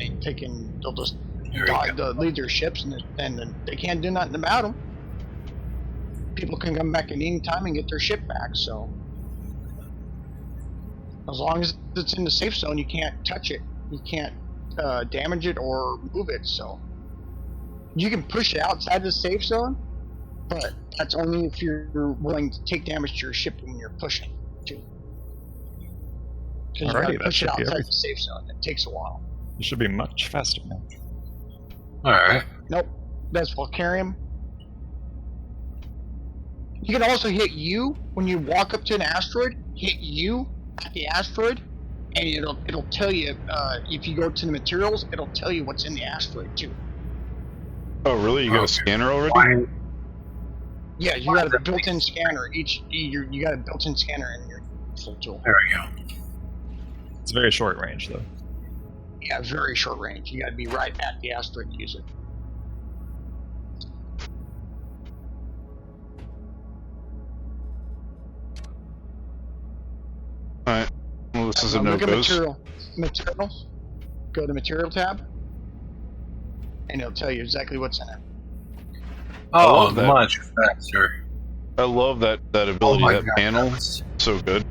they'll just There we go. lead their ships, and then they can't do nothing about them. People can come back at any time and get their ship back. So as long as it's in the safe zone, you can't touch it. You can't damage it or move it. So you can push it outside the safe zone, but that's only if you're willing to take damage to your ship when you're pushing too. Because you Alrighty, gotta that push should it be outside everything. the safe zone. It takes a while. It should be much faster now. All right. Nope, that's Volcarium. You can also hit U when you walk up to an asteroid. Hit U at the asteroid, and it'll tell you if you go to the materials. It'll tell you what's in the asteroid too. Oh, really? You got a Okay. scanner already? Fine. Yeah, you got a built-in scanner. You got a built-in scanner in your full tool. There we go. It's very short range though. Yeah, very short range. You got to be right at the asteroid to use it. Alright. Well, this is a Look at no-goes. materials. Go to material tab, and it'll tell you exactly what's in it. Oh, love that. much faster. I love that Oh ability, my that God, panel. that's- So good.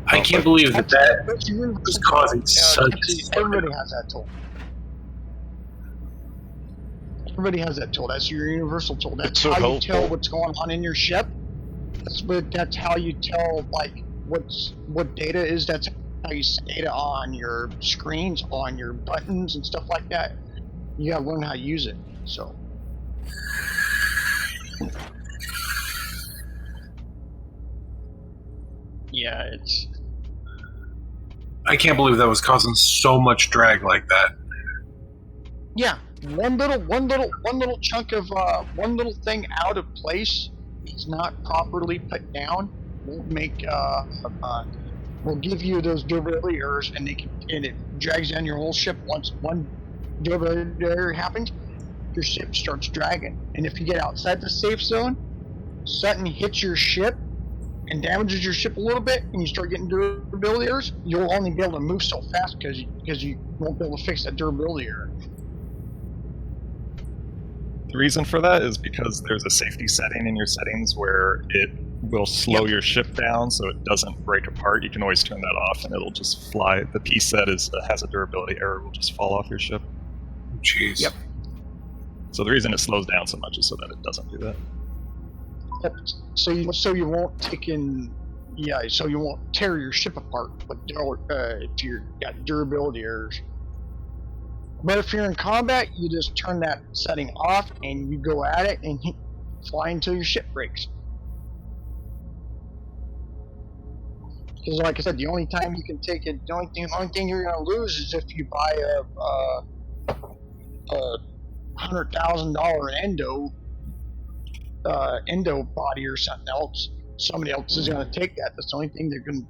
I can't believe that That's your universal was causing tool. such a Everybody has that tool. Everybody has that tool. That's your universal tool. That's It's so how you helpful. tell what's going on in your ship. That's how you tell like what data is. That's how you see data on your screens, on your buttons and stuff like that. You gotta learn how to use it. So yeah, it's I can't believe that was causing so much drag like that. yeah. One little chunk of one little thing out of place is not properly put down will make will give you those durability errors, and it drags down your whole ship. Once one durability error happens, your ship starts dragging, and if you get outside the safe zone, something hits your ship and damages your ship a little bit, and you start getting durability errors, you'll only be able to move so fast because you won't be able to fix that durability error. The reason for that is because there's a safety setting in your settings where it will slow your ship down so it doesn't break apart. You can always turn that off and it'll just fly. The piece that has a durability error will just fall off your ship. Jeez. Yep. So the reason it slows down so much is so that it doesn't do that. So you won't so you won't tear your ship apart if you've got durability errors. But if you're in combat, you just turn that setting off and you go at it and fly until your ship breaks. Because like I said, the only time you can take it, the only thing you're gonna lose is if you buy a $100,000 endo body or something else. Somebody else is gonna take that. That's the only thing they're gonna.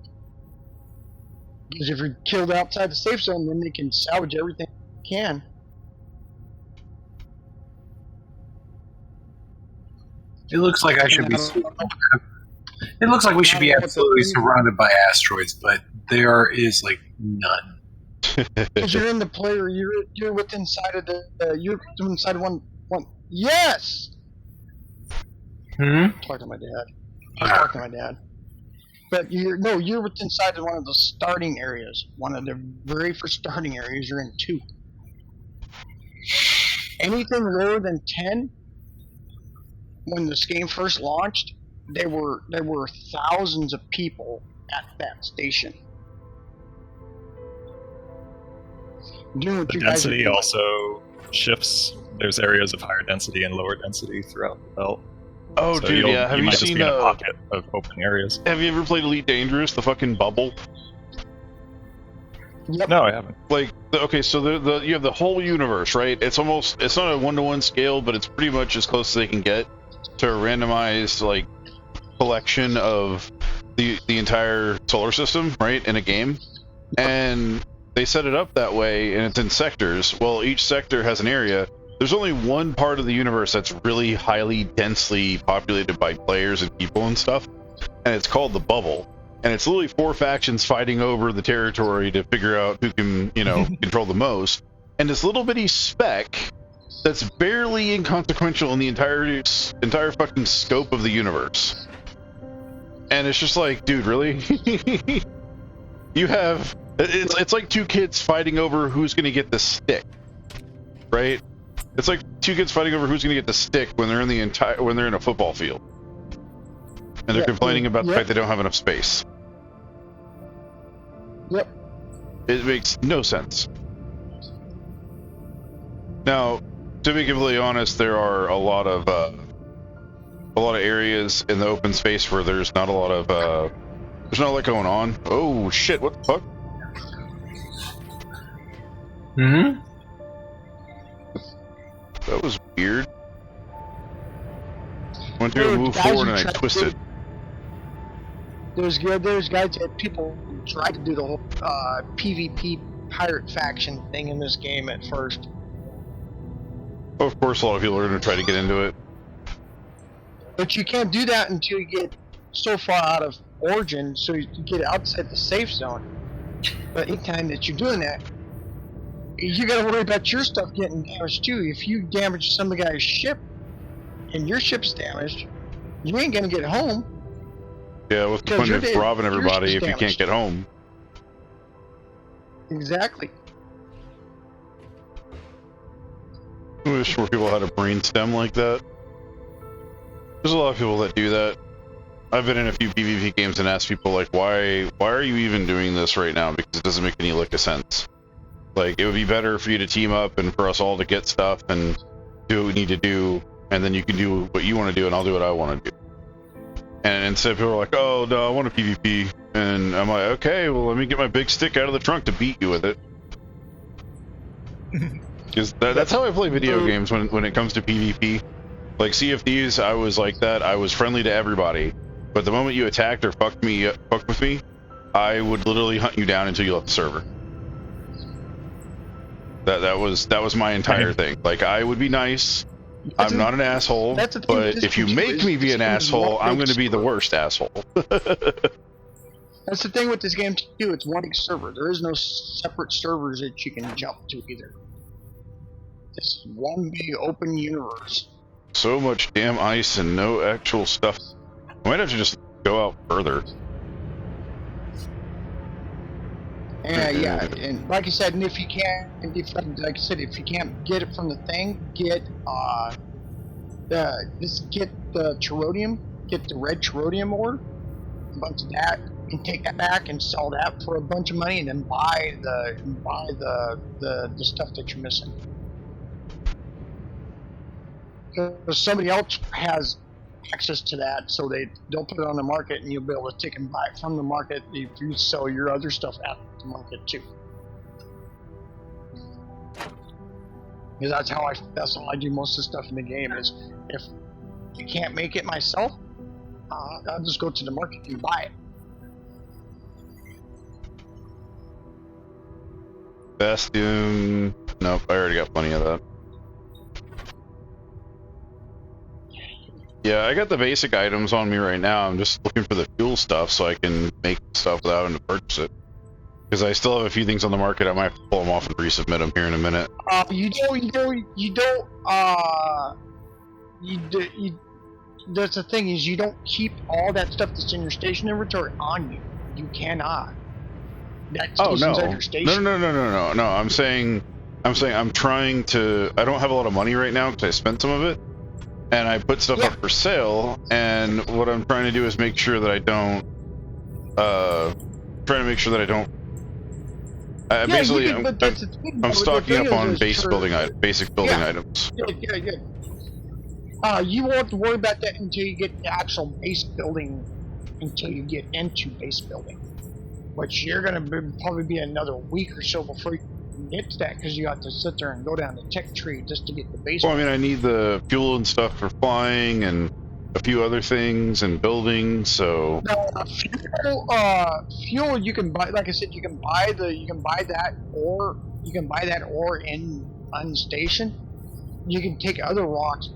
Because if you're killed outside the safe zone, then they can salvage everything they can. It looks like I should be. It looks like we should be absolutely surrounded by asteroids, but there is like none. Because you're in the player, you're within inside of the you're inside of one. Yes. Talk to my dad. Talk to my dad. But you're within inside of one of the starting areas. One of the very first starting areas. You're in 2. Anything lower than 10. When this game first launched, there were thousands of people at that station. Doing what The you guys are density doing. also shifts. There's areas of higher density and lower density throughout the belt. Oh, So dude, yeah. Have you you might just seen be in a pocket of open areas? Have you ever played Elite Dangerous, the fucking bubble? Yep. No, I haven't. Like, okay, so you have the whole universe, right? It's not a 1-to-1 scale, but it's pretty much as close as they can get to a randomized, like, collection of the entire solar system, right, in a game. And they set it up that way, and it's in sectors. Well, each sector has an area. There's only one part of the universe that's really highly densely populated by players and people and stuff, and it's called the bubble. And it's literally 4 factions fighting over the territory to figure out who can, control the most. And this little bitty speck that's barely inconsequential in the entire fucking scope of the universe. And it's just like, dude, really? You have it's like 2 kids fighting over who's gonna get the stick, right? It's like 2 kids fighting over who's gonna get the stick when they're in a football field, and they're complaining about the fact they don't have enough space. Yep. It makes no sense. Now, to be completely honest, there are a lot of areas in the open space where there's not a lot of going on. Oh shit! What the fuck? Mm-hmm. That was weird. Went to go move forward and I twisted. There's guys that people try to do the whole PvP pirate faction thing in this game at first. Of course, a lot of people are going to try to get into it. But you can't do that until you get so far out of Origin, so you get outside the safe zone. But anytime that you're doing that, you gotta worry about your stuff getting damaged too. If you damage some guy's ship, and your ship's damaged, you ain't gonna get home. Yeah, what's the point of robbing everybody if you can't get home? Exactly. I wish more people had a brain stem like that. There's a lot of people that do that. I've been in a few PvP games and asked people, like, why are you even doing this right now? Because it doesn't make any lick of sense. Like, it would be better for you to team up and for us all to get stuff and do what we need to do, and then you can do what you want to do and I'll do what I want to do. And instead people are like, oh, no, I want a PvP. And I'm like, okay, well, let me get my big stick out of the trunk to beat you with it. Because that's how I play video games when it comes to PvP. Like Sea of Thieves, I was like that. I was friendly to everybody. But the moment you attacked or fucked with me, I would literally hunt you down until you left the server. That was my entire thing. Like, I would be nice. I'm not an asshole. But if you make me be an asshole, I'm going to be the worst asshole. That's the thing with this game too. It's one big server. There is no separate servers that you can jump to either. It's one big open universe. So much damn ice and no actual stuff. I might have to just go out further. Yeah, and like I said, and if you can't, like I said, if you can't get it from the thing, get the Cherodium, get the red Cherodium ore, a bunch of that, and take that back and sell that for a bunch of money, and then buy the stuff that you're missing. Because somebody else has access to that, so they'll put it on the market, and you'll be able to take and buy it from the market if you sell your other stuff at the market too. Because that's how I do most of the stuff in the game. Is if I can't make it myself, I'll just go to the market and buy it. Bastion. Nope, I already got plenty of that. Yeah, I got the basic items on me right now. I'm just looking for the fuel stuff so I can make stuff without having to purchase it. Because I still have a few things on the market. I might have to pull them off and resubmit them here in a minute. That's the thing, is you don't keep all that stuff that's in your station inventory on you. You cannot. No. No. I'm saying I'm trying to. I don't have a lot of money right now because I spent some of it. And I put stuff up for sale, and what I'm trying to do is make sure that I don't. I'm stocking up on basic building items. Yeah. You won't have to worry about that until you get the actual base building. Until you get into base building, which you're gonna probably be another week or so before you can get to that because you have to sit there and go down the tech tree just to get the base. Well, I mean, I need the fuel and stuff for flying and a few other things and building. So Fuel you can buy. Like I said, you can buy that ore in on the station. You can take other rocks.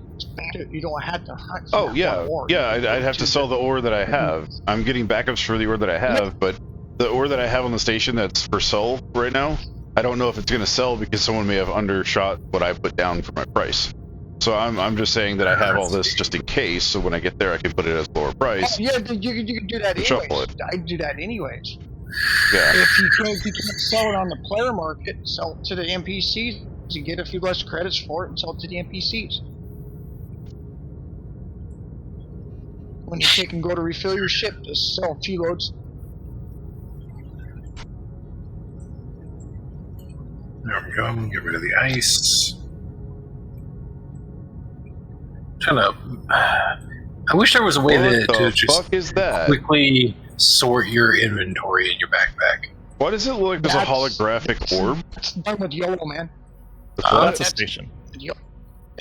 You don't have to hunt. oh yeah, ore. yeah. I'd have to sell the ore that I have. I'm getting backups for the ore that I have, but the ore that I have on the station that's for sale right now, I don't know if it's going to sell because someone may have undershot what I put down for my price. So I'm just saying that I have all this just in case, so when I get there I can put it at lower price. Yeah, you can do that Shuffle anyways. I do that anyways. Yeah. If you can't sell it on the player market, sell it to the NPCs. You get a few less credits for it and sell it to the NPCs. When you take and go to refill your ship, just sell a few loads. There we go. Get rid of the ice. I wish there was a way to just fuck is that? quickly sort your inventory in your backpack. Why does it look like there's a holographic orb? That's done with YOLO, man. That's a station.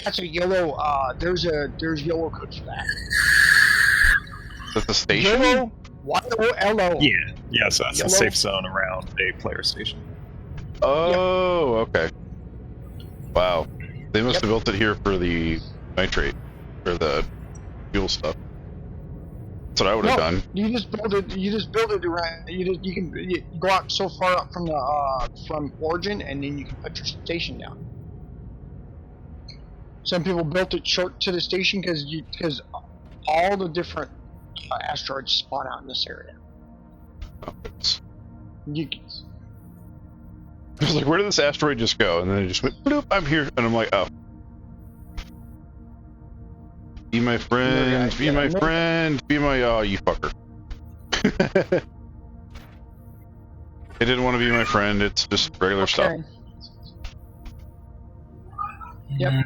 That's a YOLO. There's YOLO code for that. That's the station? YOLO. YOLO. Yeah. So that's Yellow. a safe zone around a player station. Oh, okay. Wow. They must have built it here for the nitrate, or the fuel stuff. That's what I would have done. You just build it. You just build it around. You go out so far up from the from origin, and then you can put your station down. Some people built it short to the station because all the different asteroids spawn out in this area. Oh, it's- You, I was like, where did this asteroid just go? And then it just went, bloop, I'm here. And I'm like, oh. Be my friend, be my friend, be my, oh, you fucker. It didn't want to be my friend, it's just regular stuff. Yep.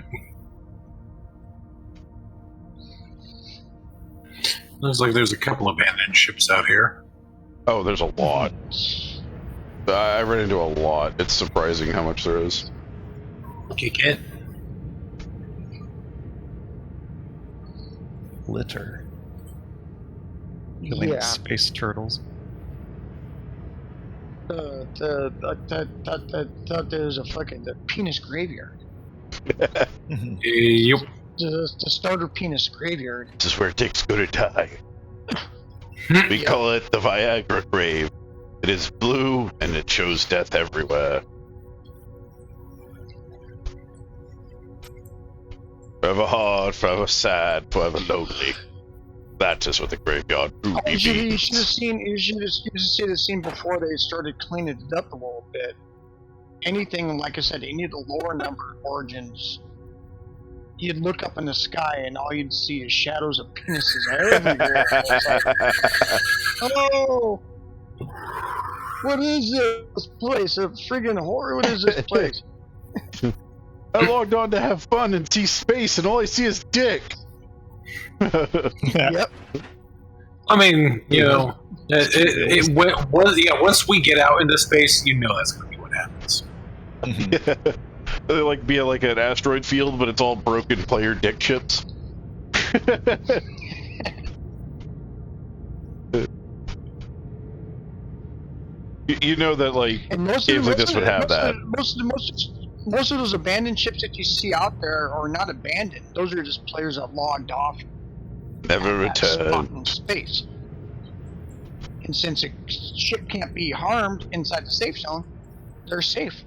Looks like there's a couple abandoned ships out here. Oh, there's a lot. I ran into a lot. It's surprising how much there is. Kick it. Litter. Killing Yeah. space turtles. There's a fucking the penis graveyard. Yep. The starter penis graveyard. This is where dicks go to die. We call it the Viagra grave. It is blue and it shows death everywhere. Forever hard, forever sad, forever lonely. That is what the graveyard truly You should means. have seen. You should have seen the scene before they started cleaning it up a little bit. Anything, like I said, any of the lower number origins, you'd look up in the sky and all you'd see is shadows of penises everywhere. It's like, oh, what is this place? A friggin' horror! What is this place? I logged on to have fun and see space, and all I see is dick. Yep. I mean, you know, once we get out into space, you know that's going to be what happens. They like be like an asteroid field, but it's all broken player dick ships. You know that like And games like this would have that. Most of those abandoned ships that you see out there are not abandoned. Those are just players that logged off. Never that spot return. in space. And since a ship can't be harmed inside the safe zone, they're safe.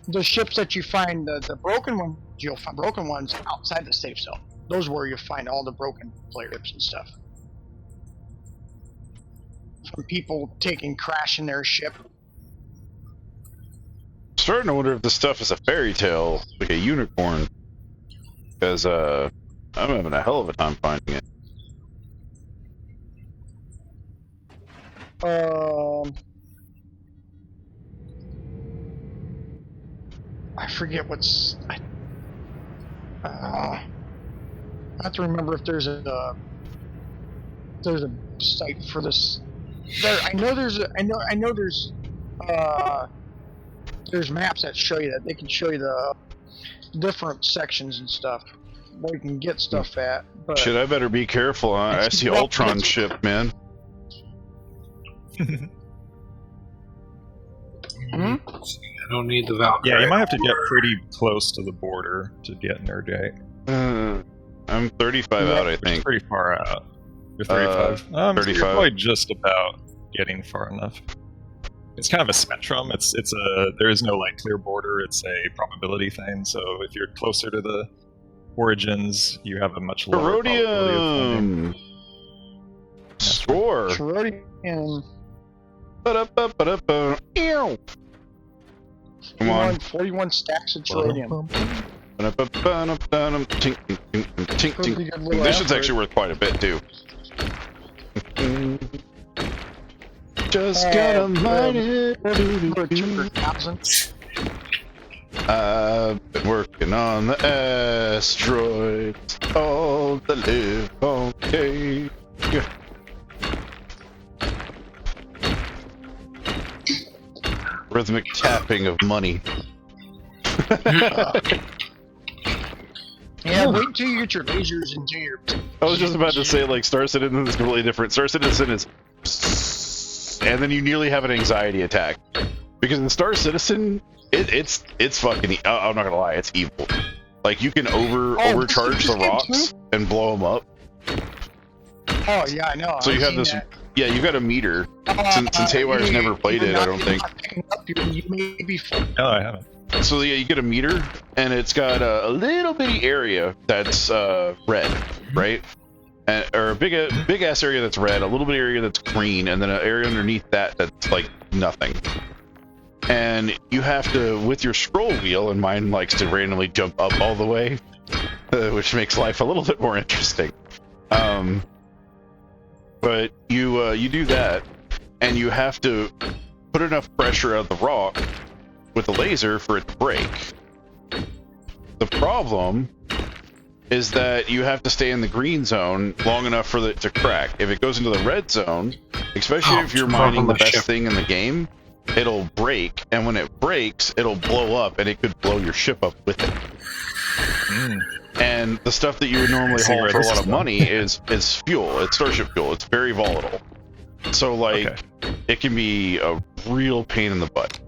The ships that you find, the broken ones, you'll find broken ones outside the safe zone. Those are where you'll find all the broken player ships and stuff. From people crashing their ship. Starting to wonder if this stuff is a fairy tale, like a unicorn, because I'm having a hell of a time finding it. forget what's. I have to remember if there's a site for this. I know there's maps that show you that. They can show you the different sections and stuff where you can get stuff at. But Shit, I better be careful. I see Ultron ship, man. Hmm? I don't need the Valkyrie. Yeah, you might have to get pretty close to the border to get Nerdgate. I'm 35 out, I Which is think. pretty far out. You're 35. So you're 35. probably just about getting far enough. It's kind of a spectrum. There is no like clear border. It's a probability thing. So if you're closer to the origins, you have a much lower probability of finding. Rhodium! Score! Tritium. Ba-da-ba-ba-da-ba. Ew. Come on. 41 stacks of tritium. Ba-da-ba-ba-da-ba-dum. Tink, tink, tink, tink, Pretty tink. good little This one's effort. actually worth quite a bit, too. Just gotta mine it. For 2,000. I've been working on the asteroids. All the live okay. Rhythmic tapping of money. Yeah, wait till you get your lasers into your. I was just about to say, like, Star Citizen is completely different. Star Citizen is... And then you nearly have an anxiety attack. Because in Star Citizen, it's fucking... I'm not gonna lie, it's evil. Like, you can overcharge the rocks and blow them up. Oh, yeah, I know. So you have this... Yeah, you got a meter. Since Haywire's never played it, I don't think. You may be. No, I haven't. So yeah, you get a meter, and it's got a little bitty area that's red, right? Or a big ass area that's red, a little bit area that's green, and then an area underneath that that's like nothing. And you have to, with your scroll wheel, and mine likes to randomly jump up all the way, which makes life a little bit more interesting. But you do that, and you have to put enough pressure on the rock with a laser for it to break. The problem is that you have to stay in the green zone long enough for it to crack. If it goes into the red zone, especially if you're mining the best thing in the game, it'll break, and when it breaks, it'll blow up, and it could blow your ship up with it. And the stuff that you would normally haul for a lot of money is fuel. It's starship fuel. It's very volatile. So, like, it can be a real pain in the butt.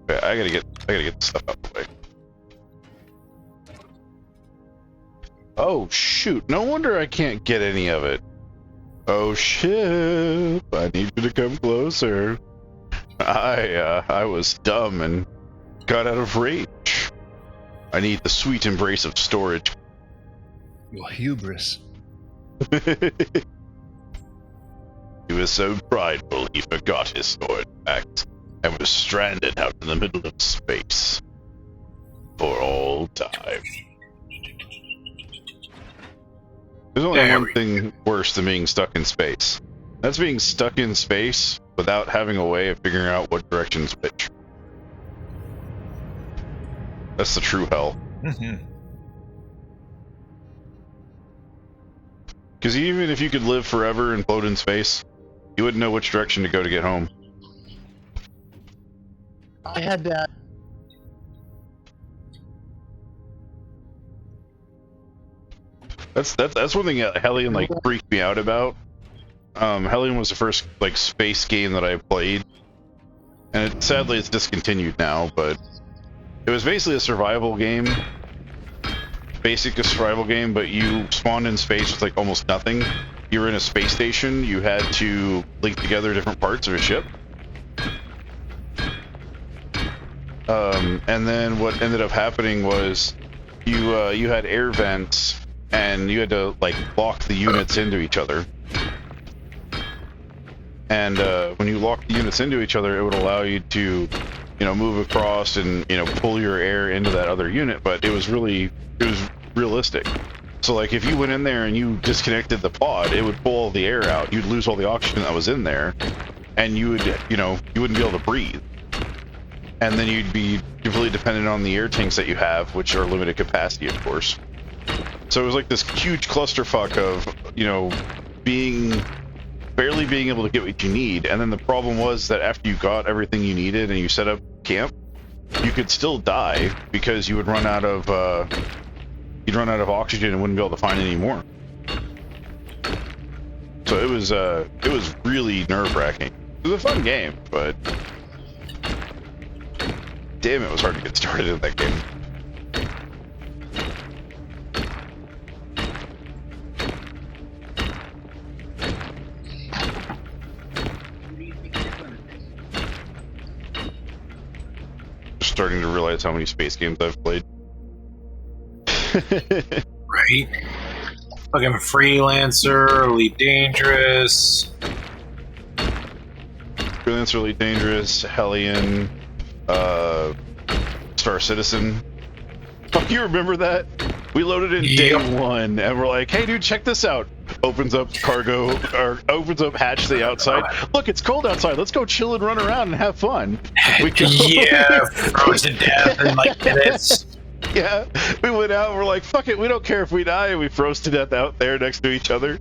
Okay, I gotta get the stuff out of the way. Oh shoot! No wonder I can't get any of it. Oh shit! I need you to come closer. I was dumb and got out of reach. I need the sweet embrace of storage. Your hubris. He was so prideful he forgot his storage act and was stranded out in the middle of space for all time. There's only one thing worse than being stuck in space. That's being stuck in space without having a way of figuring out what direction's which. That's the true hell. Because even if you could live forever and float in space, you wouldn't know which direction to go to get home. I had that. That's one thing that Hellion like freaked me out about. Hellion was the first like space game that I played, and sadly it's discontinued now. But it was basically a survival game, basic survival game. But you spawned in space with like almost nothing. You were in a space station. You had to link together different parts of a ship. And then what ended up happening was you had air vents, and you had to like lock the units into each other. And when you lock the units into each other, it would allow you to, move across and pull your air into that other unit. But it was realistic. So like if you went in there and you disconnected the pod, it would pull all the air out. You'd lose all the oxygen that was in there, and you would you wouldn't be able to breathe. and then you'd be completely dependent on the air tanks that you have, which are limited capacity, of course. So it was like this huge clusterfuck of, barely being able to get what you need. And then the problem was that after you got everything you needed and you set up camp, you could still die because you would run out of oxygen and wouldn't be able to find any more. So it was really nerve-wracking. It was a fun game, but damn, it was hard to get started in that game. Starting to realize how many space games I've played. Right? Fucking Freelancer, Elite Dangerous. Freelancer, Elite Dangerous, Hellion, Star Citizen. Oh, you remember that? We loaded in day one, and we're like, "Hey, dude, check this out." Opens up cargo, or opens up hatch to the outside. Look, it's cold outside. Let's go chill and run around and have fun. We froze to death in like minutes. Yeah, we went out and we're like, "Fuck it, we don't care if we die." And we froze to death out there next to each other,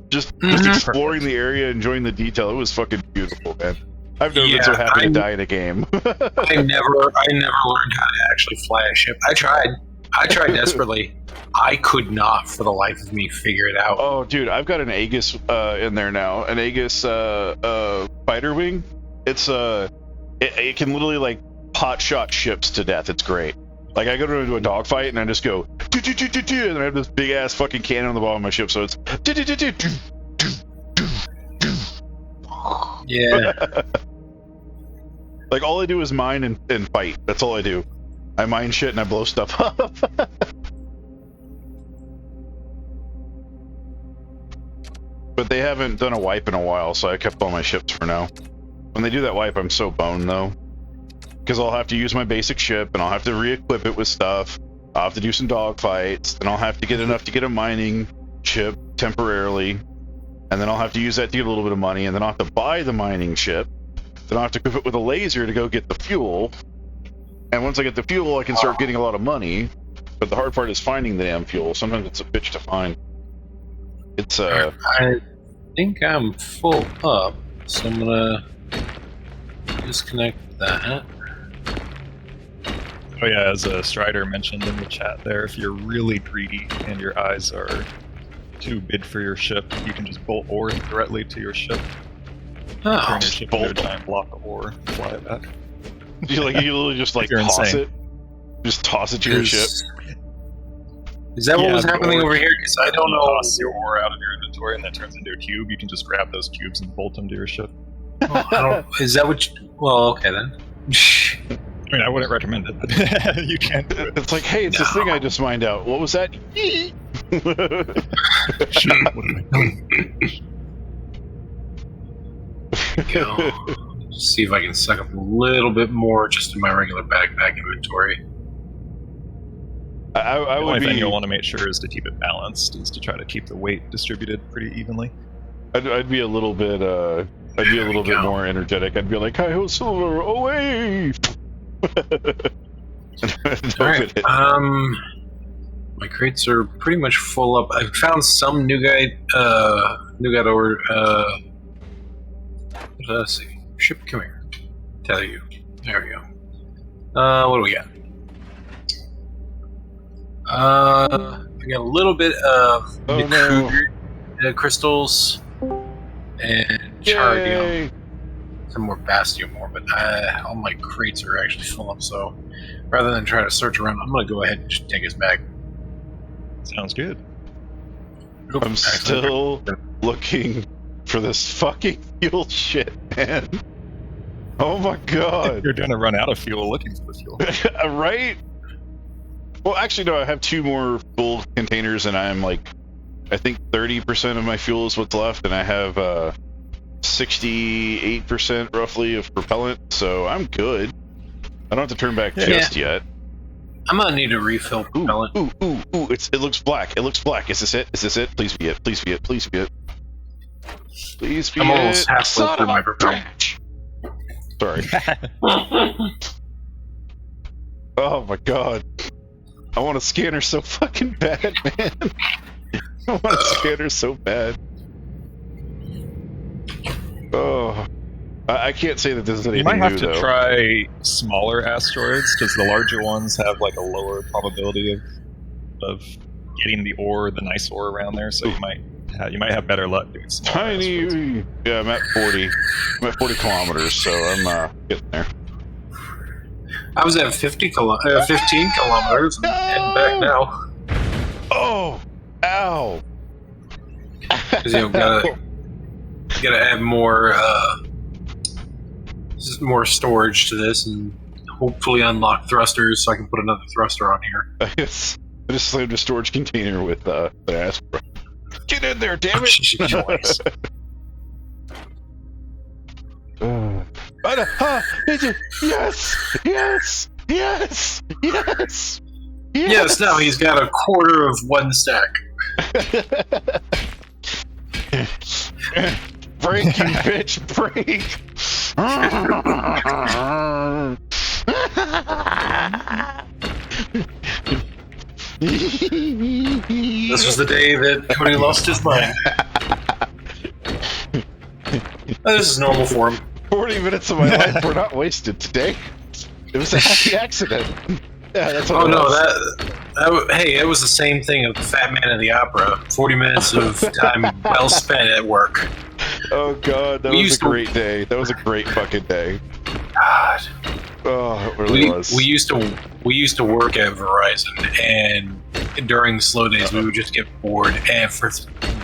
just exploring the area, enjoying the detail. It was fucking beautiful, man. I've never been so happy to die in a game. I never learned how to actually fly a ship. I tried desperately. I could not, for the life of me, figure it out. Oh, dude, I've got an Aegis in there now. An Aegis fighter wing. It's it can literally like pot shot ships to death. It's great. Like I go into a dogfight and I just go and then I have this big ass fucking cannon on the bottom of my ship, so it's yeah. Like all I do is mine and fight. That's all I do. I mine shit and I blow stuff up. But they haven't done a wipe in a while, so I kept all my ships for now. When they do that wipe, I'm so boned though. Because I'll have to use my basic ship, and I'll have to re-equip it with stuff. I'll have to do some dogfights, and I'll have to get enough to get a mining ship temporarily. And then I'll have to use that to get a little bit of money, and then I'll have to buy the mining ship. Then I'll have to equip it with a laser to go get the fuel. And once I get the fuel, I can start getting a lot of money. But the hard part is finding the damn fuel. Sometimes it's a bitch to find. It's I think I'm full up, so I'm gonna disconnect that. Oh yeah, as Strider mentioned in the chat there, if you're really greedy and your eyes are too big for your ship, you can just bolt ore directly to your ship. Turn your ship into a giant block of ore, fly it back. you literally just like toss insane. it, just toss it to your ship. Is that what was happening over here? Because I don't know. Toss your ore out of your inventory and that turns into a cube. You can just grab those cubes and bolt them to your ship. Is that what? Well, okay then. I mean, I wouldn't recommend it, but you can do it. It's like, hey, it's this thing I just mined out. What was that? See if I can suck up a little bit more just in my regular backpack inventory. I The would only thing be. you'll want to make sure is to keep it balanced, is to try to keep the weight distributed pretty evenly. I'd be a little bit. I'd be a little bit more energetic. I'd be like, "Hi ho, Silver, away!" Alright, my crates are pretty much full up. I found some nougat ore. Let's see. Ship, come here. Tell you. There we go. What do we got? I got a little bit of crystals and chardium. Some more bastium ore, but all my crates are actually full up, so rather than try to search around, I'm going to go ahead and just take us back. Sounds good. I'm still looking for this fucking fuel shit, man. Oh my god. You're gonna run out of fuel looking for the fuel. Right? Well, actually, no, I have 2 more full containers, and I'm like, I think 30% of my fuel is what's left, and I have 68% roughly of propellant, so I'm good. I don't have to turn back just yet. I'm gonna need to refill propellant. Ooh, it looks black. It looks black. Is this it? Is this it? Please be it. Please be it. Please be it. Please be it. I'm almost halfway through my propellant. Sorry. Oh my god. I want a scanner so fucking bad, man. I want a scanner so bad. Oh. I can't say that this is anything You might have new, to though. try smaller asteroids, because the larger ones have like a lower probability of getting the ore, the nice ore around there. So you might have better luck doing smaller asteroids. Tiny. Yeah, I'm at 40. I'm at 40 kilometers, so I'm getting there. I was at 15 kilometers and heading back now. Oh! Ow! 'Cause, gotta add more storage to this and hopefully unlock thrusters so I can put another thruster on here. I just slammed a storage container with an aspirin. Get in there, damn it! Choice. Yes! Yes! Yes! Yes! Yes, now he's got a quarter of one stack. Break, you bitch, break! This was the day that Cody lost his mind. This is normal for him. 40 minutes of my life were not wasted today. It was a happy accident. Yeah, that's what Oh it no, was. hey, it was the same thing of the Fat Man of the Opera. 40 minutes of time well spent at work. Oh god, that was a great day. That was a great fucking day. God. Oh, it really was. We used to work at Verizon, and during the slow days we would just get bored, and for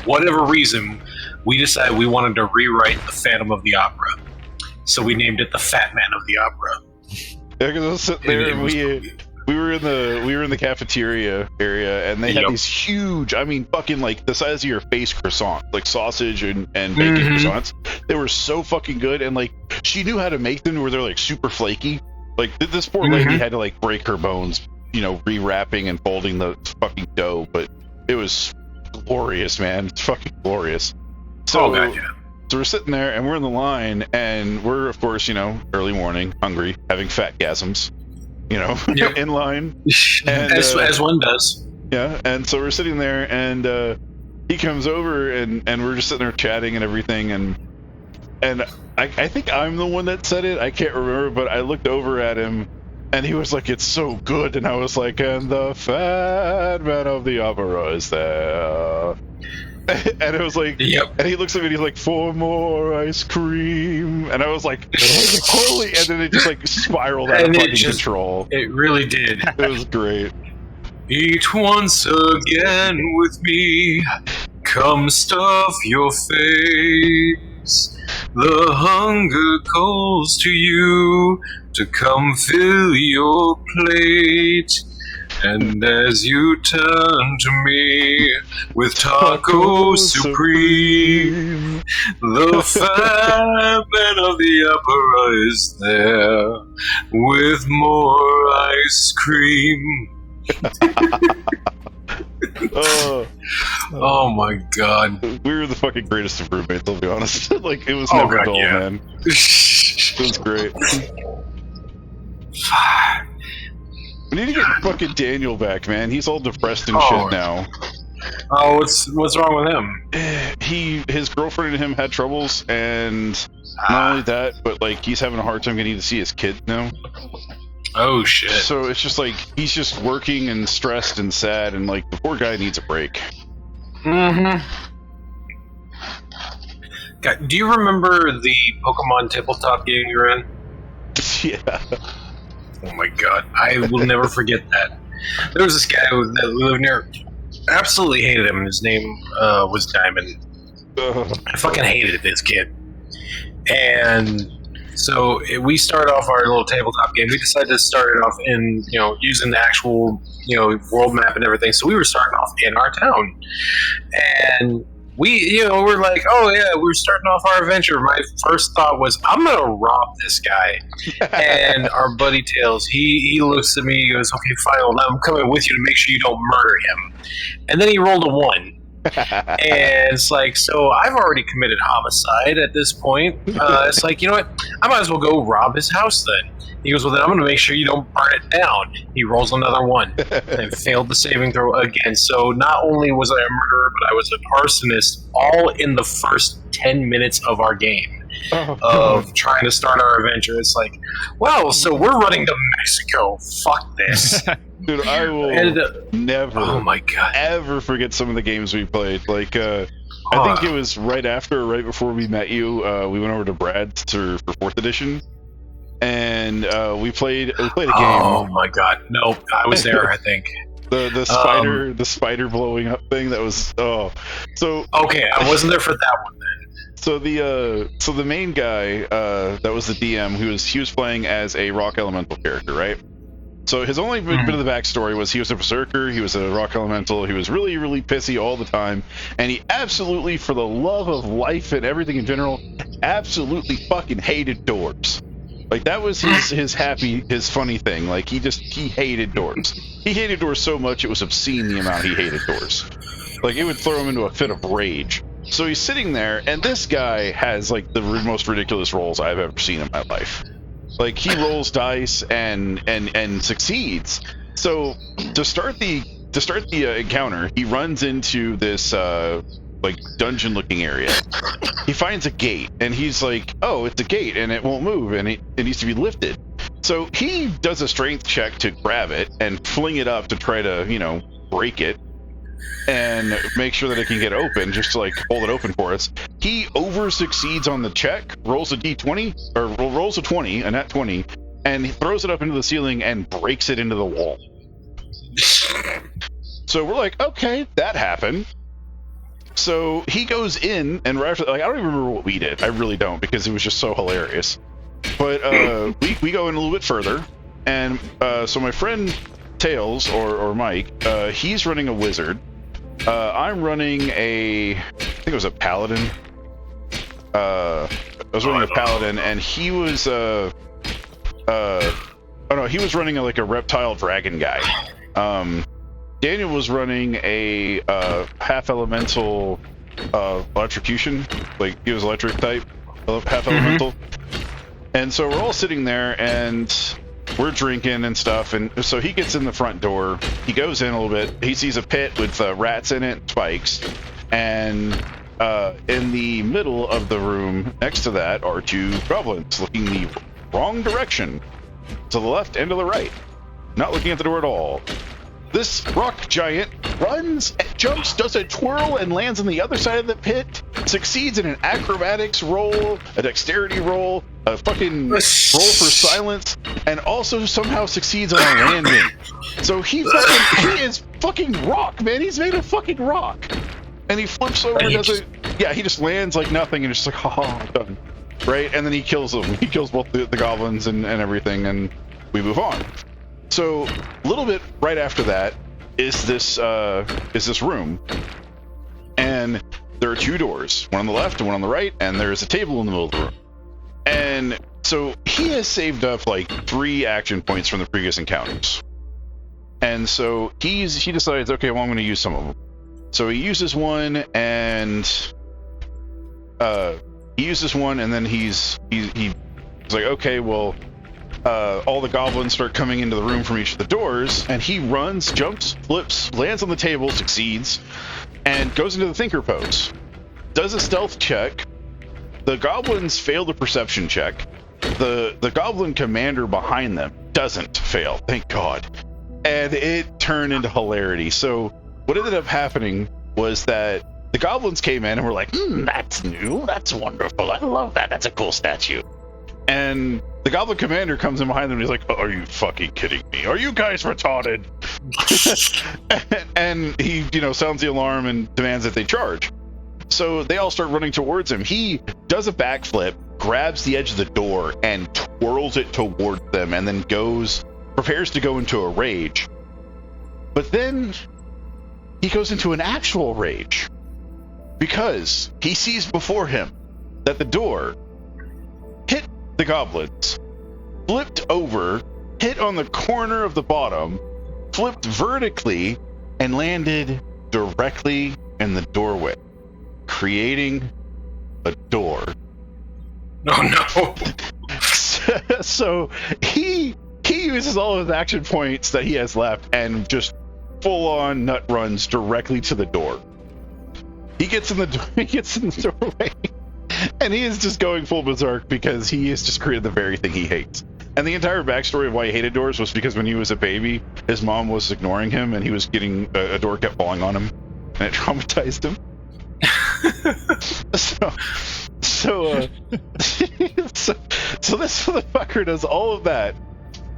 whatever reason we decided we wanted to rewrite the Phantom of the Opera. So we named it the Fat Man of the Opera. Yeah, because I was sitting there and we were in the cafeteria area, and they had these huge, I mean, fucking like the size of your face croissant, like sausage and bacon croissants. They were so fucking good, and like she knew how to make them where they're like super flaky. Like this poor lady had to like break her bones, rewrapping and folding the fucking dough, but it was glorious, man. It's fucking glorious. So, so we're sitting there and we're in the line, and we're of course, early morning, hungry, having fatgasms. In line. And, as one does. Yeah, and so we're sitting there, and he comes over, and we're just sitting there chatting and everything, and I think I'm the one that said it. I can't remember, but I looked over at him, and he was like, "It's so good," and I was like, "And the Fat Man of the Opera is there." And it was like, and he looks at me and he's like, "For more ice cream," and I was like, "Holy!" And then it just like spiraled out of fucking control. It really did. It was great. Eat once again with me, come stuff your face. The hunger calls to you to come fill your plate. And as you turn to me with Taco Supreme, the Fat Man of the Opera is there with more ice cream. Oh my god. We were the fucking greatest of roommates, I'll be honest. Like, it was never dull, man. It was great. We need to get fucking Daniel back, man. He's all depressed and shit now. Oh, what's wrong with him? His girlfriend and him had troubles, and not only that, but like he's having a hard time getting to see his kid now. Oh shit. So it's just like he's just working and stressed and sad, and like the poor guy needs a break. God, do you remember the Pokemon tabletop game you were in? Yeah. Oh my god, I will never forget that. There was this guy that lived near. Absolutely hated him. His name was Diamond. I fucking hated this kid. And so we started off our little tabletop game. We decided to start it off in, using the actual, world map and everything. So we were starting off in our town. And we, we're like, oh yeah, we're starting off our adventure. My first thought was, I'm gonna rob this guy. And our buddy Tails, he looks at me, he goes, okay, fine, well, I'm coming with you to make sure you don't murder him. And then he rolled a 1. And it's like, so I've already committed homicide at this point. It's like, you know what? I might as well go rob his house then. He goes, well, then I'm going to make sure you don't burn it down. He rolls another one and failed the saving throw again. So not only was I a murderer, but I was a arsonist all in the first 10 minutes of our game. Of trying to start our adventure. It's like, well, so we're running to Mexico. Fuck this. Dude, I will never, oh my God, ever forget some of the games we played. Like, I think it was right before we met you, we went over to Brad's for 4th edition, and we played a game. Oh my God, no, I was there, I think. The spider blowing up thing, that was, so... Okay, I wasn't there for that one then. So the main guy, that was the DM, he was playing as a rock elemental character, right? So his only bit of the backstory was he was a berserker, he was a rock elemental, he was really, really pissy all the time, and he absolutely, for the love of life and everything in general, absolutely fucking hated doors. Like, that was his funny thing. Like, he hated doors. He hated doors so much it was obscene the amount he hated doors. Like, it would throw him into a fit of rage. So he's sitting there, and this guy has, like, the most ridiculous rolls I've ever seen in my life. Like, he rolls dice and succeeds. So to start the encounter, he runs into this like dungeon-looking area. He finds a gate, and he's like, "Oh, it's a gate, and it won't move, and it needs to be lifted." So he does a strength check to grab it and fling it up to try to, break it and make sure that it can get open, just to like hold it open for us. He over succeeds on the check, rolls a d20, or rolls a 20, a nat 20, and he throws it up into the ceiling and breaks it into the wall. So we're like, okay, that happened. So he goes in, and right after, like, I don't even remember what we did. I really don't, because it was just so hilarious. But we go in a little bit further, and so my friend Tails, or Mike, he's running a wizard. I'm running I think it was a paladin. I was running a paladin, and he was he was running like a reptile dragon guy. Daniel was running a half elemental electrocution, like he was electric type, half elemental. And so we're all sitting there, and we're drinking and stuff, and so he gets in the front door. He goes in a little bit. He sees a pit with rats in it, spikes, and in the middle of the room next to that are 2 goblins looking the wrong direction, to the left and to the right, not looking at the door at all. This rock giant runs, jumps, does a twirl, and lands on the other side of the pit, succeeds in an acrobatics roll, a dexterity roll, a fucking roll for silence, and also somehow succeeds on a landing. So he is fucking rock, man. He's made of fucking rock. And he flips over and he just lands like nothing, and it's just like, haha, done. Right? And then he kills them. He kills both the goblins and everything, and we move on. So a little bit right after that is this room, and there are 2 doors, one on the left and one on the right, and there's a table in the middle of the room. And so he has saved up like 3 action points from the previous encounters, and so he decides, okay, well, I'm going to use some of them. So he uses one, and then he's like, okay, well. All the goblins start coming into the room from each of the doors, and he runs, jumps, flips, lands on the table, succeeds, and goes into the thinker pose. Does a stealth check. The goblins fail the perception check. The goblin commander behind them doesn't fail, thank God. And it turned into hilarity. So what ended up happening was that the goblins came in and were like, that's new, that's wonderful, I love that, that's a cool statue. And the goblin commander comes in behind them, and he's like, are you fucking kidding me? Are you guys retarded? and he, sounds the alarm and demands that they charge. So they all start running towards him. He does a backflip, grabs the edge of the door, and twirls it towards them, and then prepares to go into a rage. But then he goes into an actual rage, because he sees before him that the door hit the goblins, flipped over, hit on the corner of the bottom, flipped vertically, and landed directly in the doorway, creating a door. Oh no! So he uses all of his action points that he has left and just full on nut runs directly to the door. He gets in the doorway, and he is just going full berserk because he has just created the very thing he hates. And the entire backstory of why he hated doors was because when he was a baby, his mom was ignoring him, and he was getting a door kept falling on him, and it traumatized him. So this motherfucker does all of that,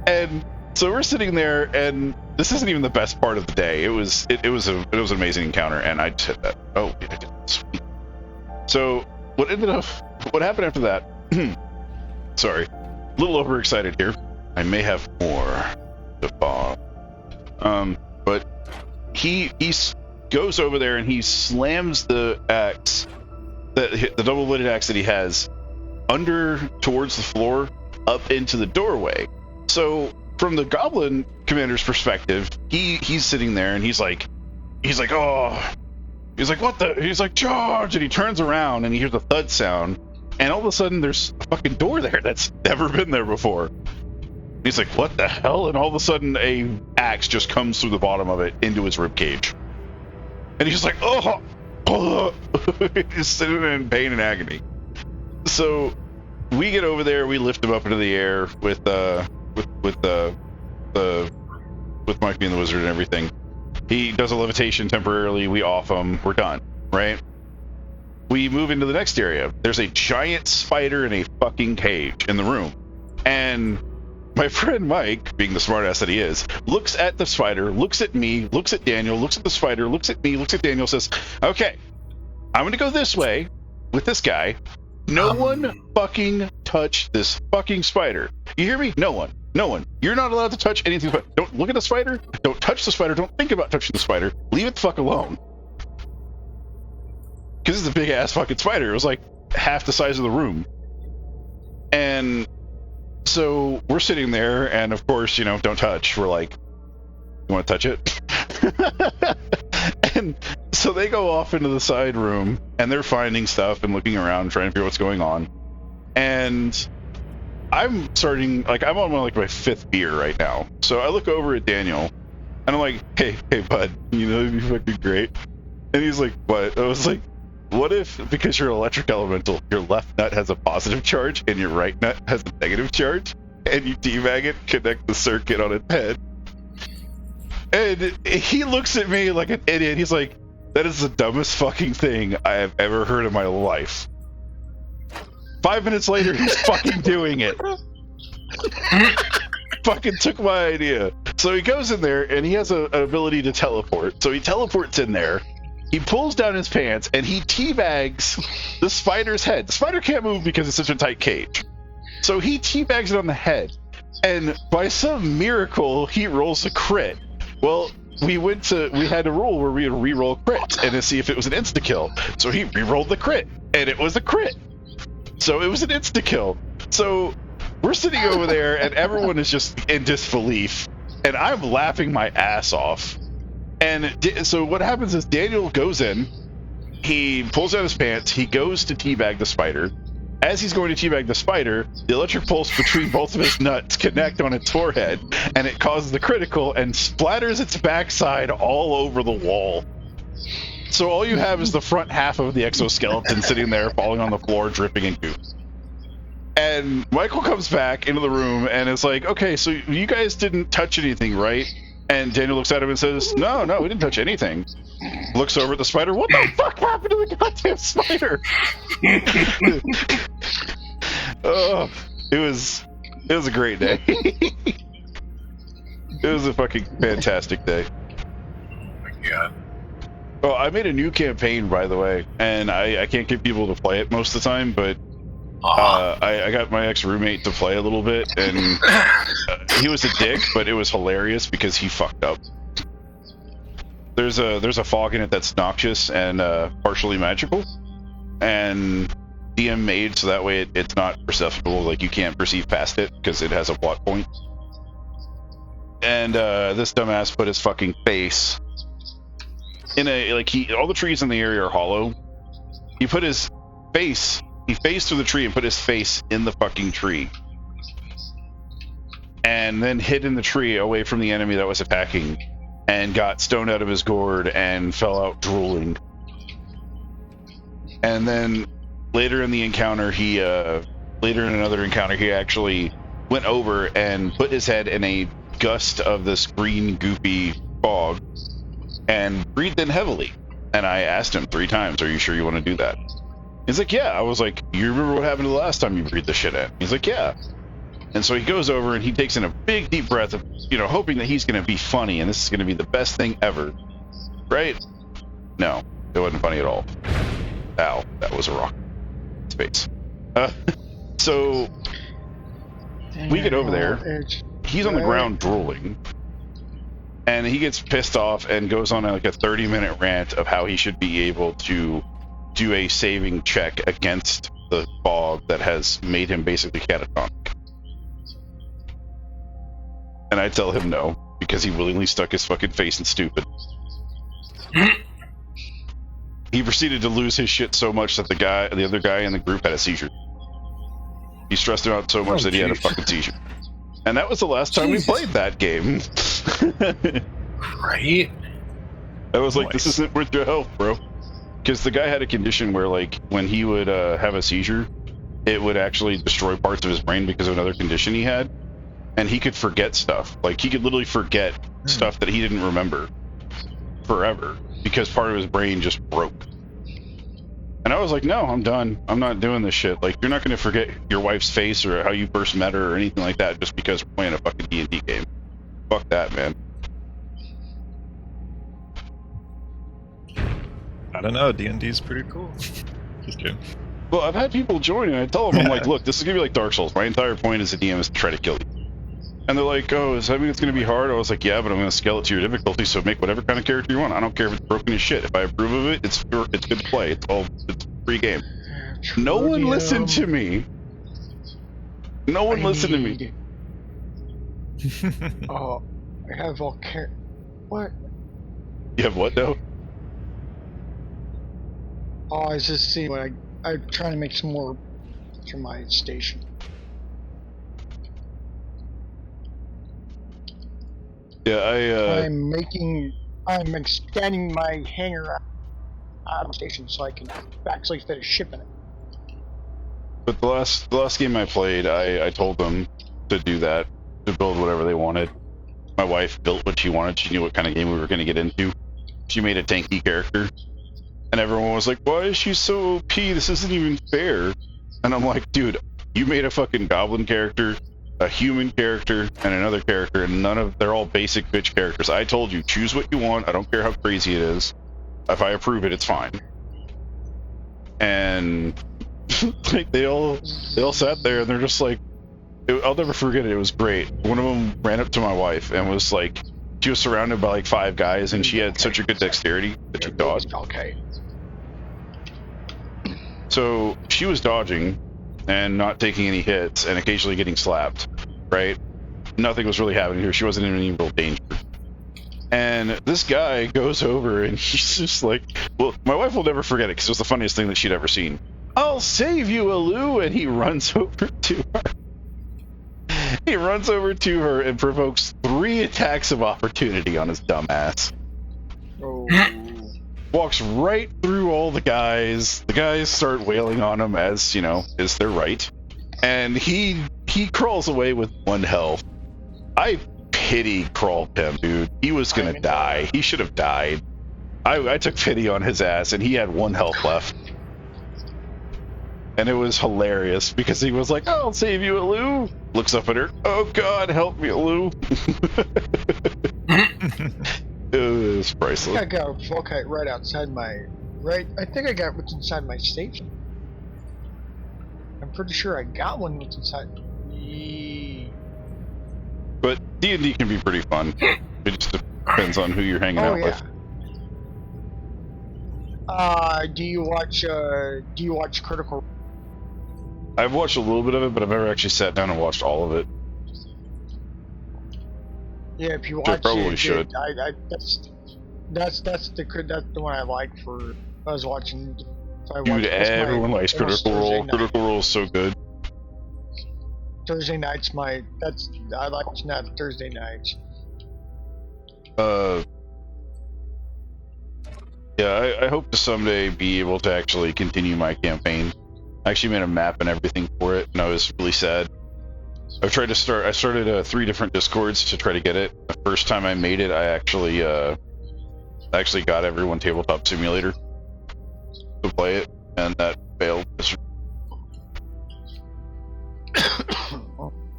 and so we're sitting there, and this isn't even the best part of the day. It was an amazing encounter, and I said that. Oh, I did. Sweet. So what happened after that? Sorry, a little overexcited here. I may have more to bomb. But he goes over there and he slams the axe, the double-bladed axe that he has, under towards the floor, up into the doorway. So from the goblin commander's perspective, he's sitting there and he's like, what the? He's like, charge! And he turns around and he hears a thud sound, and all of a sudden there's a fucking door there that's never been there before. He's like, what the hell? And all of a sudden a axe just comes through the bottom of it into his ribcage. And he's like, oh! He's sitting in pain and agony. So we get over there, we lift him up into the air with Mike being the wizard and everything. He does a levitation temporarily, we off him, we're done, right? We move into the next area. There's a giant spider in a fucking cage in the room. And my friend Mike, being the smartass that he is, looks at the spider, looks at me, looks at Daniel, looks at the spider, looks at me, looks at Daniel, says, okay, I'm gonna go this way with this guy. No one fucking touch this fucking spider. You hear me? No one. You're not allowed to touch anything. Don't look at the spider. Don't touch the spider. Don't think about touching the spider. Leave it the fuck alone. Because it's a big ass fucking spider. It was like half the size of the room. And so we're sitting there, and of course, don't touch. We're like, you want to touch it? And so they go off into the side room, and they're finding stuff and looking around, trying to figure out what's going on. And I'm starting, I'm on my fifth beer right now. So I look over at Daniel, and I'm like, hey, bud, it'd be fucking great. And he's like, what? I was like, what if, because you're an electric elemental, your left nut has a positive charge, and your right nut has a negative charge, and you teabag it, connect the circuit on its head? And he looks at me like an idiot. He's like, that is the dumbest fucking thing I have ever heard in my life. 5 minutes later, he's fucking doing it. Fucking took my idea. So he goes in there, and he has an ability to teleport. So he teleports in there. He pulls down his pants, and he teabags the spider's head. The spider can't move because it's such a tight cage. So he teabags it on the head. And by some miracle, he rolls a crit. Well, we had a rule where we would re-roll crits and to see if it was an insta-kill. So he re-rolled the crit, and it was a crit. So it was an insta-kill. So we're sitting over there, and everyone is just in disbelief, and I'm laughing my ass off. And so what happens is Daniel goes in, he pulls down his pants, he goes to teabag the spider. As he's going to teabag the spider, the electric pulse between both of his nuts connect on its forehead, and it causes the critical and splatters its backside all over the wall. So all you have is the front half of the exoskeleton sitting there, falling on the floor, dripping in goop. And Michael comes back into the room and is like, okay, so you guys didn't touch anything, right? And Daniel looks at him and says, no, we didn't touch anything. Looks over at the spider. What the fuck happened to the goddamn spider? Oh, it was a great day. It was a fucking fantastic day. Oh my god. Oh, I made a new campaign, by the way, and I can't get people to play it most of the time, but I got my ex-roommate to play a little bit, and he was a dick, but it was hilarious because he fucked up. There's a fog in it that's noxious and partially magical, and DM made so that way it's not perceptible, like you can't perceive past it because it has a plot point. And this dumbass put his fucking face in a like all the trees in the area are hollow. He put his face. He phased through the tree and put his face in the fucking tree, and then hid in the tree away from the enemy that was attacking, and got stoned out of his gourd and fell out drooling. And then later in the encounter, he actually went over and put his head in a gust of this green goopy fog and breathed in heavily. And I asked him 3 times, "Are you sure you want to do that?" He's like, "Yeah." I was like, "You remember what happened the last time you breathed the shit in?" He's like, "Yeah." And so he goes over and he takes in a big deep breath of, hoping that he's going to be funny and this is going to be the best thing ever. Right? No, it wasn't funny at all. Ow, that was a rock. Space. So we get over there. He's on the ground drooling. And he gets pissed off and goes on like a 30-minute rant of how he should be able to do a saving check against the fog that has made him basically catatonic. And I tell him no, because he willingly stuck his fucking face in stupid. He proceeded to lose his shit so much that the other guy in the group had a seizure. He stressed him out so much that he had a fucking seizure. And that was the last time we played that game. Right? I was like, this isn't worth your help, bro. Because the guy had a condition where, like, when he would have a seizure, it would actually destroy parts of his brain because of another condition he had. And he could forget stuff. Like, he could literally forget stuff that he didn't remember forever because part of his brain just broke. And I was like, no, I'm done. I'm not doing this shit. Like, you're not going to forget your wife's face or how you first met her or anything like that just because we're playing a fucking D&D game. Fuck that, man. I don't know, D&D's pretty cool. Just kidding. Well, I've had people join and I tell them, I'm like, look, this is going to be like Dark Souls. My entire point as a DM is to try to kill you. And they're like, oh, does that mean it's going to be hard? I was like, yeah, but I'm going to scale it to your difficulty, so make whatever kind of character you want. I don't care if it's broken as shit. If I approve of it, it's good to play. It's a free game. No one listened to me. No one listened to me. Oh, I have all What? You have what, though? Oh, I was just seeing what I'm trying to make some more for my station. Yeah, I'm expanding my hangar out of station so I can actually finish shipping it. But the last game I played, I told them to do that, to build whatever they wanted. My wife built what she wanted. She knew what kind of game we were going to get into. She made a tanky character. And everyone was like, why is she so OP? This isn't even fair. And I'm like, dude, you made a fucking goblin character, a human character, and another character, and they're all basic bitch characters. I told you, choose what you want. I don't care how crazy it is. If I approve it, it's fine. And like they all sat there and they're just like, I'll never forget it. It was great. One of them ran up to my wife and was like, she was surrounded by like 5 guys and she had such a good dexterity that she dodged. Okay. So she was dodging and not taking any hits and occasionally getting slapped, right? Nothing was really happening here. She wasn't in any real danger. And this guy goes over and he's just like, well, my wife will never forget it because it was the funniest thing that she'd ever seen. I'll save you, Aloo! And he runs over to her. He runs over to her and provokes 3 attacks of opportunity on his dumb ass. Oh. Walks right through all the guys. The guys start wailing on him as, is their right. And he crawls away with 1 health. I pity crawled him, dude. He was gonna die. He should have died. I took pity on his ass and he had 1 health left. And it was hilarious because he was like, I'll save you, Aloo. Looks up at her. Oh God, help me, Aloo. It was priceless. I got a Volkite right outside I think I got what's inside my station. I'm pretty sure I got one that's inside. But D&D can be pretty fun. It just depends on who you're hanging out with. Do you watch Critical? I've watched a little bit of it, but I've never actually sat down and watched all of it. Yeah, if you watch probably should. That's the one I like for. I was watching. Dude, everyone likes Critical Role. Critical Role is so good. Thursday nights, I like watching that Thursday nights. Yeah, I hope to someday be able to actually continue my campaign. I actually made a map and everything for it, and I was really sad. I started 3 different Discords to try to get it. The first time I made it, I actually got everyone Tabletop Simulator to play it, and that failed.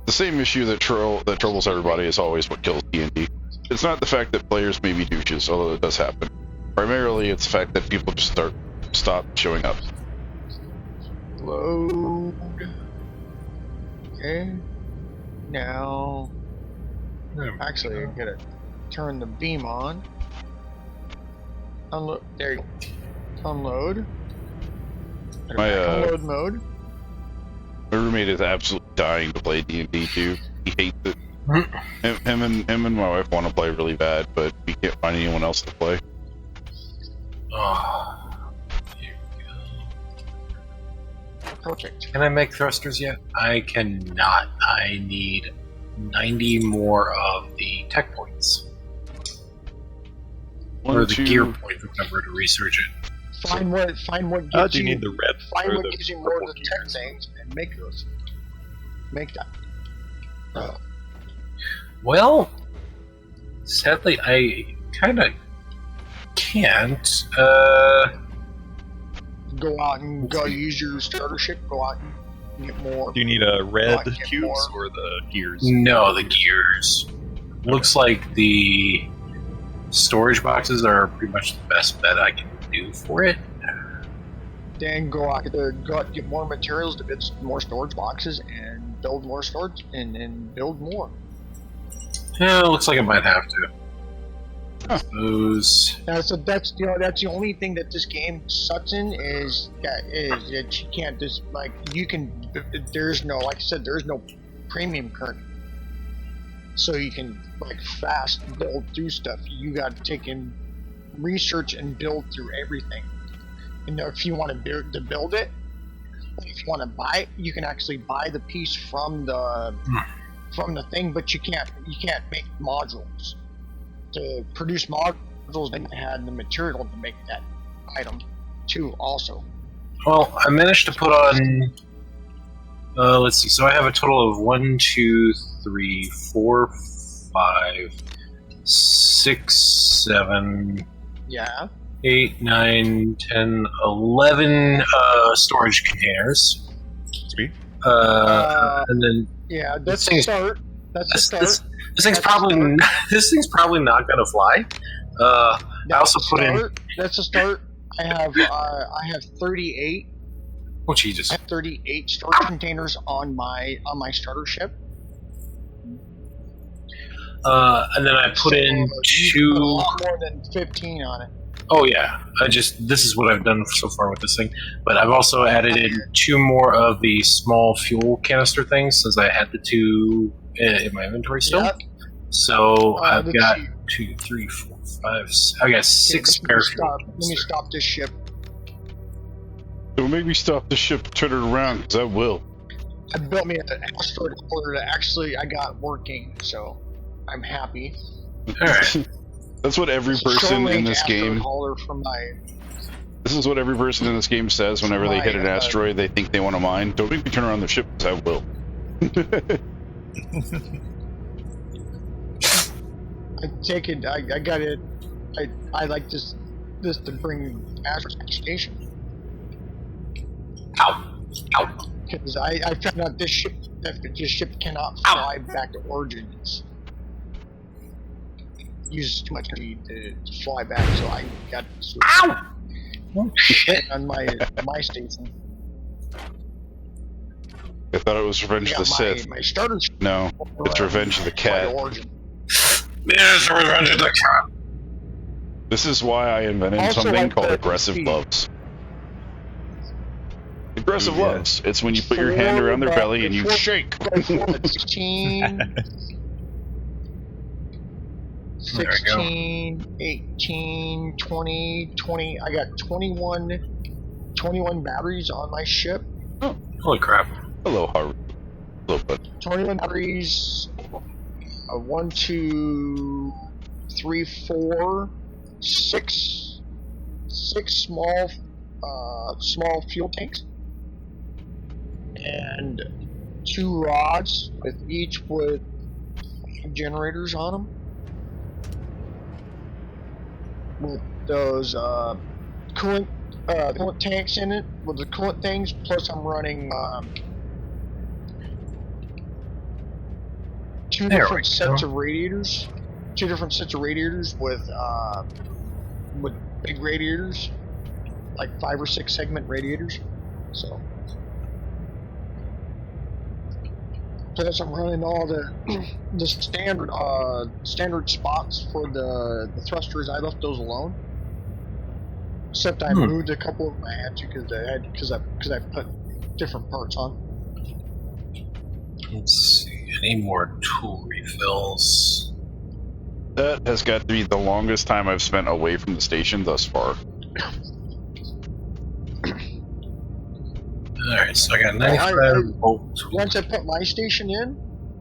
The same issue that troubles everybody is always what kills D&D. It's not the fact that players may be douches, although it does happen. Primarily, it's the fact that people just stop showing up. Load. Okay. Now, actually, I gotta turn the beam on. Unload. There you go. Unload. Unload mode. My roommate is absolutely dying to play D&D too. He hates it. Him and my wife want to play really bad, but we can't find anyone else to play. Oh, here we go. Perfect. Can I make thrusters yet? I cannot. I need 90 more of the tech points. Or the gear points, if I were to research it. Find what gives do you need the red? Find or what the gives you more of the purple tech gears? things and make those. Make that. Well, sadly, I kind of can't. Go out and go use your starter ship. Go out and get more. Do you need a red Get cubes more. or the gears? No, the gears. Looks like the storage boxes are pretty much the best bet I can do for it. Then go out get more materials to build more storage boxes and build more storage and build more. Yeah, looks like I might have to. Those. That's the only thing that this game sucks in is that you can't just there's no, like I said, there's no premium currently. So you can fast build through stuff. You got to take in research and build through everything. And if you want to build it, if you want to buy it, you can actually buy the piece from the thing, but you can't make modules. To produce modules, then you had the material to make that item too. Also, Well, I managed to put on. Let's see. So I have a total of 1, 2, 3, 4, 5, 6, 7, yeah. 8, 9, 10, 11 storage containers. Sweet. And then Yeah, that's thing a is- start. That's a start. this thing's probably this thing's probably not gonna fly. I also put in. That's a start. I have 38. Oh Jesus! I have 38 storage containers on my starter ship. And then I put in You can put a 2. lot more than 15 on it. Oh yeah, this is what I've done so far with this thing. But I've also added in 2 more of the small fuel canister things since I had the 2 in my inventory still. Yep. So I've let's got see. 2, 3, 4, 5. I got 6 spare fuel. Let me stop this ship. Don't make me stop the ship, turn it around, because I will. I built me an asteroid holder that actually I got working, so I'm happy. All right. That's what every person Short-range in this asteroid game. holder from my. This is what every person in this game says whenever they hit an asteroid they think they want to mine. Don't make me turn around the ship, because I will. I take it. I got it. I like this to bring asteroids to the station. Ow! Ow! Because I found out this ship cannot fly back to origin. It uses too much energy to fly back, so I got to Ow! Oh shit! on my station. I thought it was Revenge I of the got Sith. my starter ship. No, it's Revenge of the fly to Cat. origin. There's the Revenge of the Cat. This is why I invented Also something like called the aggressive speed. loves. Aggressive Yeah. loves. It's when you put your hand around their belly and you shake. 16. There we go. 16, 18, 20, 20. I got 21 batteries on my ship. Holy crap. Hello, Haru. Hello, bud. 21 batteries. 1, 2, 3, 4, 6 small fuel tanks, and 2 rods with generators on them. With those coolant tanks in it, with the coolant things. Plus, I'm running 2 There different we sets go. of radiators. 2 different sets of radiators with big radiators, like 5 or 6 segment radiators. So, plus I'm running all the standard spots for the thrusters. I left those alone, except I moved a couple of them I had to because I put different parts on. Let's see. I need more tool refills. That has got to be the longest time I've spent away from the station thus far. Alright, so I got 95 volt tools. Once I put my station in,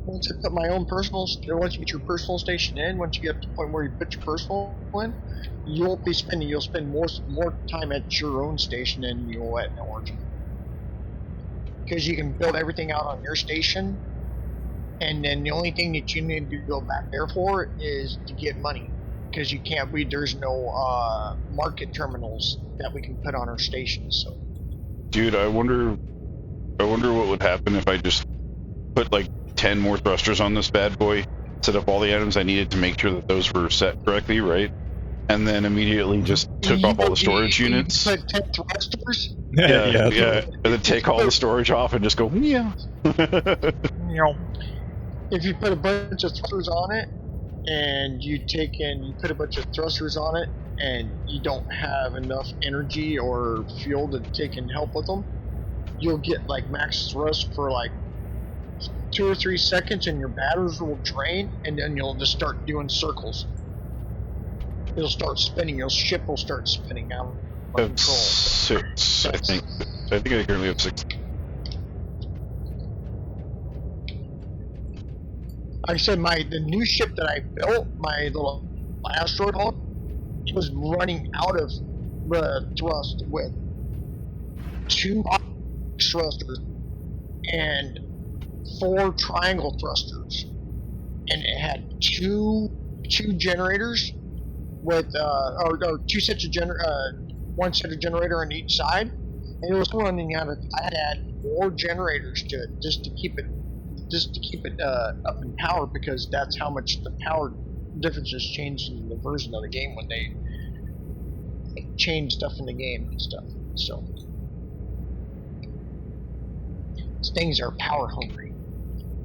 once I put my own once you get your personal station in, once you get to the point where you put your personal in, you'll spend more time at your own station than you will at an origin. Because you can build everything out on your station, and then the only thing that you need to go back there for is to get money. Because there's no market terminals that we can put on our stations. So, dude, I wonder what would happen if I just put like 10 more thrusters on this bad boy, set up all the items I needed to make sure that those were set correctly, right? And then immediately just took off all the storage units. Put 10 thrusters. Yeah. And then take all the storage off and just go, yeah. If you put a bunch of thrusters on it, and you put a bunch of thrusters on it, and you don't have enough energy or fuel to take and help with them, you'll get like max thrust for like 2 or 3 seconds, and your batteries will drain, and then you'll just start doing circles. It'll start spinning. Your ship will start spinning out of I have control. 6, I think. I think I currently have 6. Like I said, the new ship that I built, my little asteroid hunt, it was running out of thrust with 2 thrusters and 4 triangle thrusters, and it had two generators with or 2 sets of one set of generator on each side, and it was running out of. I had to add 4 generators to it just to keep it up in power, because that's how much the power differences changed in the version of the game when they change stuff in the game and stuff. So these things are power hungry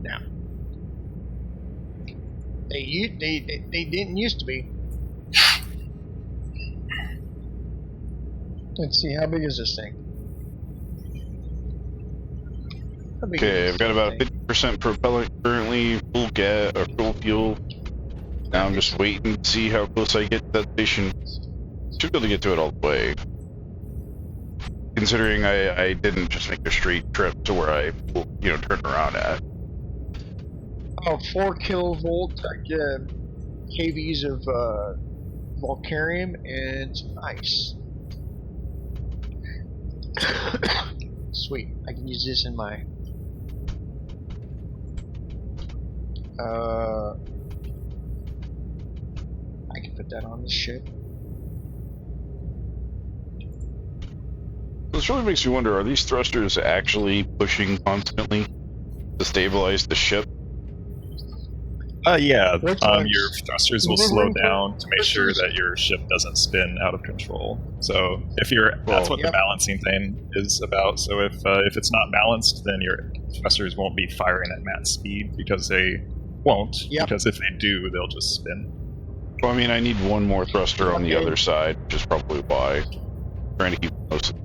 now. They didn't used to be. Let's see, how big is this thing? Okay, I've got about 50% propellant currently, full gas or full fuel. Now I'm just waiting to see how close I get to that station. Should be able to get to it all the way. Considering I didn't just make a straight trip to where I, turned around at. 4 kilovolt kVs of Volcarium and some ice. Sweet, I can use this in my I can put that on the ship. This really makes me wonder, are these thrusters actually pushing constantly to stabilize the ship? Yeah. Which Your ones? thrusters will slow down to make sure that your ship doesn't spin out of control. So that's what the balancing thing is about. So if it's not balanced, then your thrusters won't be firing at max speed, because they won't. Yep. Because if they do, they'll just spin. Well, I mean, I need one more thruster on the other side, which is probably why. Trying to keep most of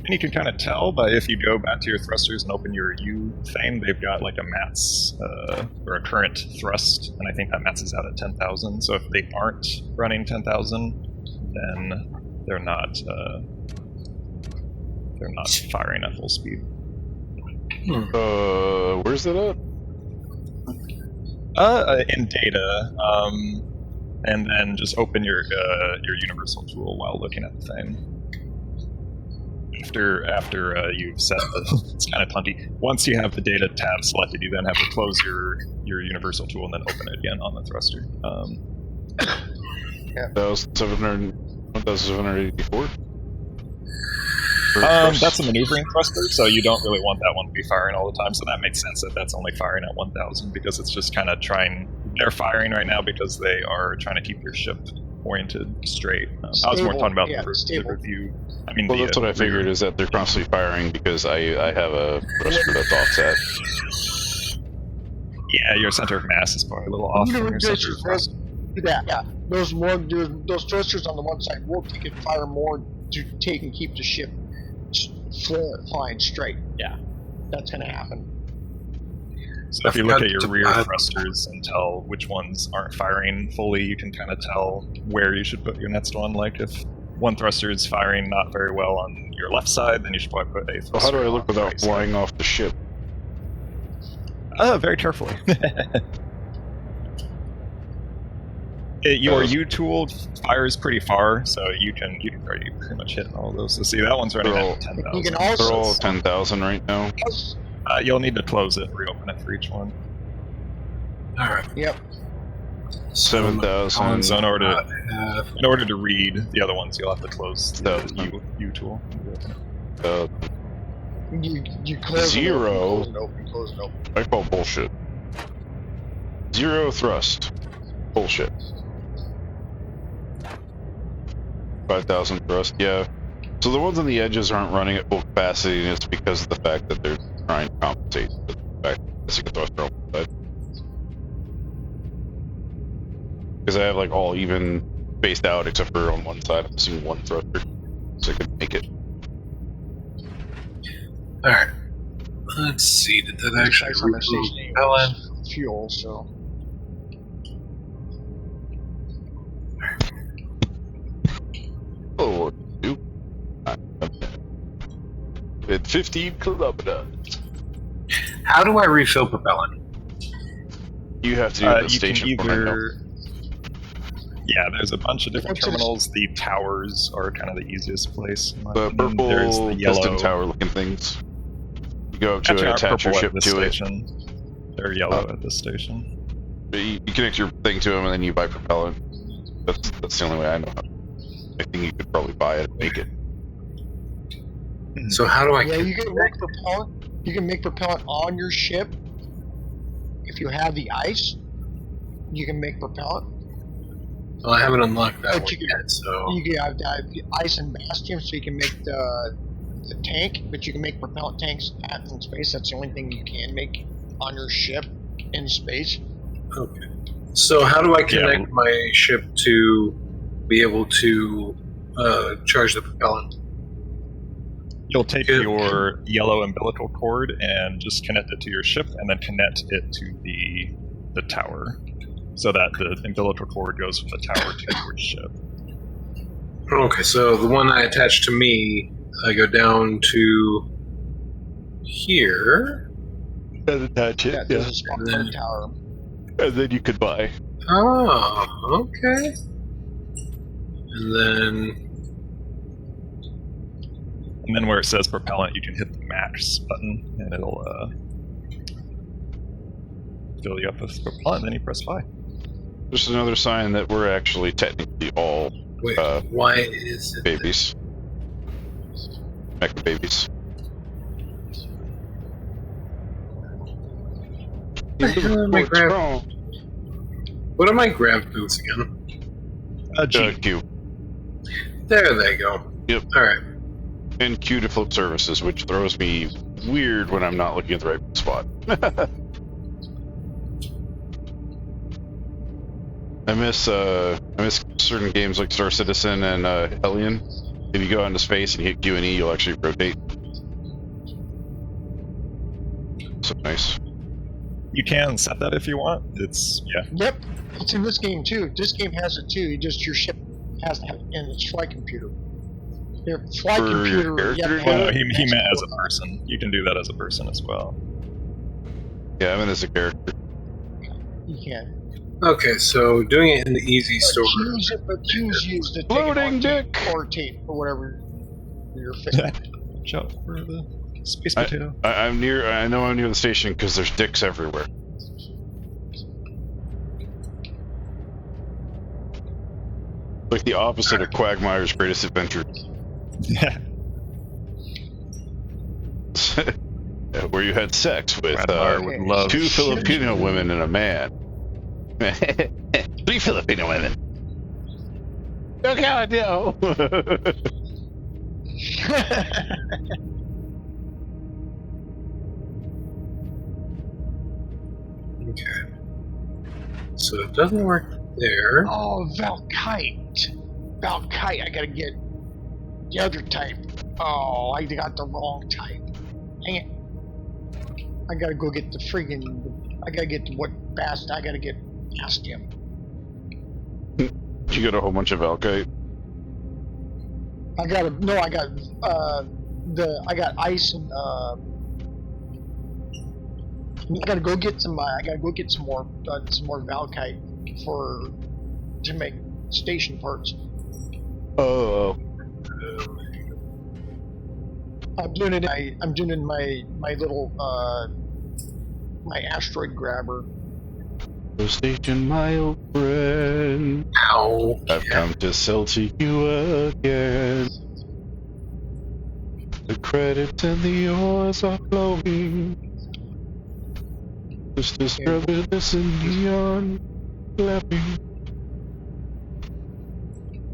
And you can kind of tell, but if you go back to your thrusters and open your U thing, they've got like a max or a current thrust, and I think that maxes out at 10,000. So if they aren't running 10,000, then they're not firing at full speed. Where's that at? In data, and then just open your universal tool while looking at the thing. After you've set the, it's kind of clunky. Once you have the data tab selected, you then have to close your universal tool and then open it again on the thruster. That was 1,784. That's a maneuvering thruster, so you don't really want that one to be firing all the time. So that makes sense that that's only firing at 1,000 because it's just kind of trying. They're firing right now because they are trying to keep your ship oriented straight. I was more talking about the review. I mean, well, that's what I figured is that they're constantly firing because I have a thruster that's offset. Yeah, your center of mass is probably a little off from your center of thrust. Yeah. Those thrusters on the one side will take and fire more to take and keep the ship flying straight. Yeah, that's going to happen. So if you look at your rear thrusters and tell which ones aren't firing fully, you can kind of tell where you should put your next one. Like if one thruster is firing not very well on your left side, then you should probably put a thruster. Well, how do I look without right flying off the ship? Very carefully. Your U tool fires pretty far, so you can pretty much hit all those. So see, that one's running at 10,000. They're all 10,000 right now. You'll need to close it and reopen it for each one. Alright. Yep. 7,000. So in order to read the other ones, you'll have to close the U tool. You close Zero. It open, close it open. I call bullshit. 0 thrust. Bullshit. 5,000 thrust, yeah. So the ones on the edges aren't running at full capacity, and it's because of the fact that they're trying to compensate for the fact that you can thrust on one side. Because I have like all even spaced out except for on one side. I'm missing one thruster, so I could make it. Alright. Let's see, did that actually remove fuel, so... Oh, nope. At 15 kilometers. How do I refill propellant? You have to do the station Yeah, there's a bunch of different terminals. The towers are kind of the easiest place. The purple there's the yellow piston tower looking things. You go up to Actually, it, attach your ship at to station. They're yellow at this station. But you connect your thing to them and then you buy propellant. That's the only way I know how. I think you could probably buy it and make it. So how do I... Yeah, you can make propellant. You can make propellant on your ship. If you have the ice, you can make propellant. Well, I haven't unlocked that But one you can- yet, so... You can have ice and bastion, so you can make the tank, but you can make propellant tanks in space. That's the only thing you can make on your ship in space. Okay. So how do I connect my ship to be able to charge the propellant? You'll take your yellow umbilical cord and just connect it to your ship, and then connect it to the tower, so that the umbilical cord goes from the tower to your ship. Okay, so the one I attach to me, I go down to here. And attach it, Yeah, there's a spot for the tower. And then you could buy. Oh, okay. And then where it says propellant, you can hit the max button, and it'll fill you up with propellant, and then you press buy. Just another sign that we're actually technically all Wait, why is it babies. Mecha babies. What are my grav boots again? Q. There they go. Yep. Alright. And Q to flip surfaces, which throws me weird when I'm not looking at the right spot. I miss certain games like Star Citizen and Hellion, if you go into space and hit Q and E, you'll actually rotate. So nice. You can set that if you want. It's Yep, it's in this game too. This game has it too. Your ship has to have it in its flight computer. Your flight For your computer. character to Well, do no, it? he meant as a person. You can do that as a person as well. Yeah, I'm in as a character. You can. Okay, so doing it in the easy But store. Q's used to take Floating an dick. or tape or whatever you're fixing. Watch out for the space potato. I'm near. I know I'm near the station because there's dicks everywhere. Like the opposite of Quagmire's Greatest Adventure, Yeah. where you had sex with Quagmire would love. two Filipino women and a man. 3 Filipino women. Look how I do. Okay. So it doesn't work there. Oh, Valkite. Valkite, I gotta get the other type. Oh, I got the wrong type. Hang it. I gotta go get the friggin'. I gotta get what bastard. I gotta get past him. You got a whole bunch of Valkite. I got ice and I gotta go get some. I gotta go get some more Valkite to make station parts. Oh. I'm doing it. I'm doing it in my little my asteroid grabber. The station, my old friend. Ow. I've come to sell to you again. The credits and the oars are flowing. Just a strawberries and neon clapping.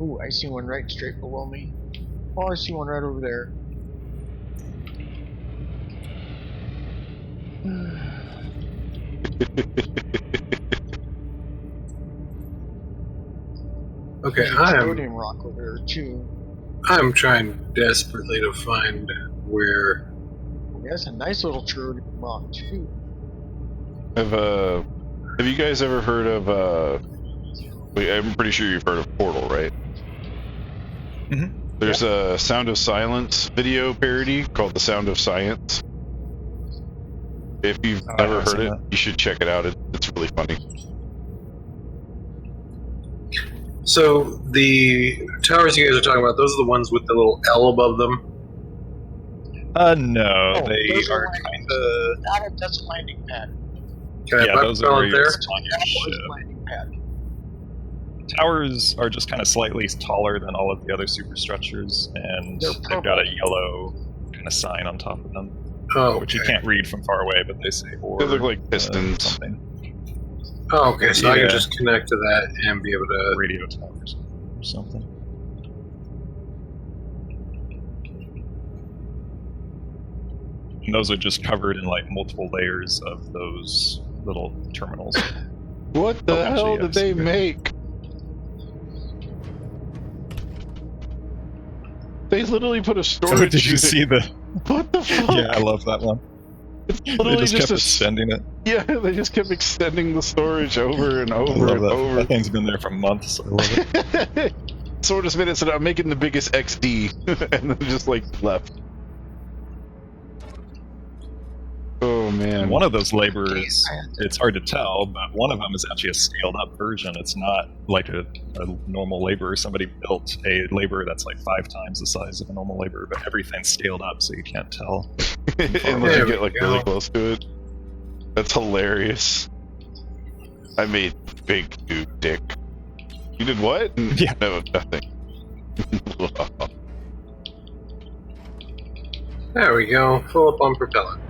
Ooh, I see one right straight below me. Oh, I see one right over there. Okay, There's a Custodian rock over there too. I'm trying desperately to find where. That's a nice little Custodian rock too. Have you guys ever heard of I'm pretty sure you've heard of Portal, right? Mm-hmm. There's a Sound of Silence video parody called The Sound of Science. If you've never heard it, you should check it out. It's really funny. So the towers you guys are talking about, those are the ones with the little L above them? No, Oh, they those are are kind of. That's a landing pad. Can I Yeah, put those are where it you're there? on your That was ship. a landing pad. Towers are just kind of slightly taller than all of the other superstructures, and They're they've got a yellow kind of sign on top of them, Oh, which you okay. can't read from far away, but they say or. They look like pistons. Something. Oh, okay, so I Yeah. can just connect to that and be able to. Radio towers or something. And those are just covered in like multiple layers of those little terminals. What the Oh, actually, hell yeah, did they it's good. make? They literally put a storage. So did you unit- see the? What the fuck? Yeah, I love that one. It's They literally just kept a extending it. Yeah, they just kept extending the storage over and I over love and that. over. That thing's been there for months. I love it. Sort of minutes, and I'm making the biggest XD, and then just like left. Oh man! And one of those laborers, it's hard to tell, but one of them is actually a scaled up version. It's not like a normal laborer. Somebody built a laborer that's like 5 times the size of a normal laborer, but everything's scaled up so you can't tell. Unless There you we get like go. really close to it. That's hilarious. I made big dude dick. You did what? Yeah. No, nothing. There we go. Full up on propellant.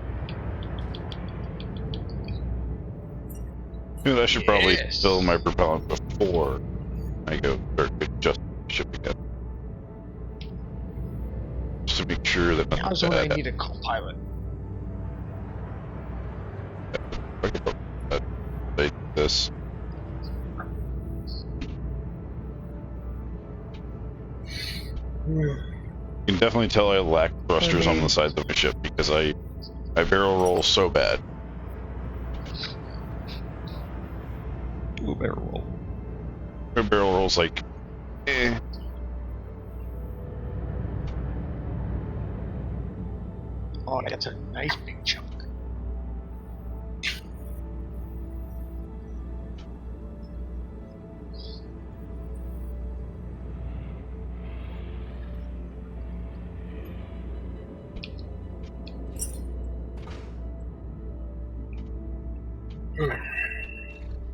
Dude, I should probably Yes. fill my propellant before I go start just shipping it. Just to make sure that How's nothing's when I bad. need a co-pilot? I can put that like this. You can definitely tell I lack thrusters on the sides of my ship because I barrel roll so bad. Ooh, barrel roll. My barrel roll's like, eh. Oh, that's a nice big chunk.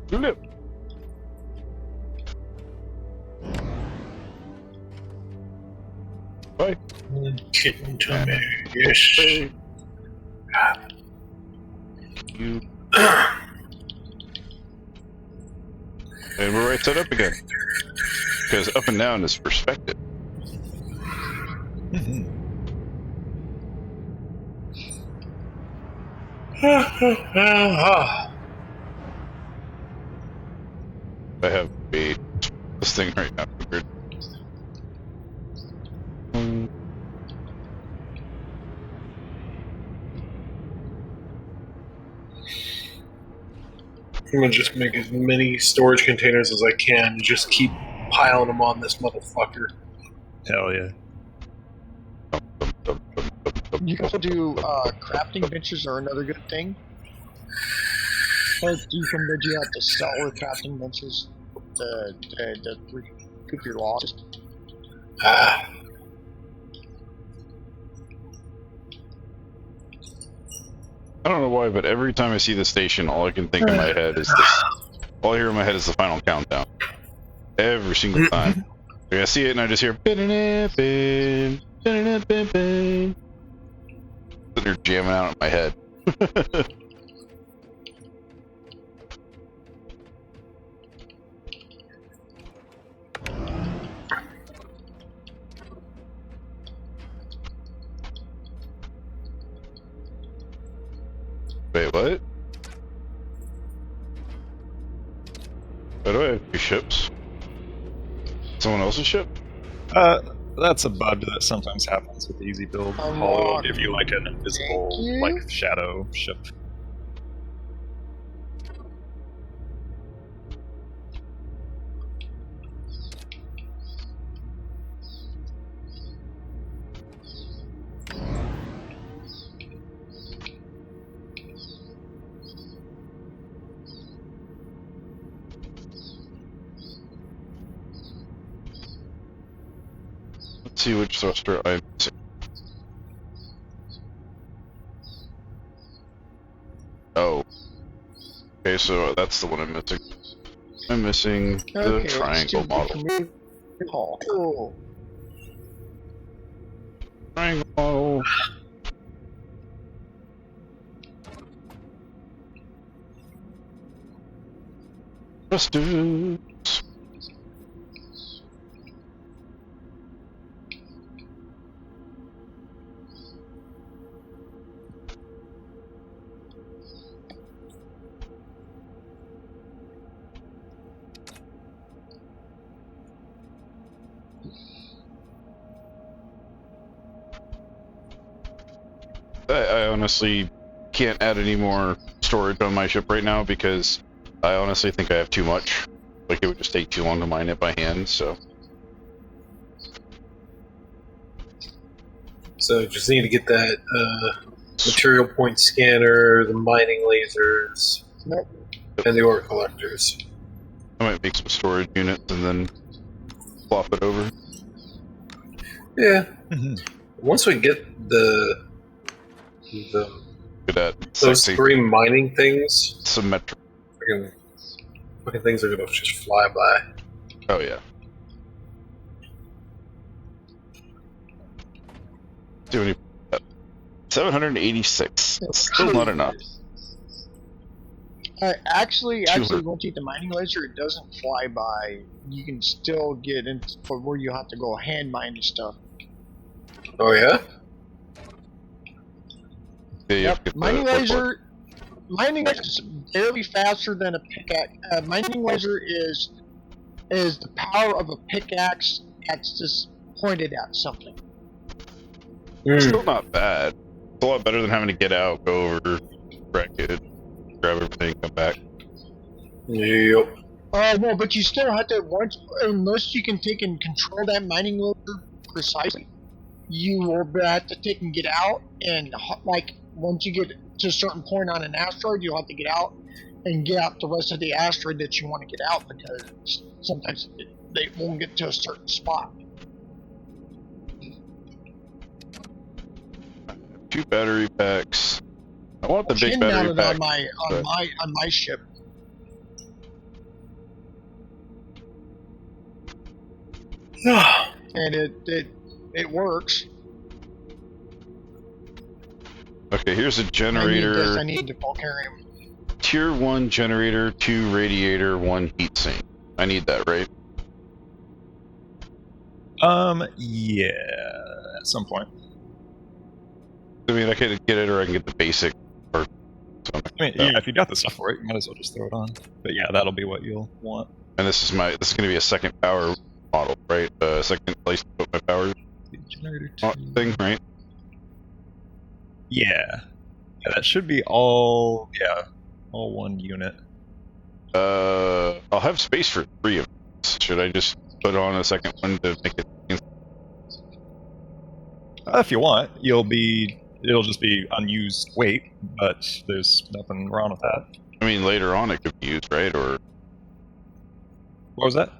Flip. Bye. Kitten to me. Yes. You. And we're right set up again. Because up and down is perspective. I have this thing right now. I'm gonna just make as many storage containers as I can and just keep piling them on this motherfucker. Hell yeah. You can also do crafting benches are another good thing. But you have to sell the crafting benches to recoup your losses. Ah. I don't know why, but every time I see the station, all I can think in my head is this. All I hear in my head is the final countdown. Every single time. Like I see it and I just hear. They're jamming out in my head. Wait, what? Why do I have 2 ships? Someone else's ship? That's a bug that sometimes happens with the easy build. Hollow will give you like an invisible, like shadow ship. Let's see which thruster I'm missing. Oh. Okay, so that's the one I'm missing. I'm missing the triangle model. Cool. Triangle model. Thrusters. I honestly can't add any more storage on my ship right now because I honestly think I have too much. Like, it would just take too long to mine it by hand, so. So just need to get that material point scanner, the mining lasers, and the ore collectors. I might make some storage units and then flop it over. Yeah. Once we get Good at those sexy 3 mining things, symmetric. fucking things are gonna just fly by. Oh yeah. Do any 786. Still not enough. Actually, 200. once you get the mining laser, it doesn't fly by. You can still get into where you have to go hand mine and stuff. Oh yeah? Yeah, you have to Yep. get the Mining ore laser is barely faster than a pickaxe. Mining laser is the power of a pickaxe that's just pointed at something. Still not bad. It's a lot better than having to get out, go over, wreck it, grab everything, come back. Yep. No, but you still have to, unless you can take and control that mining loader precisely, you will have to take and get out, and like, once you get to a certain point on an asteroid, you'll have to get out and get out the rest of the asteroid that you want to get out, because sometimes they won't get to a certain spot. 2 battery packs. I want the big Chin battery mounted pack. on my ship. And it works. Okay, here's a generator. I need the Vulcarium. Tier 1 generator, 2 radiator, 1 heatsink. I need that, right? Yeah, at some point. I mean, I can get it, or I can get the basic. Or something. I mean, yeah, if you got the stuff for it, you might as well just throw it on. But yeah, that'll be what you'll want. And this is going to be a second power model, right? Second place to put my power Generator thing, right? Yeah, that should be all one unit. I'll have space for 3 of these. Should I just put on a second one to make it? If you want, it'll just be unused weight, but there's nothing wrong with that. I mean, later on it could be used, right? Or what was that?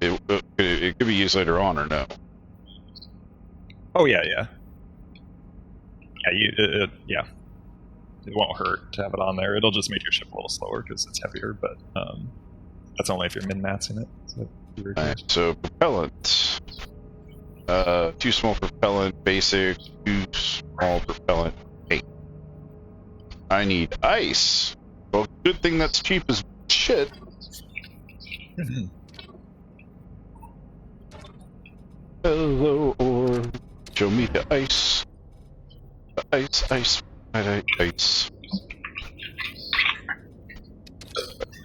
it could be used later on, or no? Oh yeah. Yeah, it won't hurt to have it on there. It'll just make your ship a little slower because it's heavier, but that's only if you're min-maxing it. So propellant. 2 small propellant, basic, 2 small propellant, 8. I need ice. Well, good thing that's cheap as shit. Hello, or show me the ice. The ice.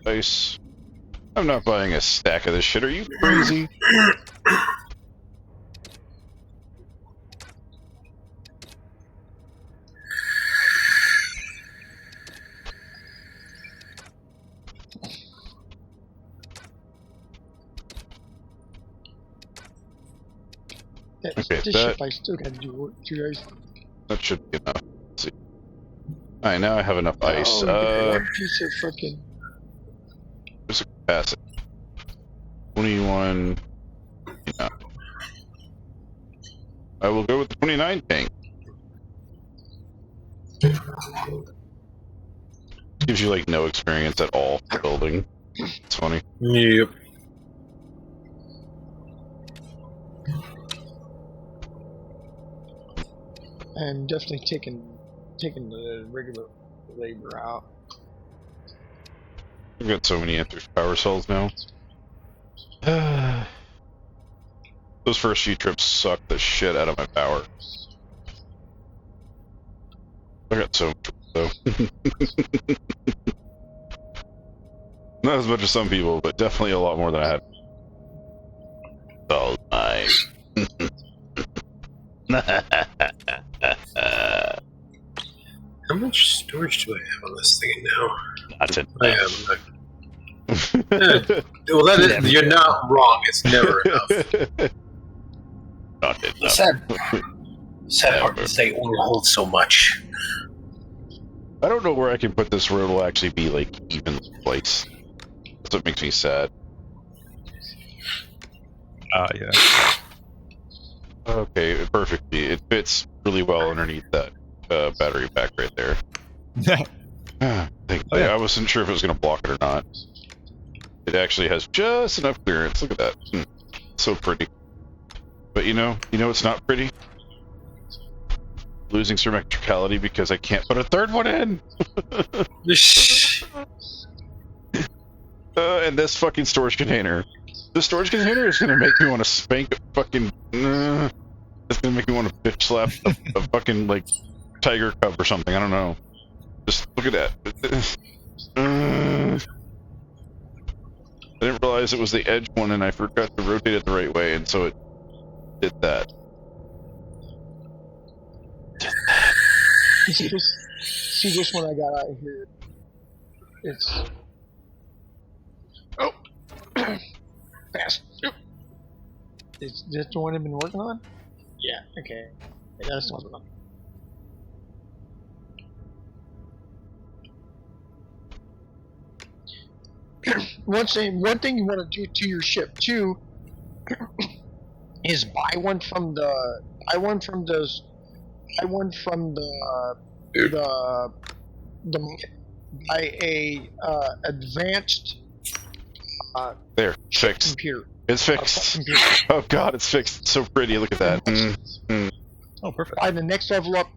Ice. I'm not buying a stack of this shit. Are you crazy? Okay, this ship I still gotta do work too, guys. that should be enough. Let's see. Alright, now I have enough ice. One piece of fucking... There's a capacity. 21. Yeah. I will go with the 29 tank. Gives you like no experience at all building. It's funny. Yep. I'm definitely taking the regular labor out. I've got so many Enter's power cells now. Those first few trips sucked the shit out of my power. I got so much though. Not as much as some people, but definitely a lot more than I had. Oh my. How much storage do I have on this thing now? That's it. I have. Well, that is, you're not wrong. It's never enough. Not enough. The sad part is they only hold so much. I don't know where I can put this where it'll actually be like evenly placed. That's what makes me sad. Yeah. Okay, perfectly. It fits really well underneath that battery pack right there. Thankfully, I wasn't sure if it was going to block it or not. It actually has just enough clearance. Look at that. So pretty. But you know it's not pretty? Losing symmetricality because I can't put a third one in! And this fucking storage container. The storage container is gonna make me want to spank a fucking... it's gonna make me want to bitch slap a fucking, like, tiger cub or something. I don't know. Just look at that. I didn't realize it was the edge one and I forgot to rotate it the right way, and so it did that. See this one I got out here. It's fast. Is this the one I've been working on? Yeah. Okay. Yeah, that's the one I'm working on. One thing you want to do to your ship too is buy one from the buy a advanced There, fixed. computer. It's fixed. Oh god, it's fixed. It's so pretty. Look at that. Oh, perfect. Buy the next level up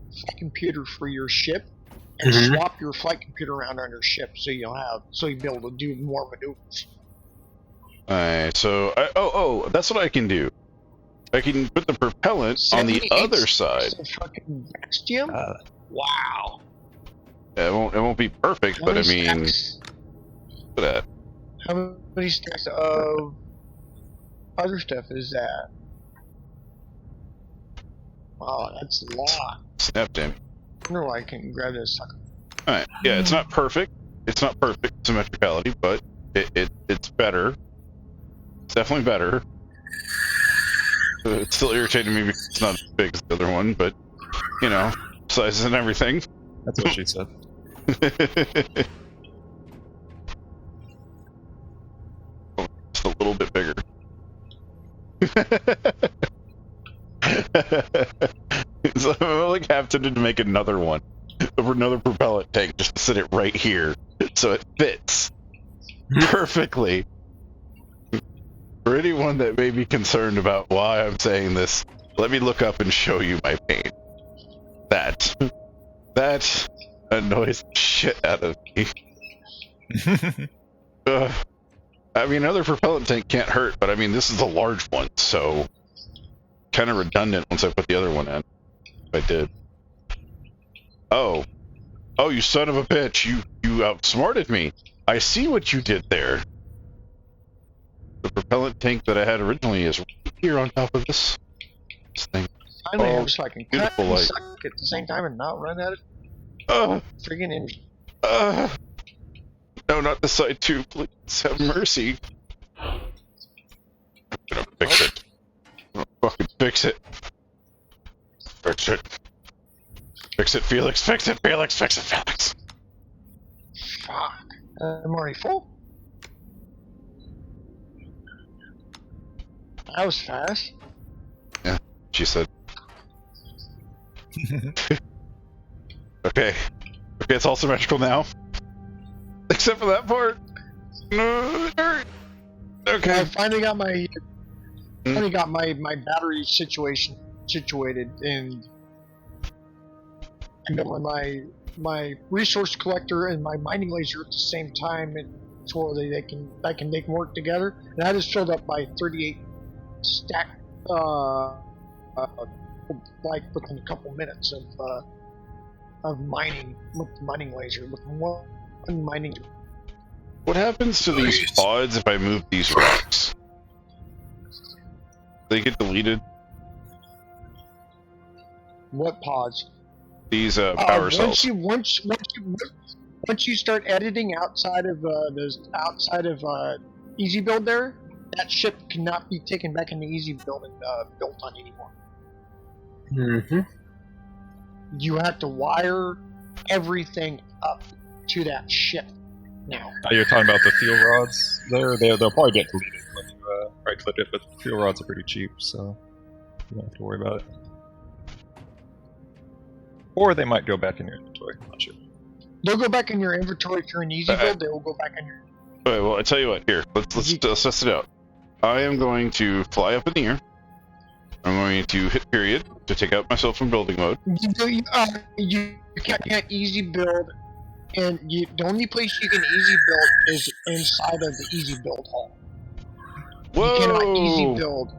flight computer for your ship, and swap your flight computer around on your ship, so you'll be able to do more maneuvers. Alright, so that's what I can do. I can put the propellant on the other side. So fucking Bastion? Wow. Yeah, it won't be perfect, but I mean, Stacks? look at that. How many stacks of other stuff is that? Wow, that's a lot. Snapped in. I wonder why I can grab this sucker. Alright, yeah, it's not perfect. It's not perfect symmetricality, but it's better. It's definitely better. It's still irritating me because it's not as big as the other one, but, you know, sizes and everything. That's what she said. Just a little bit bigger. So I'm like half tempted to make another one. Another propellant tank just to sit it right here. So it fits perfectly. For anyone that may be concerned about why I'm saying this, let me look up and show you my pain. That annoys the shit out of me. I mean, another propellant tank can't hurt, but I mean, this is a large one, so kind of redundant once I put the other one in. If I did. Oh, you son of a bitch! You outsmarted me. I see what you did there. The propellant tank that I had originally is right here on top of this thing. Finally, I'm just like, cut beautiful and light. suck at the same time and not run out of friggin' energy. No, not the side two, please. Have mercy. I'm gonna fix it. I'm gonna fucking fix it. Fix it. Fix it, Felix. Fix it, Felix. Fix it, Felix. Fuck. I'm already full. That was fast. Yeah, she said. Okay, it's all symmetrical now. Except for that part. No, okay. I finally got my battery situated, and I got my resource collector and my mining laser at the same time, and so they can make them work together. And I just filled up my 38 stack like within a couple minutes of mining with the mining laser with one mining. What happens to these pods if I move these rocks? They get deleted? What pods? These power once cells. Once you start editing outside of Easy Build, there, that ship cannot be taken back into Easy Build and built on anymore. Mm-hmm. You have to wire everything up to that ship now. You're talking about the fuel rods there? They'll probably get deleted when you right-click it, but fuel rods are pretty cheap, so you don't have to worry about it. Or they might go back in your inventory, I'm not sure. They'll go back in your inventory if you're in Easy Build. They will go back in your. Okay, well, I tell you what. Here, let's test it out. I am going to fly up in the air. I'm going to hit period to take out myself from building mode. You can't Easy Build, and the only place you can Easy Build is inside of the Easy Build hall. Whoa! You cannot Easy Build.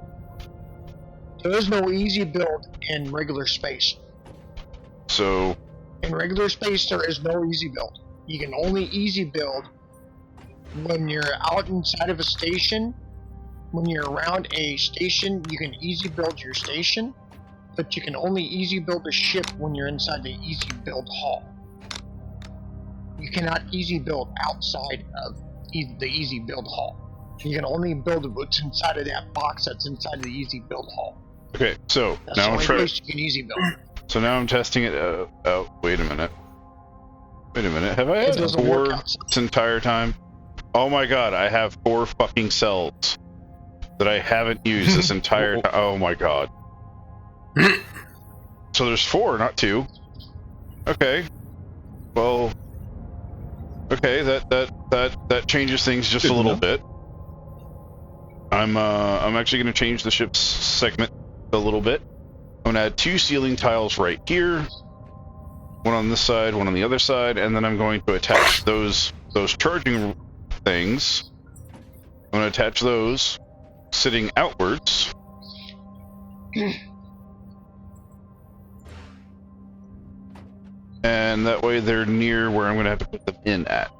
There is no Easy Build in regular space. So, in regular space, there is no Easy Build. You can only Easy Build when you're out inside of a station. When you're around a station, you can Easy Build your station. but you can only easy build a ship when you're inside the easy build hall. You cannot easy build outside of the easy build hall. You can only build what's inside of that box that's inside of the easy build hall. Okay, so That's now the I'm only trying. place you can easy build. So now I'm testing it. Wait a minute. Have I It had doesn't 4 work outside. this entire time? Oh my god, I have 4 fucking cells that I haven't used this entire time. Oh my god. So there's 4, not 2. Okay. Well. Okay, that changes things just a little bit. I'm actually going to change the ship's segment a little bit. I'm going to add 2 ceiling tiles right here. One on this side, one on the other side, and then I'm going to attach those charging things. I'm going to attach those sitting outwards. And that way they're near where I'm going to have to put them in at.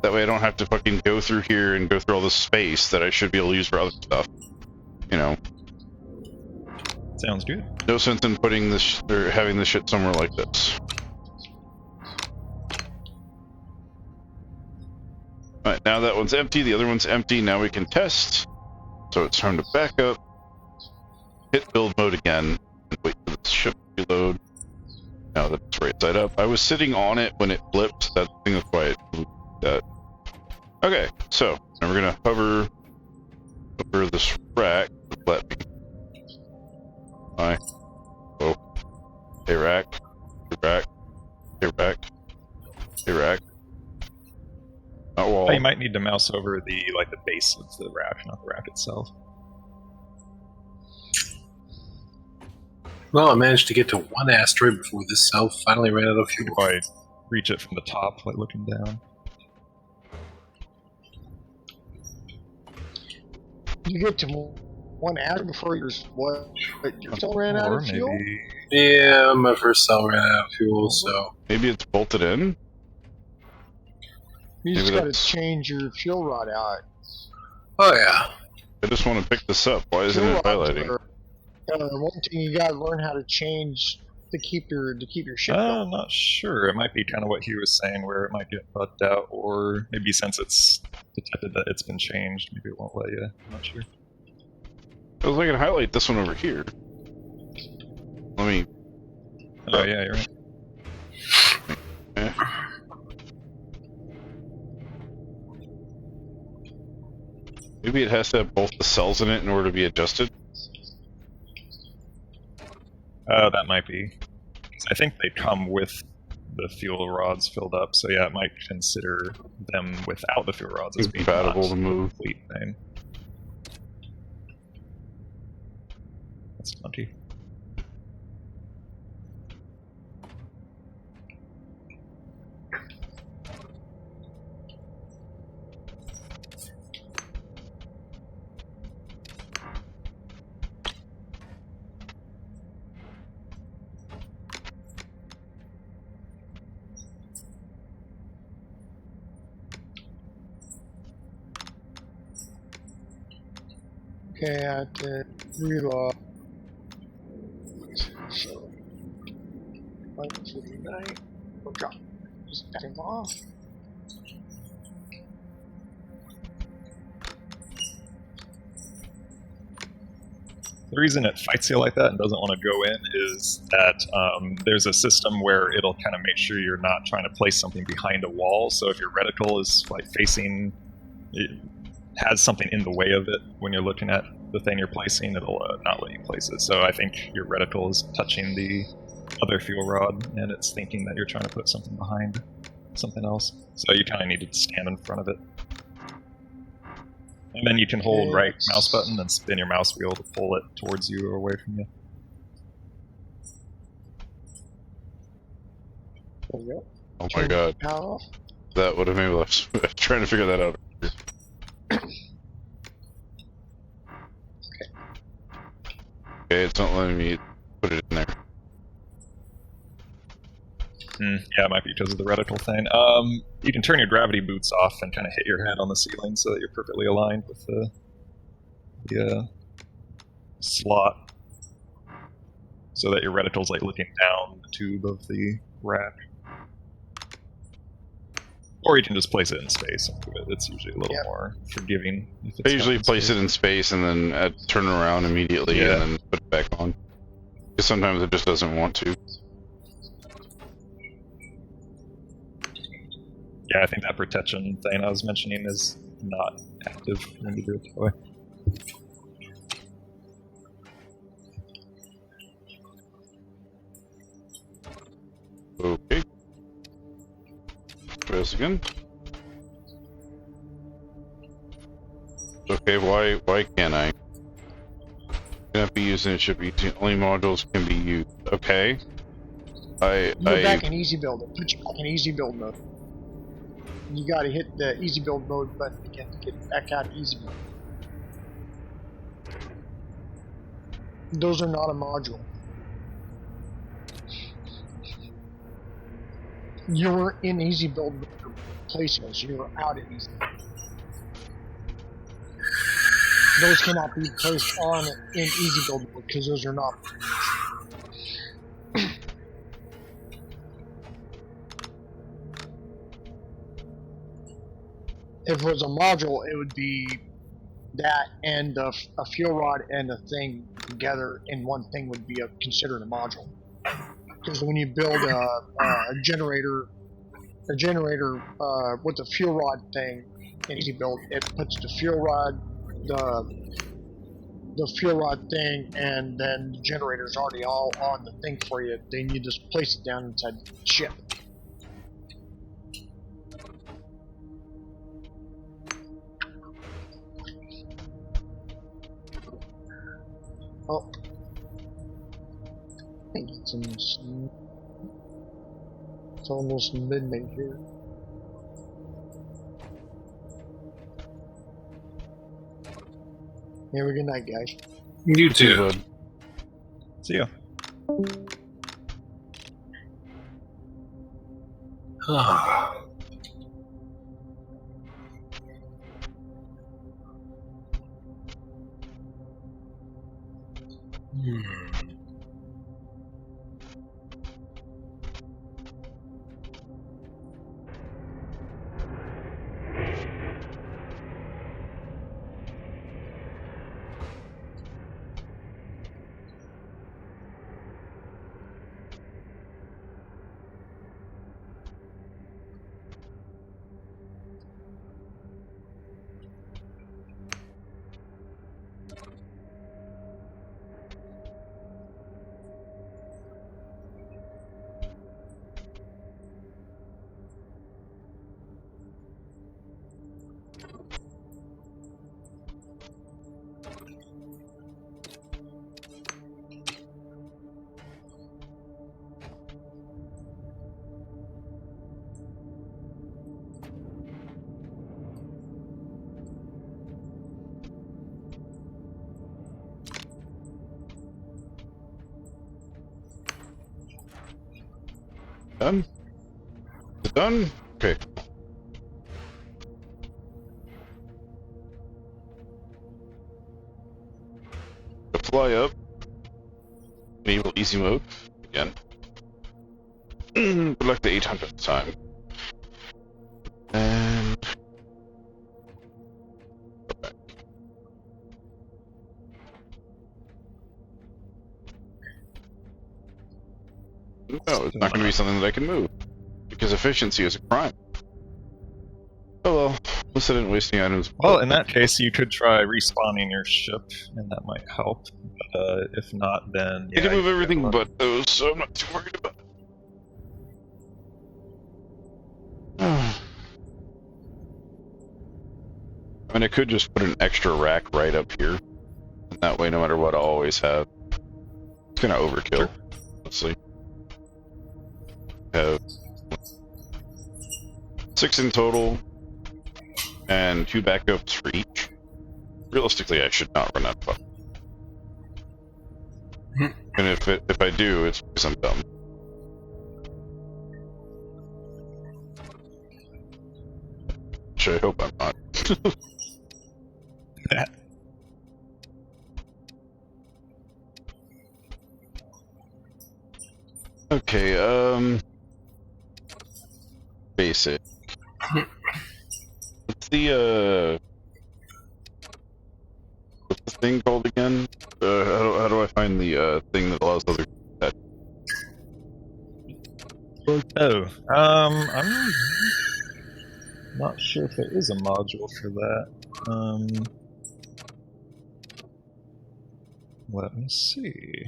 That way I don't have to fucking go through here and go through all this space that I should be able to use for other stuff. You know. Sounds good. No sense in putting this or having this shit somewhere like this. Alright, now that one's empty, the other one's empty, now we can test. So it's time to back up, hit build mode again, and wait for the ship to reload. Now that's right side up. I was sitting on it when it flipped, that thing was why it moved that. Okay, so now we're gonna hover over this rack. Let me. Hi. Oh. Hey rack. Hey rack. Hey rack. Hey rack. Not wall. Oh, you might need to mouse over the base of the rack, not the rack itself. Well, I managed to get to one asteroid before this cell finally ran out of fuel. If I reach it from the top, like looking down. You get to one hour before your cell ran out Or of fuel. maybe Yeah, my first cell ran out of fuel, so... Maybe it's bolted in? You just Maybe got to that's- change your fuel rod out. Oh, yeah. I just want to pick this up. Why isn't Fuel it rods highlighting? are, one thing you got to learn how to change to keep your ship going. I'm not sure. It might be kind of what he was saying, where it might get bugged out, or maybe since it's detected that it's been changed, maybe it won't let you. I'm not sure. I was like, I can highlight this one over here. Let me. Oh yeah, you're right. Eh. Maybe it has to have both the cells in it in order to be adjusted. Oh, that might be. 'Cause I think they come with the fuel rods filled up, so yeah, it might consider them without the fuel rods as being Compatible not to move. a complete thing. That's funky. Okay, I had to reload. So, 159. Oh god, just got him off. The reason it fights you like that and doesn't want to go in is that there's a system where it'll kind of make sure you're not trying to place something behind a wall. So if your reticle is like facing, it has something in the way of it when you're looking at the thing you're placing, it'll not let you place it. So I think your reticle is touching the other fuel rod, and it's thinking that you're trying to put something behind something else. So you kind of need to stand in front of it. And then you can hold right mouse button and spin your mouse wheel to pull it towards you or away from you. There we go. Oh my god, Power off. that would have made me laugh. I'm trying to figure that out. Okay, it's not letting me put it in there. Yeah, it might be because of the reticle thing. You can turn your gravity boots off and kind of hit your head on the ceiling so that you're perfectly aligned with the slot. so that your reticle's like looking down the tube of the rack. Or you can just place it in space. It's usually a little more forgiving. If it's I usually place it in space and then turn around immediately and then put it back on. Because sometimes it just doesn't want to. Yeah, I think that protection thing I was mentioning is not active when you do it that way. Okay. Try this again. Okay, why can't I? Cannot be used in it should be only modules can be used. Okay. You're back in easy build. It puts you back in easy build mode. You gotta hit the easy build mode button again to get back out of easy build. Those are not a module. You're in easy build mode for placing those. You're out of easy build. Those cannot be placed on in easy build mode because those are not. If it was a module, it would be that and a fuel rod and a thing together in one thing would be considered a module. Because when you build a generator with the fuel rod thing in easy build, it puts the fuel rod, the fuel rod thing, and then the generator's already all on the thing for you. Then you just place it down inside the ship. Oh. I think it's almost midnight here. Have a good night, guys. You too. See ya. Done? Is it done? Okay. Fly up. Enable easy mode again. But like the 800th time. And go back. No, it's not going to be something that I can move because efficiency is a crime. Oh well, at least I didn't waste any items. Well, in that case, you could try respawning your ship, and that might help. If not, then I can move everything but those, so I'm not too worried about it. I mean, I could just put an extra rack right up here. And that way, no matter what, I'll always have. It's gonna overkill. Sure. Let's see. Have 6 in total, and 2 backups for each. Realistically, I should not run out of fun. And if I do, it's because I'm dumb. Which I hope I'm not. Okay, basic. What's the thing called again? How do I find the thing that allows other that? Oh, I'm not sure if there is a module for that. Let me see.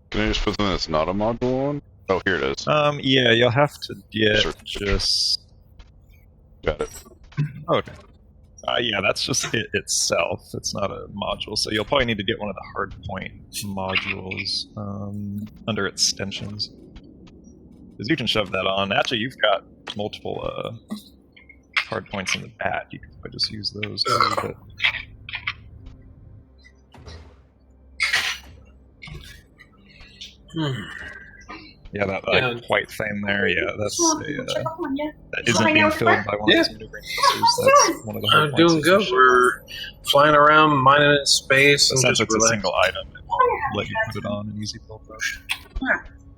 Can I just put something that's not a module on? Oh, here it is. Yeah, you'll have to get Sure. just. Got it. Okay. Yeah, that's just it itself. It's not a module, so you'll probably need to get one of the hardpoint modules under extensions. Because you can shove that on. Actually, you've got multiple hardpoints in the back. You can probably just use those too. But... Yeah, that white thing there, yeah, that's that isn't being filled by one of those maneuvering clusters. That's one of the hard I'm doing good. We're flying around, mining in space, and since just it's a single item, it won't let you put it on an easy build though.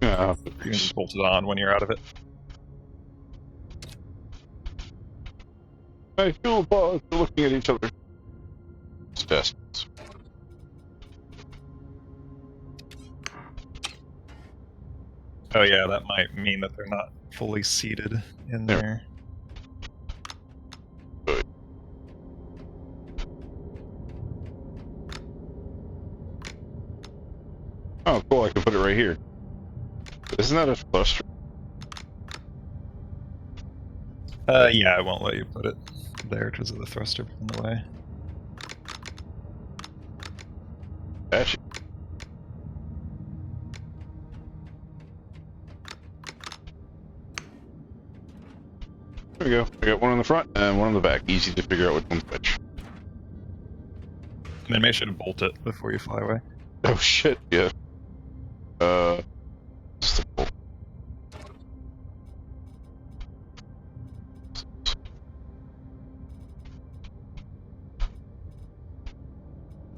Yeah. You can just bolt it on when you're out of it. Hey, fuel pods are looking at each other. It's best. Oh yeah, that might mean that they're not fully seated in there. Oh, cool, I can put it right here. Isn't that a thruster? Yeah, I won't let you put it there because of the thruster in the way. Actually. There we go. I got one on the front and one on the back. Easy to figure out which one's which. And then make sure to bolt it before you fly away. Oh shit, yeah. Just a bolt.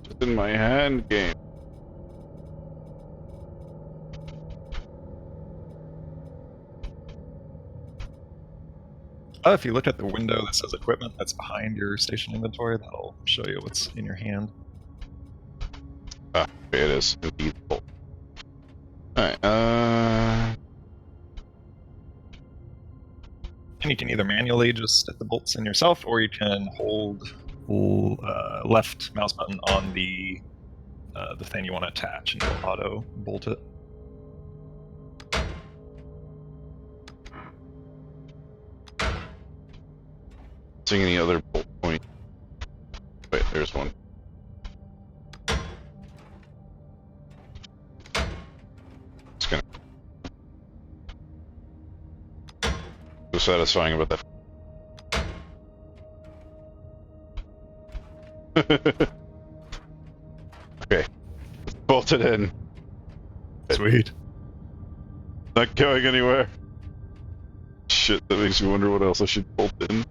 Just in my hand game. If you look at the window that says equipment that's behind your station inventory, that'll show you what's in your hand. Ah, okay, it is. Indeed. Alright, And you can either manually just hit the bolts in yourself, or you can hold left mouse button on the thing you want to attach, and it'll auto bolt it. seeing any other bolt point. Wait, there's one. It's gonna so satisfying about that. Okay, bolt it in. Sweet. Not going anywhere. Shit, that makes me wonder what else I should bolt in.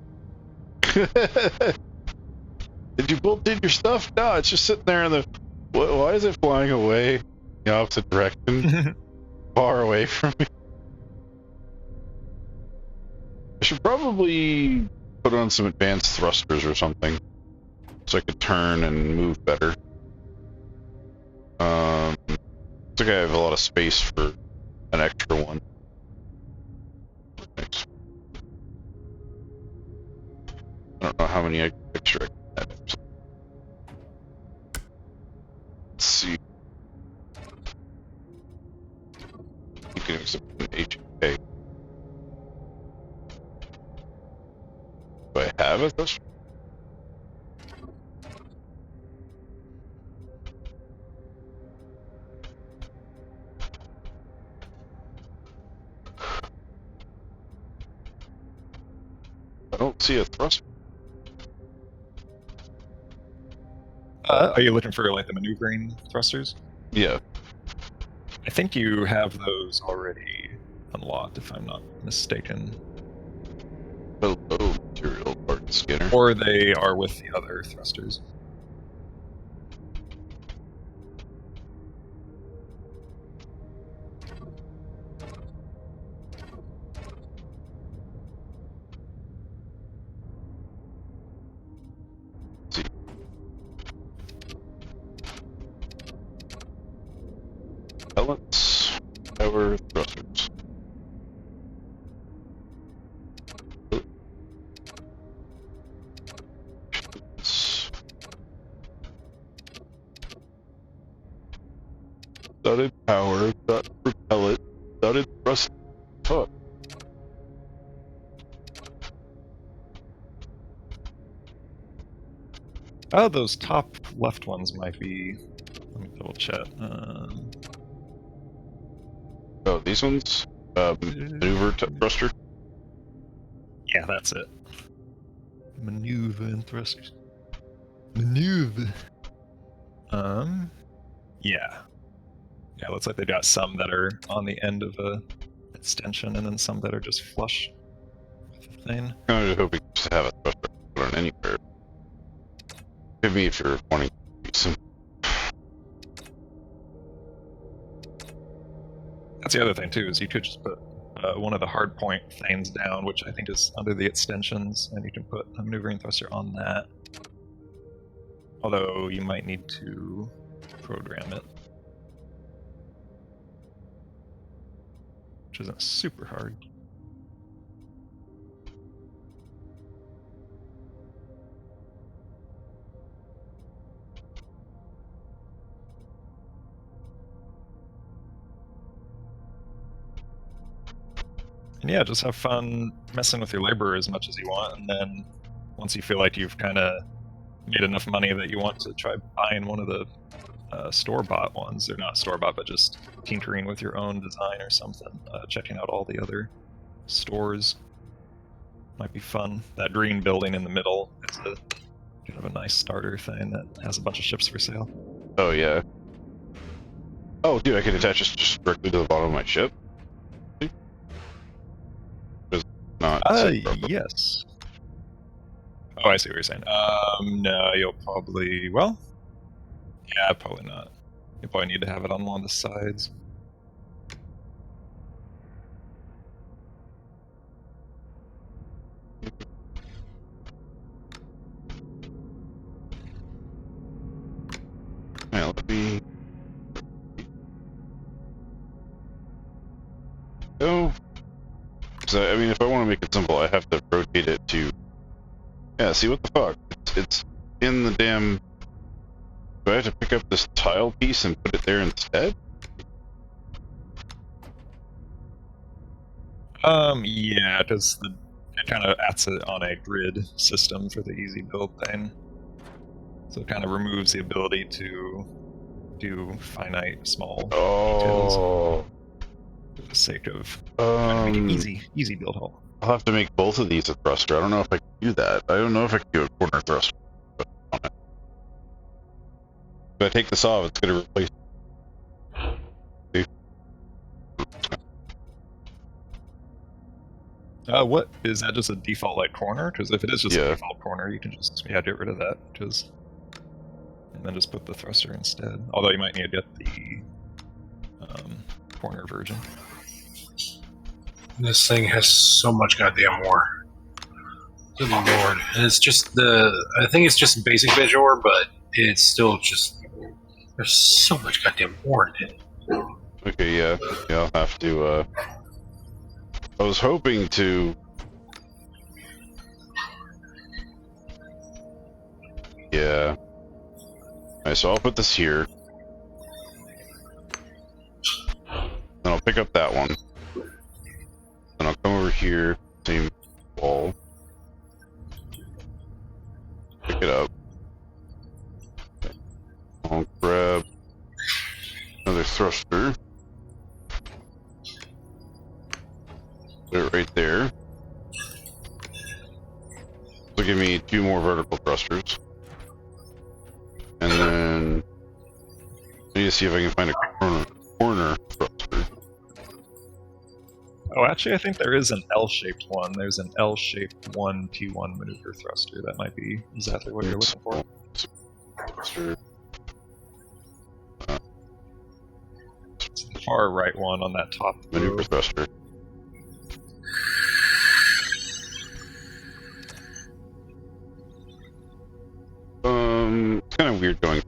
Did you bolt in your stuff? No, it's just sitting there in the... Why is it flying away in the opposite direction? Far away from me. I should probably put on some advanced thrusters or something, so I could turn and move better. I think I have a lot of space for an extra one. Thanks. I don't know how many extra I can add. Let's see. You can accept an HK. Do I have it? That's... I don't see a thrust. Are you looking for like the maneuvering thrusters? Yeah. I think you have those already unlocked, if I'm not mistaken. Hello, material part. Skinner. Or they are with the other thrusters. Pellets, power thrusters. Dotted power, dot propellet, dotted thrust. Fuck. Oh, those top left ones might be. Let me double check. Oh, these ones? Maneuver thruster? Yeah, that's it. Maneuver and thrusters. Maneuver. Yeah. Yeah, looks like they've got some that are on the end of a extension, and then some that are just flush with the thing. I was hoping to have a thruster on anywhere. Could be if you're wanting to use some. That's the other thing too, is you could just put one of the hard point things down, which I think is under the extensions, and you can put a maneuvering thruster on that. Although you might need to program it, which isn't super hard. And yeah, just have fun messing with your labor as much as you want, and then once you feel like you've kind of made enough money that you want to try buying one of the store-bought ones, they're not store-bought, but just tinkering with your own design or something, checking out all the other stores might be fun. That green building in the middle is a kind of a nice starter thing that has a bunch of ships for sale. Oh, yeah. Oh, dude, I could attach this just directly to the bottom of my ship? Not yes. Oh, I see what you're saying. No, you'll probably, well, yeah, probably not. You'll probably need to have it on one of the sides. Yeah, let me... Oh. So, I mean, if I want to make it simple, I have to rotate it to... Yeah, see, what the fuck? It's in the damn... Do I have to pick up this tile piece and put it there instead? Yeah, because it kind of adds it on a grid system for the easy build thing. So it kind of removes the ability to do finite small details for the sake of trying to make it easy build hole. I'll have to make both of these a thruster. I don't know if I can do that. I don't know if I can do a corner thruster on it. If I take this off, it's going to replace... What is that? Just a default like corner? Because if it is just Yeah. a default corner, you can just get rid of that. And then just put the thruster instead. Although you might need to get the corner version. This thing has so much goddamn war. Good lord. And it's just I think it's just basic visual, but it's still just, there's so much goddamn war in it. Okay, yeah. Yeah, I'll have to, I was hoping to... Yeah. Alright, so I'll put this here. Then I'll pick up that one. Then I'll come over here, same wall. Pick it up. I'll grab another thruster. Put it right there. So give me 2 more vertical thrusters. And then I need to see if I can find a corner thruster. Oh, actually, I think there is an L-shaped one. There's an L-shaped 1T1 maneuver thruster. That might be exactly what you're looking for. Thruster. It's the far right one on that top row. Maneuver thruster. It's kind of weird going.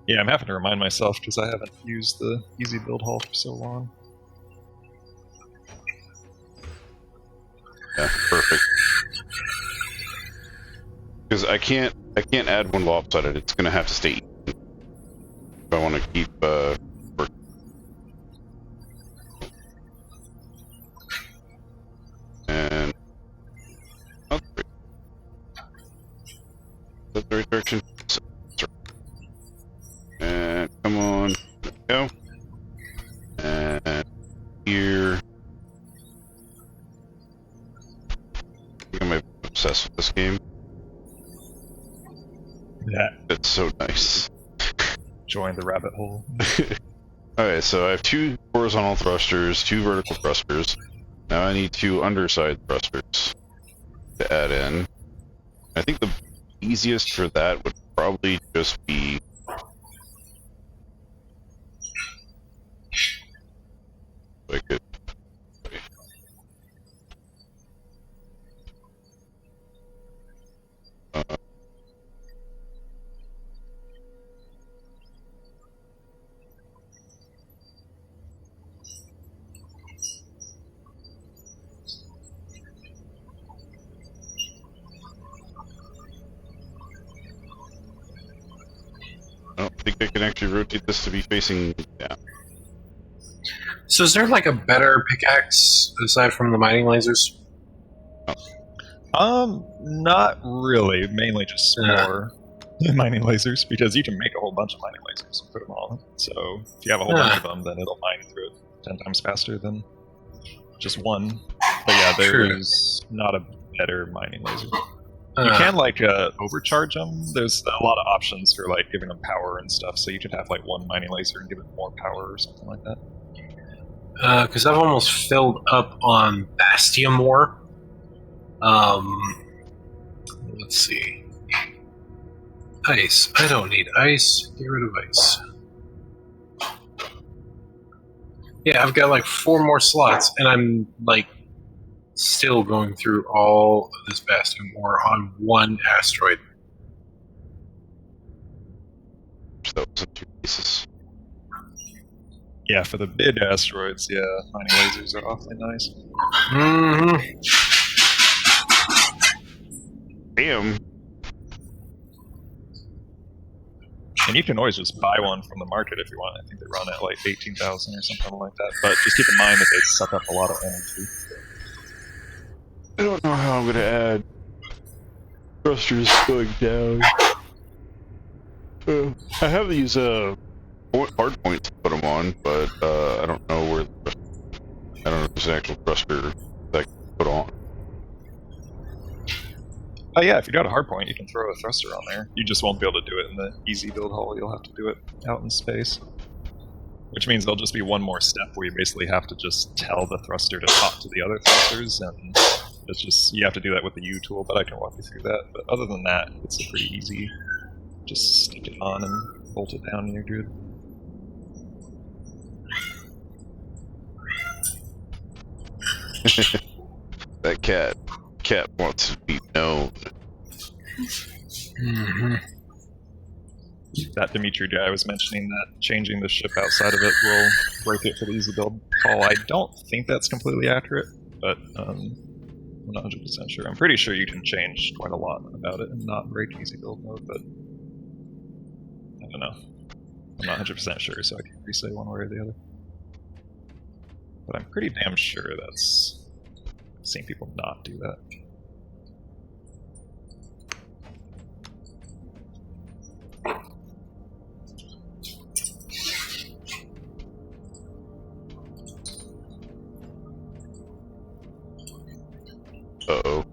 Yeah, I'm having to remind myself because I haven't used the easy build hall for so long. Yeah, perfect. Because I can't add one lopsided. It's gonna have to stay even if I want to keep working. And oh, great. Is that the right direction? And come on, there we go. And here, I think I'm obsessed with this game. Yeah. It's so nice. Join the rabbit hole. Okay, so I have 2 horizontal thrusters, 2 vertical thrusters. Now I need 2 underside thrusters to add in. I think the easiest for that would probably just be I could. I don't think I can actually rotate this to be facing down. So is there like a better pickaxe aside from the mining lasers? Not really. Mainly just more mining lasers, because you can make a whole bunch of mining lasers and put them all. So if you have a whole bunch of them, then it'll mine through it 10 times faster than just one. But yeah, there's not a better mining laser. You can like overcharge them. There's a lot of options for like giving them power and stuff. So you could have like one mining laser and give it more power or something like that. Because I've almost filled up on Bastium War. Let's see. Ice. I don't need ice. Get rid of ice. Yeah, I've got like 4 more slots, and I'm like still going through all of this Bastium War on one asteroid. So that was in 2 pieces. Yeah, for the big asteroids, yeah, mining lasers are awfully nice. Mm-hmm. Damn. And you can always just buy one from the market if you want. I think they run at like 18,000 or something like that. But just keep in mind that they suck up a lot of energy. I don't know how I'm gonna add thrusters going down. I have these hard points to put them on, but I don't know where. I don't know if there's an actual thruster that I can put on. Oh yeah, if you got a hard point, you can throw a thruster on there. You just won't be able to do it in the easy build hall. You'll have to do it out in space. Which means there'll just be one more step where you basically have to just tell the thruster to talk to the other thrusters, and it's just, you have to do that with the U tool, but I can walk you through that. But other than that, it's a pretty easy. Just stick it on and bolt it down and you're good. That cat wants to be known. Mm-hmm. That Dimitri guy was mentioning that changing the ship outside of it will break it for the easy build call. I don't think that's completely accurate, but I'm not 100% sure. I'm pretty sure you can change quite a lot about it and not break easy build mode, but I don't know. I'm not 100% sure, so I can't really say one way or the other. But I'm pretty damn sure that's... I've seen people not do that. Uh-oh.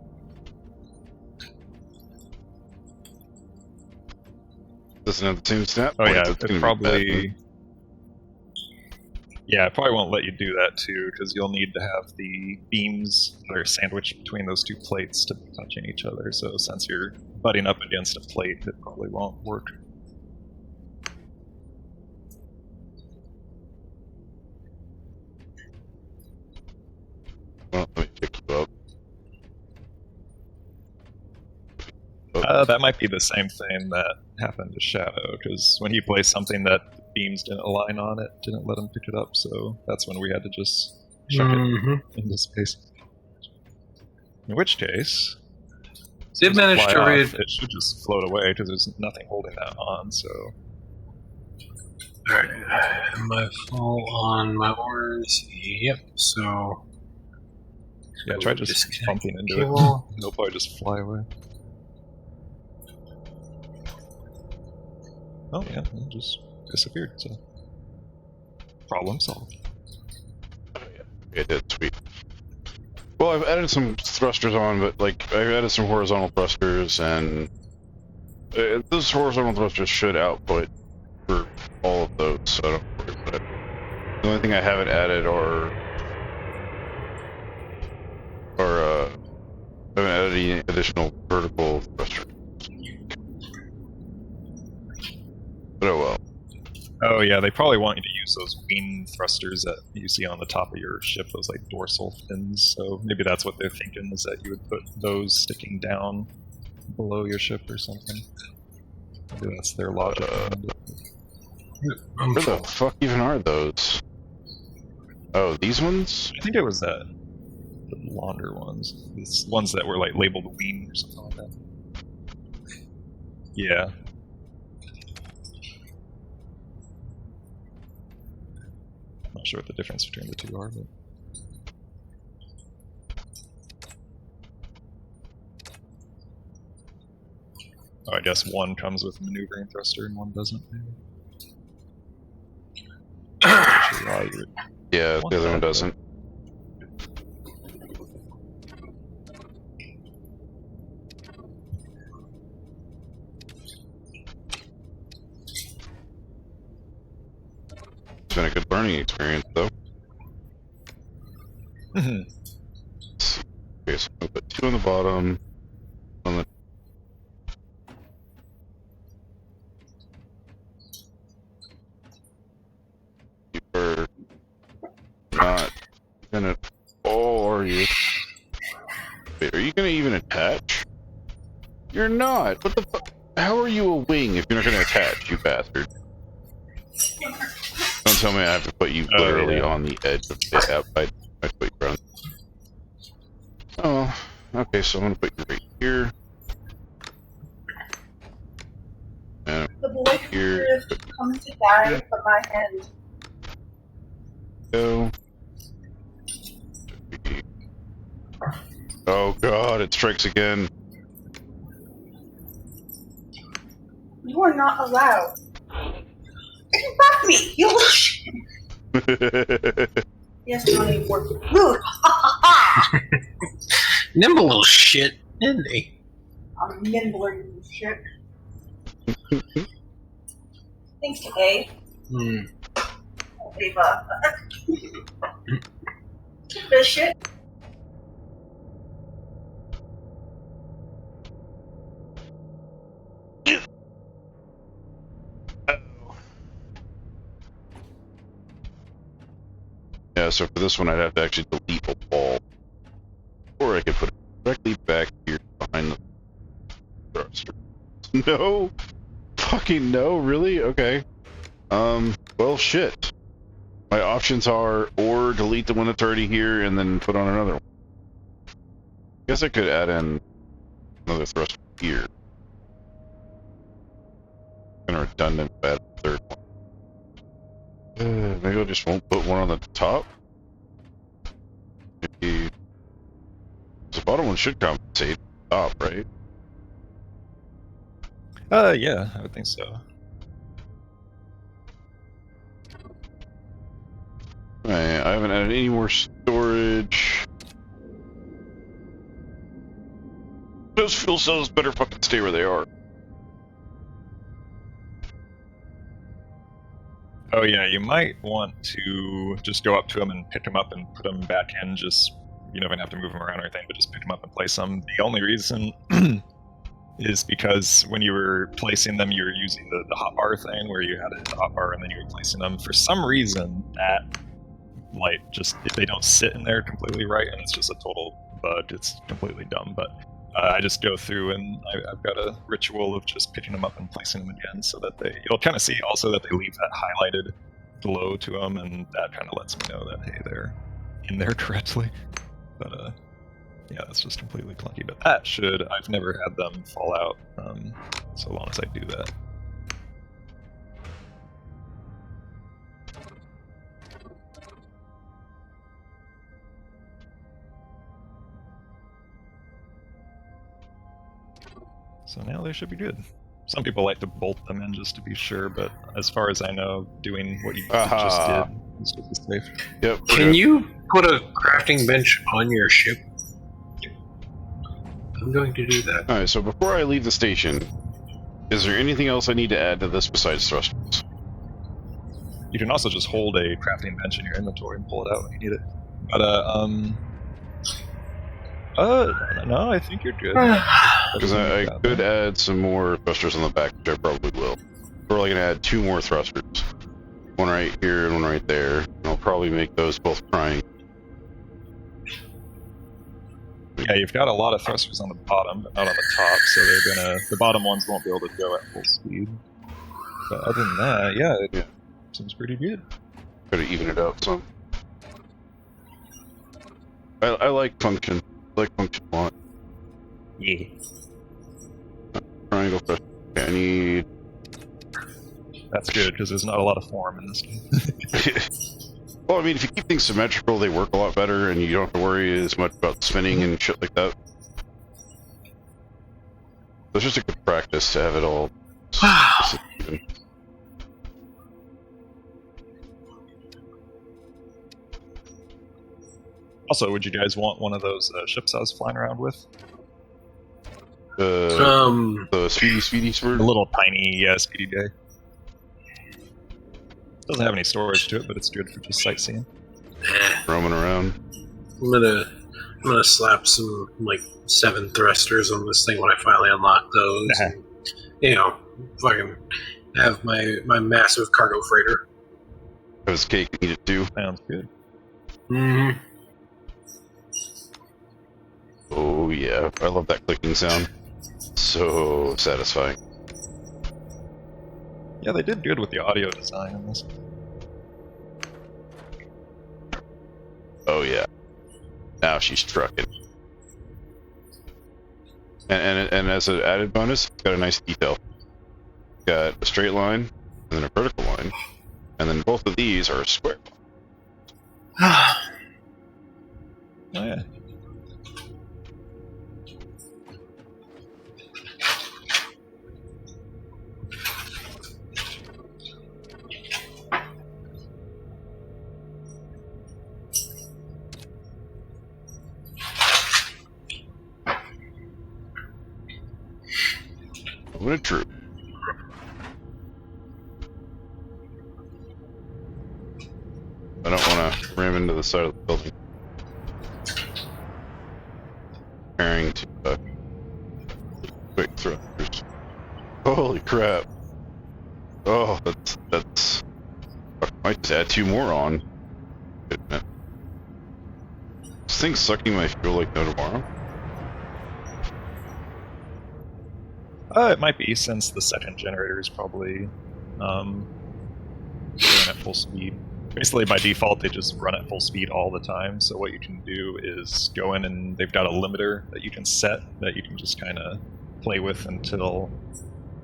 Doesn't have the same snap. Oh yeah, That's it gonna be probably... bad. Yeah, I probably won't let you do that too, because you'll need to have the beams that are sandwiched between those two plates to be touching each other. So since you're butting up against a plate, it probably won't work. Well, let me pick you up. That might be the same thing that happened to Shadow, because when he placed something that the beams didn't align on, it didn't let him pick it up, so that's when we had to just chuck it into space. In which case, Did manage fly to off, read. it should just float away, because there's nothing holding that on, so... Alright, am I full on my ores? Yep, so. Yeah, try just Disconnect bumping into it. cable. It'll probably just fly away. Oh yeah, it just disappeared, so... Problem solved. It did, sweet. Well, I've added some thrusters on, but like I've added some horizontal thrusters, and those horizontal thrusters should output for all of those, so I don't worry about it. The only thing I haven't added are I haven't added any additional vertical thrusters. But oh well. Oh yeah, they probably want you to use those wing thrusters that you see on the top of your ship, those like dorsal fins, so maybe that's what they're thinking, is that you would put those sticking down below your ship or something. Maybe that's their logic behind it. I'm Where the full. fuck even are those? Oh, these ones? I think it was the launder ones. These ones that were like labeled wing or something like that. Yeah. Not sure what the difference between the two are, but... Oh, I guess one comes with a maneuvering thruster and one doesn't, maybe. Actually, why you would Yeah, want the other one that, doesn't. It's been a good learning experience, though. but- Okay, so I'll put 2 on the bottom. On the you are not gonna. Oh, are you? Wait, are you gonna even attach? You're not. What the fuck? How are you a wing if you're not gonna attach, you bastard? Don't tell me I have to put you Oh, literally yeah. on the edge of the app. I put you around. Oh, okay. So I'm gonna put you right here. And The boy here. is coming to die from my hand. Go. Oh god, it strikes again. You are not allowed. Get back me, you little shit. Yes, Johnny, work. Rude. Nimble little shit, isn't he? I'm nimbler, you shit. Thanks, Dave. Ava. This shit. Yeah, so for this one I'd have to actually delete a wall. Or I could put it directly back here behind the thruster. No! Fucking no, really? Okay. Well shit. My options are or delete the one that's already here and then put on another one. Guess I could add in another thruster here. Kind of redundant to add a third one. Maybe I just won't put one on the top. Maybe the bottom one should compensate the top, right? Yeah, I would think so. I haven't added any more storage. Those fuel cells better fucking stay where they are. Oh yeah, you might want to just go up to them and pick them up and put them back in. Just you don't even have to move them around or anything, but just pick them up and place them. The only reason is because when you were placing them, you were using the hotbar thing where you had a hotbar and then you were placing them. For some reason, that light just they don't sit in there completely right, and it's just a total bug. It's completely dumb, but. I just go through and I've got a ritual of just picking them up and placing them again so that you'll kind of see also that they leave that highlighted glow to them, and that kind of lets me know that, hey, they're in there correctly. But yeah, that's just completely clunky. But I've never had them fall out so long as I do that. So now they should be good. Some people like to bolt them in just to be sure, but as far as I know, doing what you just did is just as safe. Yep. Can you put a crafting bench on your ship? I'm going to do that. Alright, so before I leave the station, is there anything else I need to add to this besides thrusters? You can also just hold a crafting bench in your inventory and pull it out when you need it. But no, I think you're good. Because I could add some more thrusters on the back, which I probably will. We're only going to add 2 more thrusters. One right here and one right there. And I'll probably make those both prying. Yeah, you've got a lot of thrusters on the bottom, but not on the top, so the bottom ones won't be able to go at full speed. But other than that, yeah, it seems pretty good. Gotta even it out some. I like function. I like function a lot. Yeah. Triangle thruster. Okay, I need... That's good, because there's not a lot of form in this game. Well, I mean, if you keep things symmetrical, they work a lot better, and you don't have to worry as much about spinning and shit like that. It's just a good practice to have it all even. Also, would you guys want one of those ships I was flying around with? The Speedy Spur? The little tiny, Speedy Day. Doesn't have any storage to it, but it's good for just sightseeing. Roaming around. I'm gonna slap some 7 thrusters on this thing when I finally unlock those. And, fucking have my massive cargo freighter. Because cake need it too. Sounds good. Mm-hmm. Oh yeah, I love that clicking sound. So satisfying. Yeah, they did good with the audio design in this. Oh yeah. Now she's trucking. And as an added bonus, it's got a nice detail. It's got a straight line, and then a vertical line, and then both of these are a square. Oh yeah. What a troop. I don't want to ram into the side of the building. Preparing to quick thrusters. Holy crap. Oh, that's I might just add 2 more on. This thing's sucking my fuel like no tomorrow. It might be, since the second generator is probably going at full speed. Basically, by default, they just run at full speed all the time, so what you can do is go in and they've got a limiter that you can set that you can just kind of play with until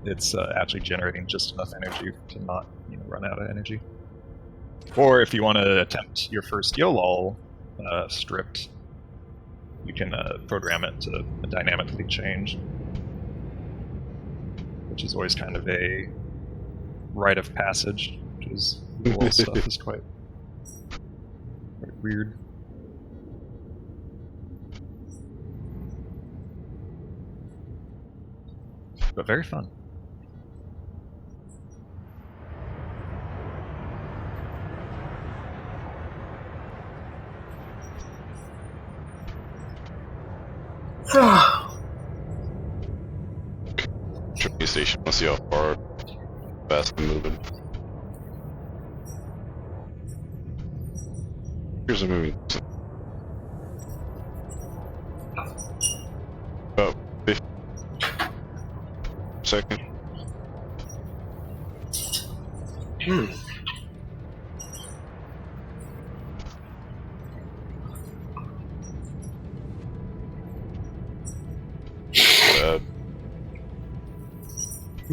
it's actually generating just enough energy to not run out of energy. Or if you want to attempt your first YOLOL script, you can program it to dynamically change, which is always kind of a rite of passage, which is YOLOL stuff is quite weird. But very fun. Train station. Let's see how far fast I'm moving. Here's a moving. About 50 second.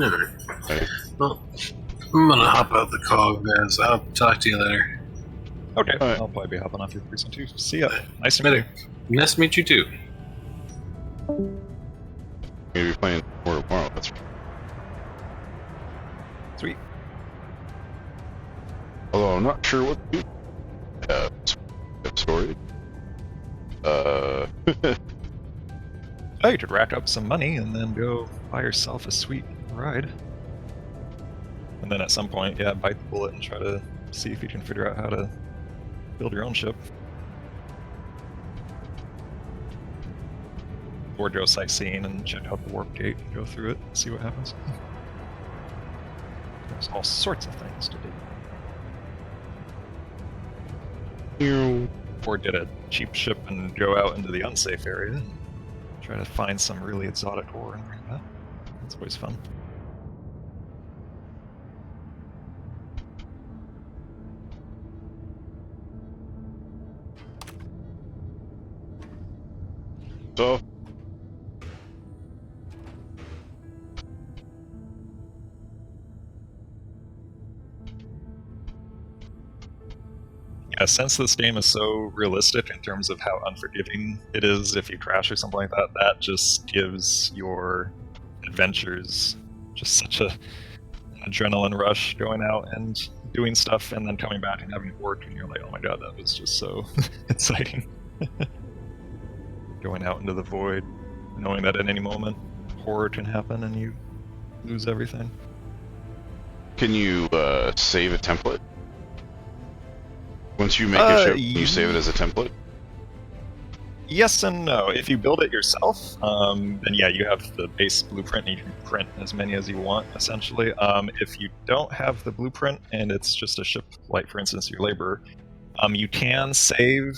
Alright. Okay. Well, I'm gonna hop out the cog, guys. I'll talk to you later. Okay, Alright. I'll probably be hopping off your precinct too. See ya. Nice to meet you. Nice to meet you too. Maybe playing more tomorrow. That's Sweet. although I'm not sure what to do. Storage. Oh, you could rack up some money and then go buy yourself a sweet ride. And then at some point, yeah, bite the bullet and try to see if you can figure out how to build your own ship. Or go sightseeing and check out the warp gate and go through it and see what happens. There's all sorts of things to do. Or get a cheap ship and go out into the unsafe area and try to find some really exotic ore and bring that. That's always fun. So, Yeah, since this game is so realistic in terms of how unforgiving it is if you crash or something like that, that just gives your adventures just such an adrenaline rush going out and doing stuff and then coming back and having it work and you're like, oh my god, that was just so exciting. Going out into the void, knowing that at any moment horror can happen and you lose everything. can you save a template? Once you make a ship, can you save it as a template? Yes and no. If you build it yourself, then yeah, you have the base blueprint and you can print as many as you want, essentially. If you don't have the blueprint and it's just a ship, like for instance your laborer, you can save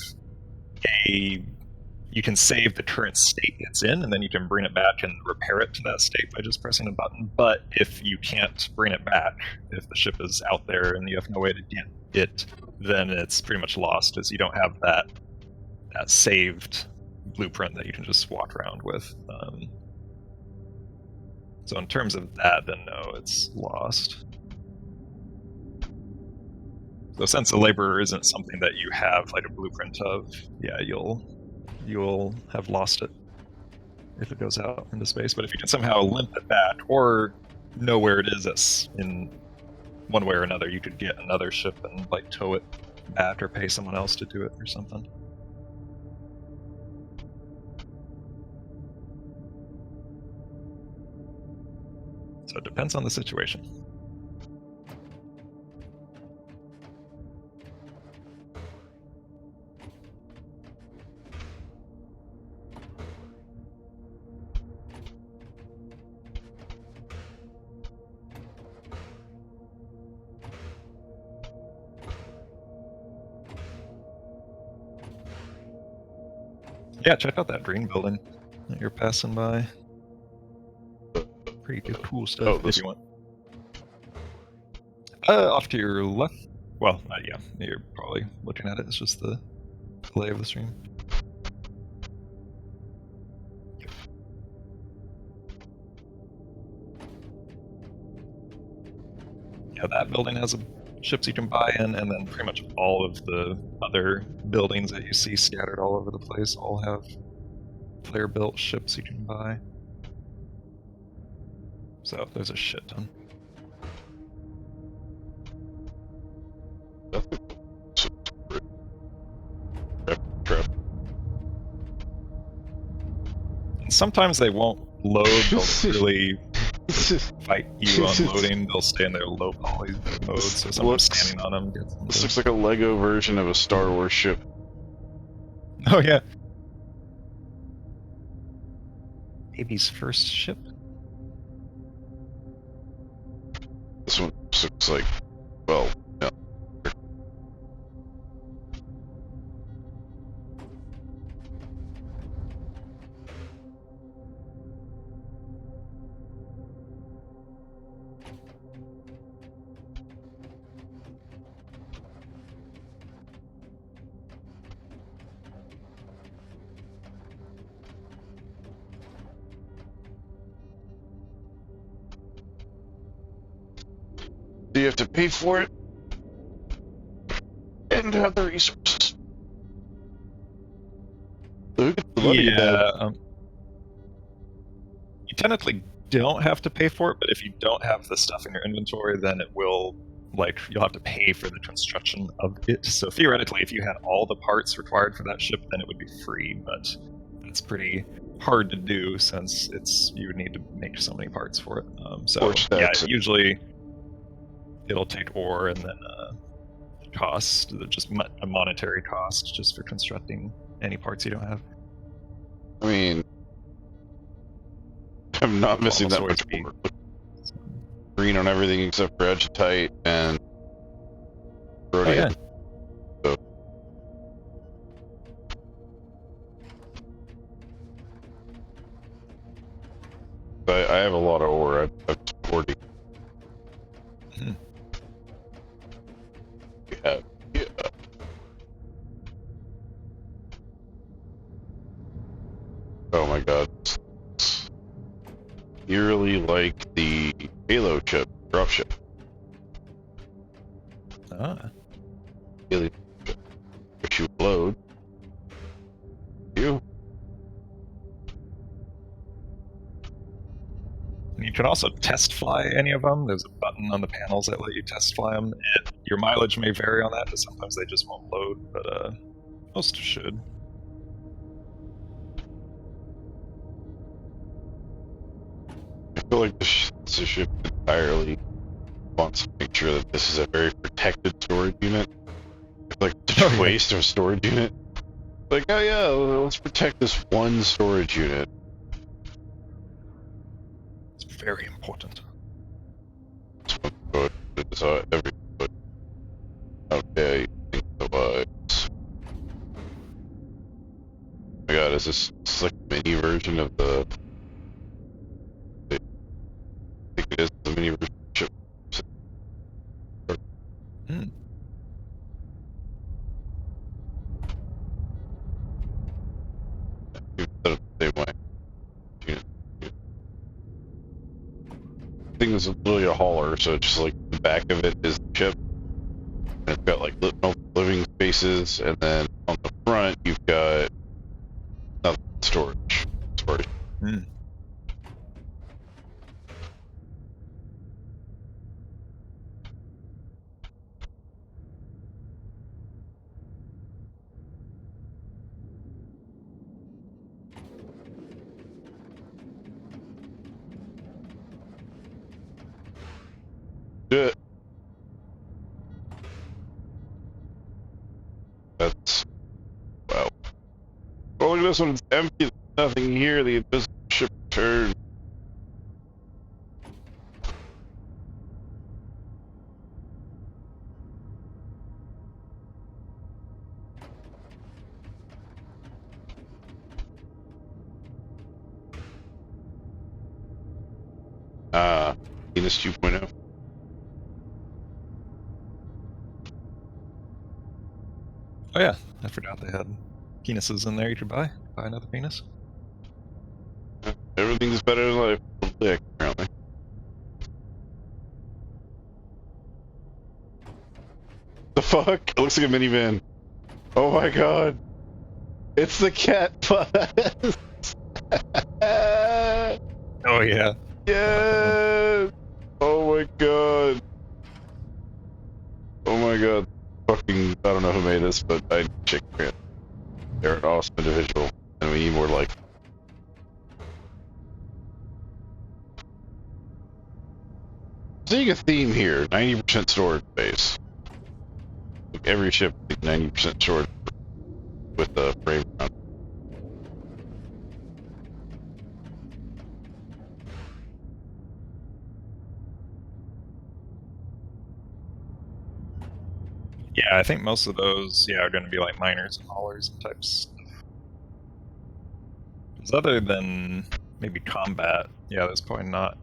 the current state it's in, and then you can bring it back and repair it to that state by just pressing a button. But if you can't bring it back, if the ship is out there and you have no way to get it, then it's pretty much lost, as you don't have that saved blueprint that you can just walk around with. So in terms of that, then no, it's lost. So since the laborer isn't something that you have like a blueprint of, yeah, you'll have lost it if it goes out into space. But if you can somehow limp it back or know where it is in one way or another, you could get another ship and like tow it back or pay someone else to do it or something. So it depends on the situation. Yeah, check out that green building that you're passing by. Pretty good, cool stuff. Oh, if this you want. Off to your left. Well, yeah, you're probably looking at it. It's just the delay of the stream. Yeah, that building has ships you can buy in, and then pretty much all of the other buildings that you see scattered all over the place all have player-built ships you can buy. So there's a shit ton. And sometimes they won't load, they'll really fight you on loading, they'll stay in their low poly mode, so someone standing on them gets them. This looks like a Lego version of a Star Wars ship. Oh yeah. Baby's first ship. This one looks like, well, yeah. Do you have to pay for it? And have the resources. So who gets the money Yeah, then? you technically don't have to pay for it, but if you don't have the stuff in your inventory, then it will, like, you'll have to pay for the construction of it. So theoretically, if you had all the parts required for that ship, then it would be free, but it's pretty hard to do since you would need to make so many parts for it. So yeah, usually it'll take ore and then cost, just a monetary cost just for constructing any parts you don't have. I mean, I'm not missing that much be. ore. Green on everything except for Agitite and Rhodium. Oh, yeah. So I have a lot of ore. I'm supporting. Yeah. Oh my god. It's eerily like the Halo ship, dropship. Alien ship. Which you load. You. You can also test fly any of them. There's a button on the panels that let you test fly them. Your mileage may vary on that, because sometimes they just won't load, but most should. I feel like this ship entirely wants to make sure that this is a very protected storage unit. It's like such a waste of a storage unit. Like, oh yeah, let's protect this one storage unit. It's very important. So every okay, I think so. Oh my god, is this like a mini version of the? I think it is the mini version of ship. Set up the same way. Thing is literally a hauler, so it's just like the back of it is the ship, and it's got like living spaces, and then on the front you've got nothing storage. Shit. That's wow. Oh, look at this one, it's empty. There's nothing here. The invisible ship returned. Venus 2.0. Oh yeah, I forgot they had penises in there you could buy. Buy another penis. Everything's better in life, apparently. The fuck? It looks like a minivan. Oh my god. It's the cat bus. Oh yeah. Yeah. Oh my god. Oh my god. Fucking, I don't know who made this, but I check it. They're an awesome individual, and we need more like. Seeing a theme here: 90% storage space. Like every ship, 90% storage with the frame. Yeah, I think most of those, are going to be like miners and haulers and types. Because other than maybe combat, there's probably not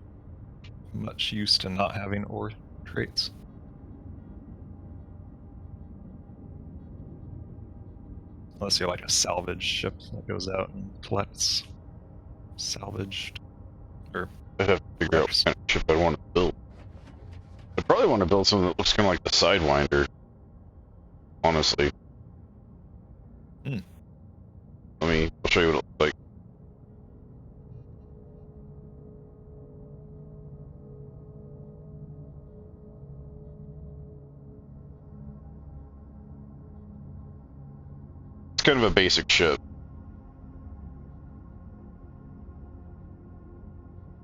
much use to not having ore traits. Unless you're like a salvage ship that goes out and collects salvaged or I'd have to figure out what kind of ship I want to build. I probably want to build something that looks kind of like the Sidewinder. Honestly. I'll show you what it looks like. It's kind of a basic ship.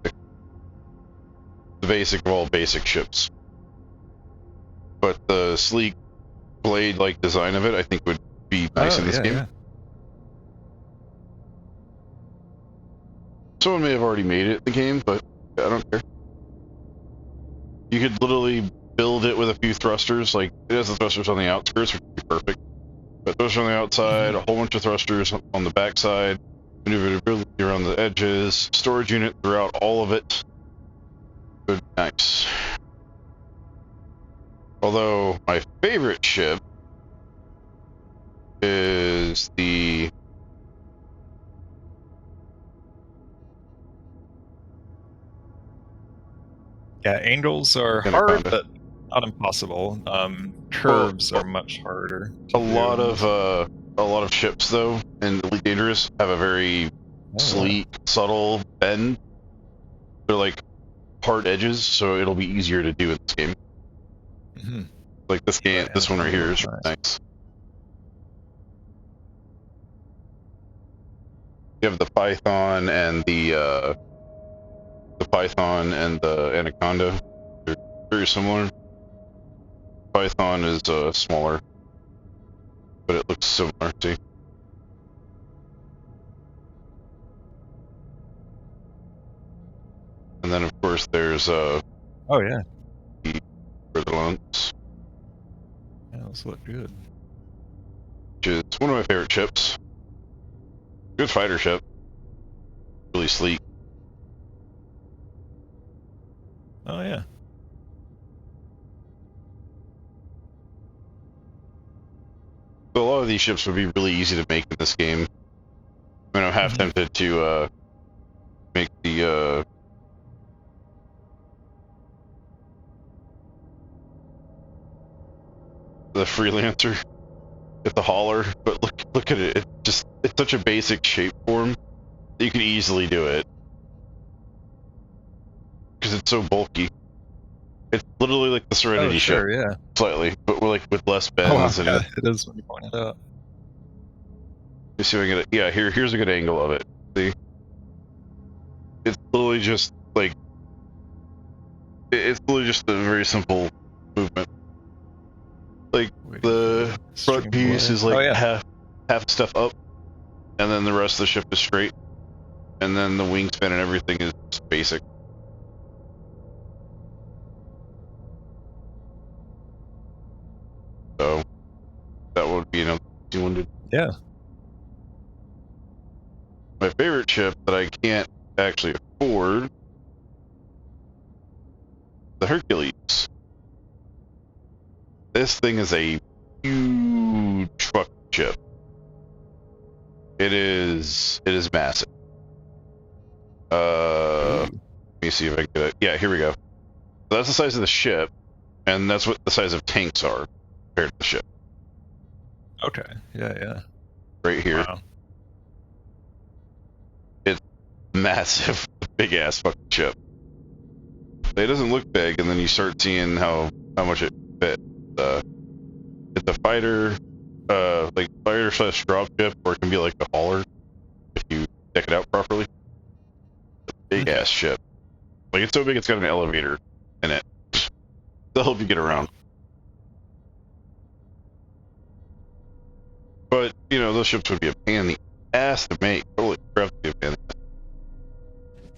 The basic of all basic ships. But the sleek blade-like design of it, I think, would be nice in this game. Yeah. Someone may have already made it in the game, but I don't care. You could literally build it with a few thrusters, like it has the thrusters on the outskirts, which would be perfect. But thrusters on the outside, a whole bunch of thrusters on the backside, maneuverability around the edges, storage unit throughout all of it. Good, nice. Although my favorite ship is the angles are hard, but not impossible. Curves are much harder. A lot of ships, though, in Elite Dangerous have a very sleek, subtle bend. They're like hard edges, so it'll be easier to do in this game. Like this game, this one right here is nice. You have the Python and the Anaconda. They're very similar. Python is smaller, but it looks similar too. And then, of course, there's the Furtherlands. Yeah, those look good. Which is one of my favorite ships. Good fighter ship. Really sleek. Oh yeah. So a lot of these ships would be really easy to make in this game. I mean, I'm half tempted to make the freelancer with the hauler, but look at it. It's such a basic shape form that you can easily do it because it's so bulky. It's literally like the Serenity ship, slightly, but we're like with less bends. It is when you point it out. You see, here's a good angle of it. See, it's literally just like it's literally just a very simple movement. Like the front piece is like half stuff up, and then the rest of the ship is straight, and then the wingspan and everything is just basic. So that would be another 200. Yeah. My favorite ship that I can't actually afford, the Hercules. This thing is a huge fucking ship. It is massive. Let me see if I can get it. Yeah, here we go. So that's the size of the ship, and that's what the size of tanks are compared to the ship. Okay. Yeah. Right here. Wow. It's massive, big ass fucking ship. It doesn't look big, and then you start seeing how much it fit. It's a fighter, like fighter/drop ship, or it can be like the hauler if you deck it out properly. Big ass ship. Like it's so big, it's got an elevator in it. They'll help you get around. But those ships would be a pain in the ass to make. Holy crap, they'd be a pain in the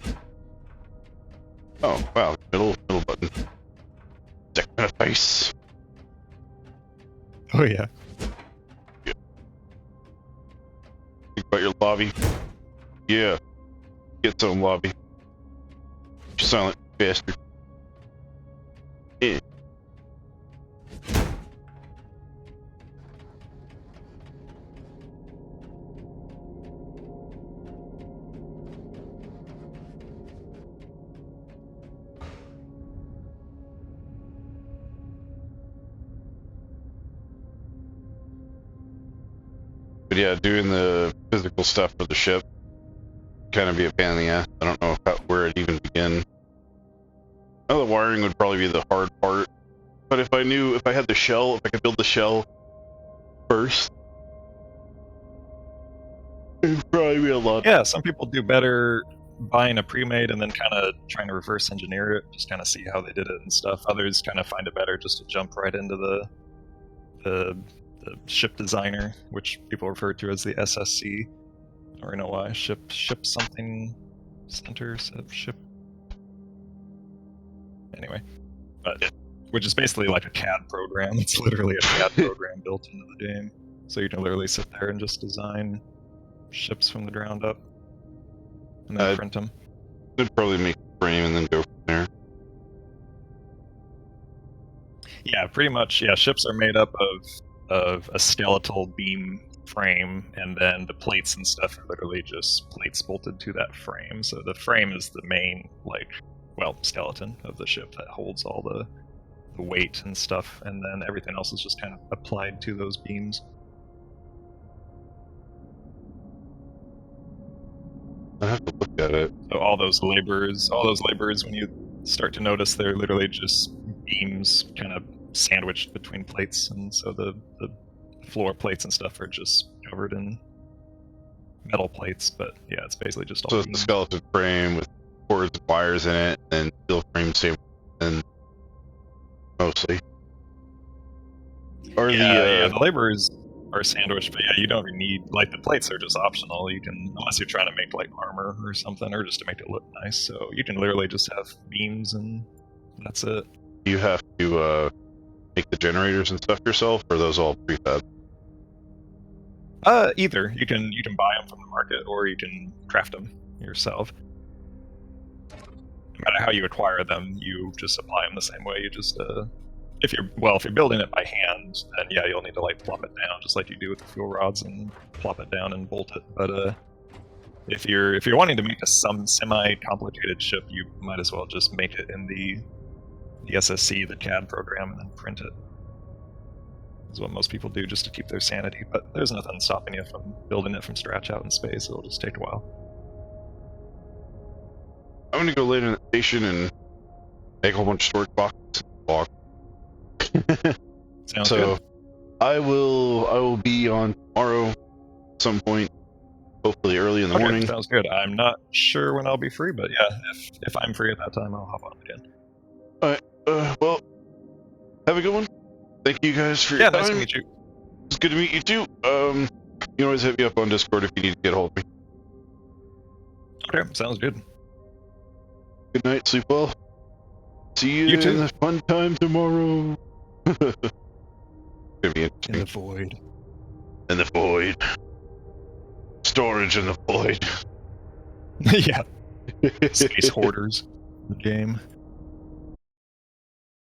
ass. Oh wow, middle button. Deck my face. Oh yeah. Think about your lobby. Yeah. Get some lobby. You silent bastard. Yeah. But yeah, doing the physical stuff for the ship kind of be a pain in the ass. I don't know where it even begin. I know the wiring would probably be the hard part, but if I had the shell, if I could build the shell first, it'd probably be a lot. Yeah, some people do better buying a pre-made and then kind of trying to reverse engineer it, just kind of see how they did it and stuff. Others kind of find it better just to jump right into the ship designer, which people refer to as the SSC. I don't really know why. Ship something center ship. Anyway, but which is basically like a CAD program. It's literally a CAD program built into the game, so you can literally sit there and just design ships from the ground up and then print them. I'd probably make a frame and then go from there. Yeah, pretty much. Yeah, ships are made up of a skeletal beam frame, and then the plates and stuff are literally just plates bolted to that frame. So the frame is the main, skeleton of the ship that holds all the weight and stuff, and then everything else is just kind of applied to those beams. I have to look at it. So all those laborers, when you start to notice, they're literally just beams kind of sandwiched between plates, and so the floor plates and stuff are just covered in metal plates. But yeah, it's basically just all so it's beams. the skeleton frame with cords and wires in it, and steel frame same, and mostly. Or the laborers are sandwiched, but yeah, you don't need, the plates are just optional. You can, unless you're trying to make armor or something, or just to make it look nice, so you can literally just have beams and that's it. You have to make the generators and stuff yourself, or are those all prefab? Either. You can buy them from the market, or you can craft them yourself. No matter how you acquire them, you just apply them the same way. You just if you're building it by hand, then yeah, you'll need to plop it down just like you do with the fuel rods and plop it down and bolt it. But if you're wanting to make some semi-complicated ship, you might as well just make it in the SSC, the CAD program, and then print it. Is what most people do just to keep their sanity. But there's nothing stopping you from building it from scratch out in space. It'll just take a while. I'm gonna go later in the station and make a whole bunch of storage boxes. Sounds so good. I will be on tomorrow at some point, hopefully early in the morning. Sounds good. I'm not sure when I'll be free, but yeah, if I'm free at that time, I'll hop on again. Alright, well, have a good one. Thank you guys for your time. Nice to meet you. It's good to meet you too. You can always hit me up on Discord if you need to get a hold of me. Okay, sounds good. Good night, sleep well. See you, You too. in the fun time tomorrow. It's gonna be interesting. In the void. In the void. Storage in the void. Yeah. Space hoarders. The game.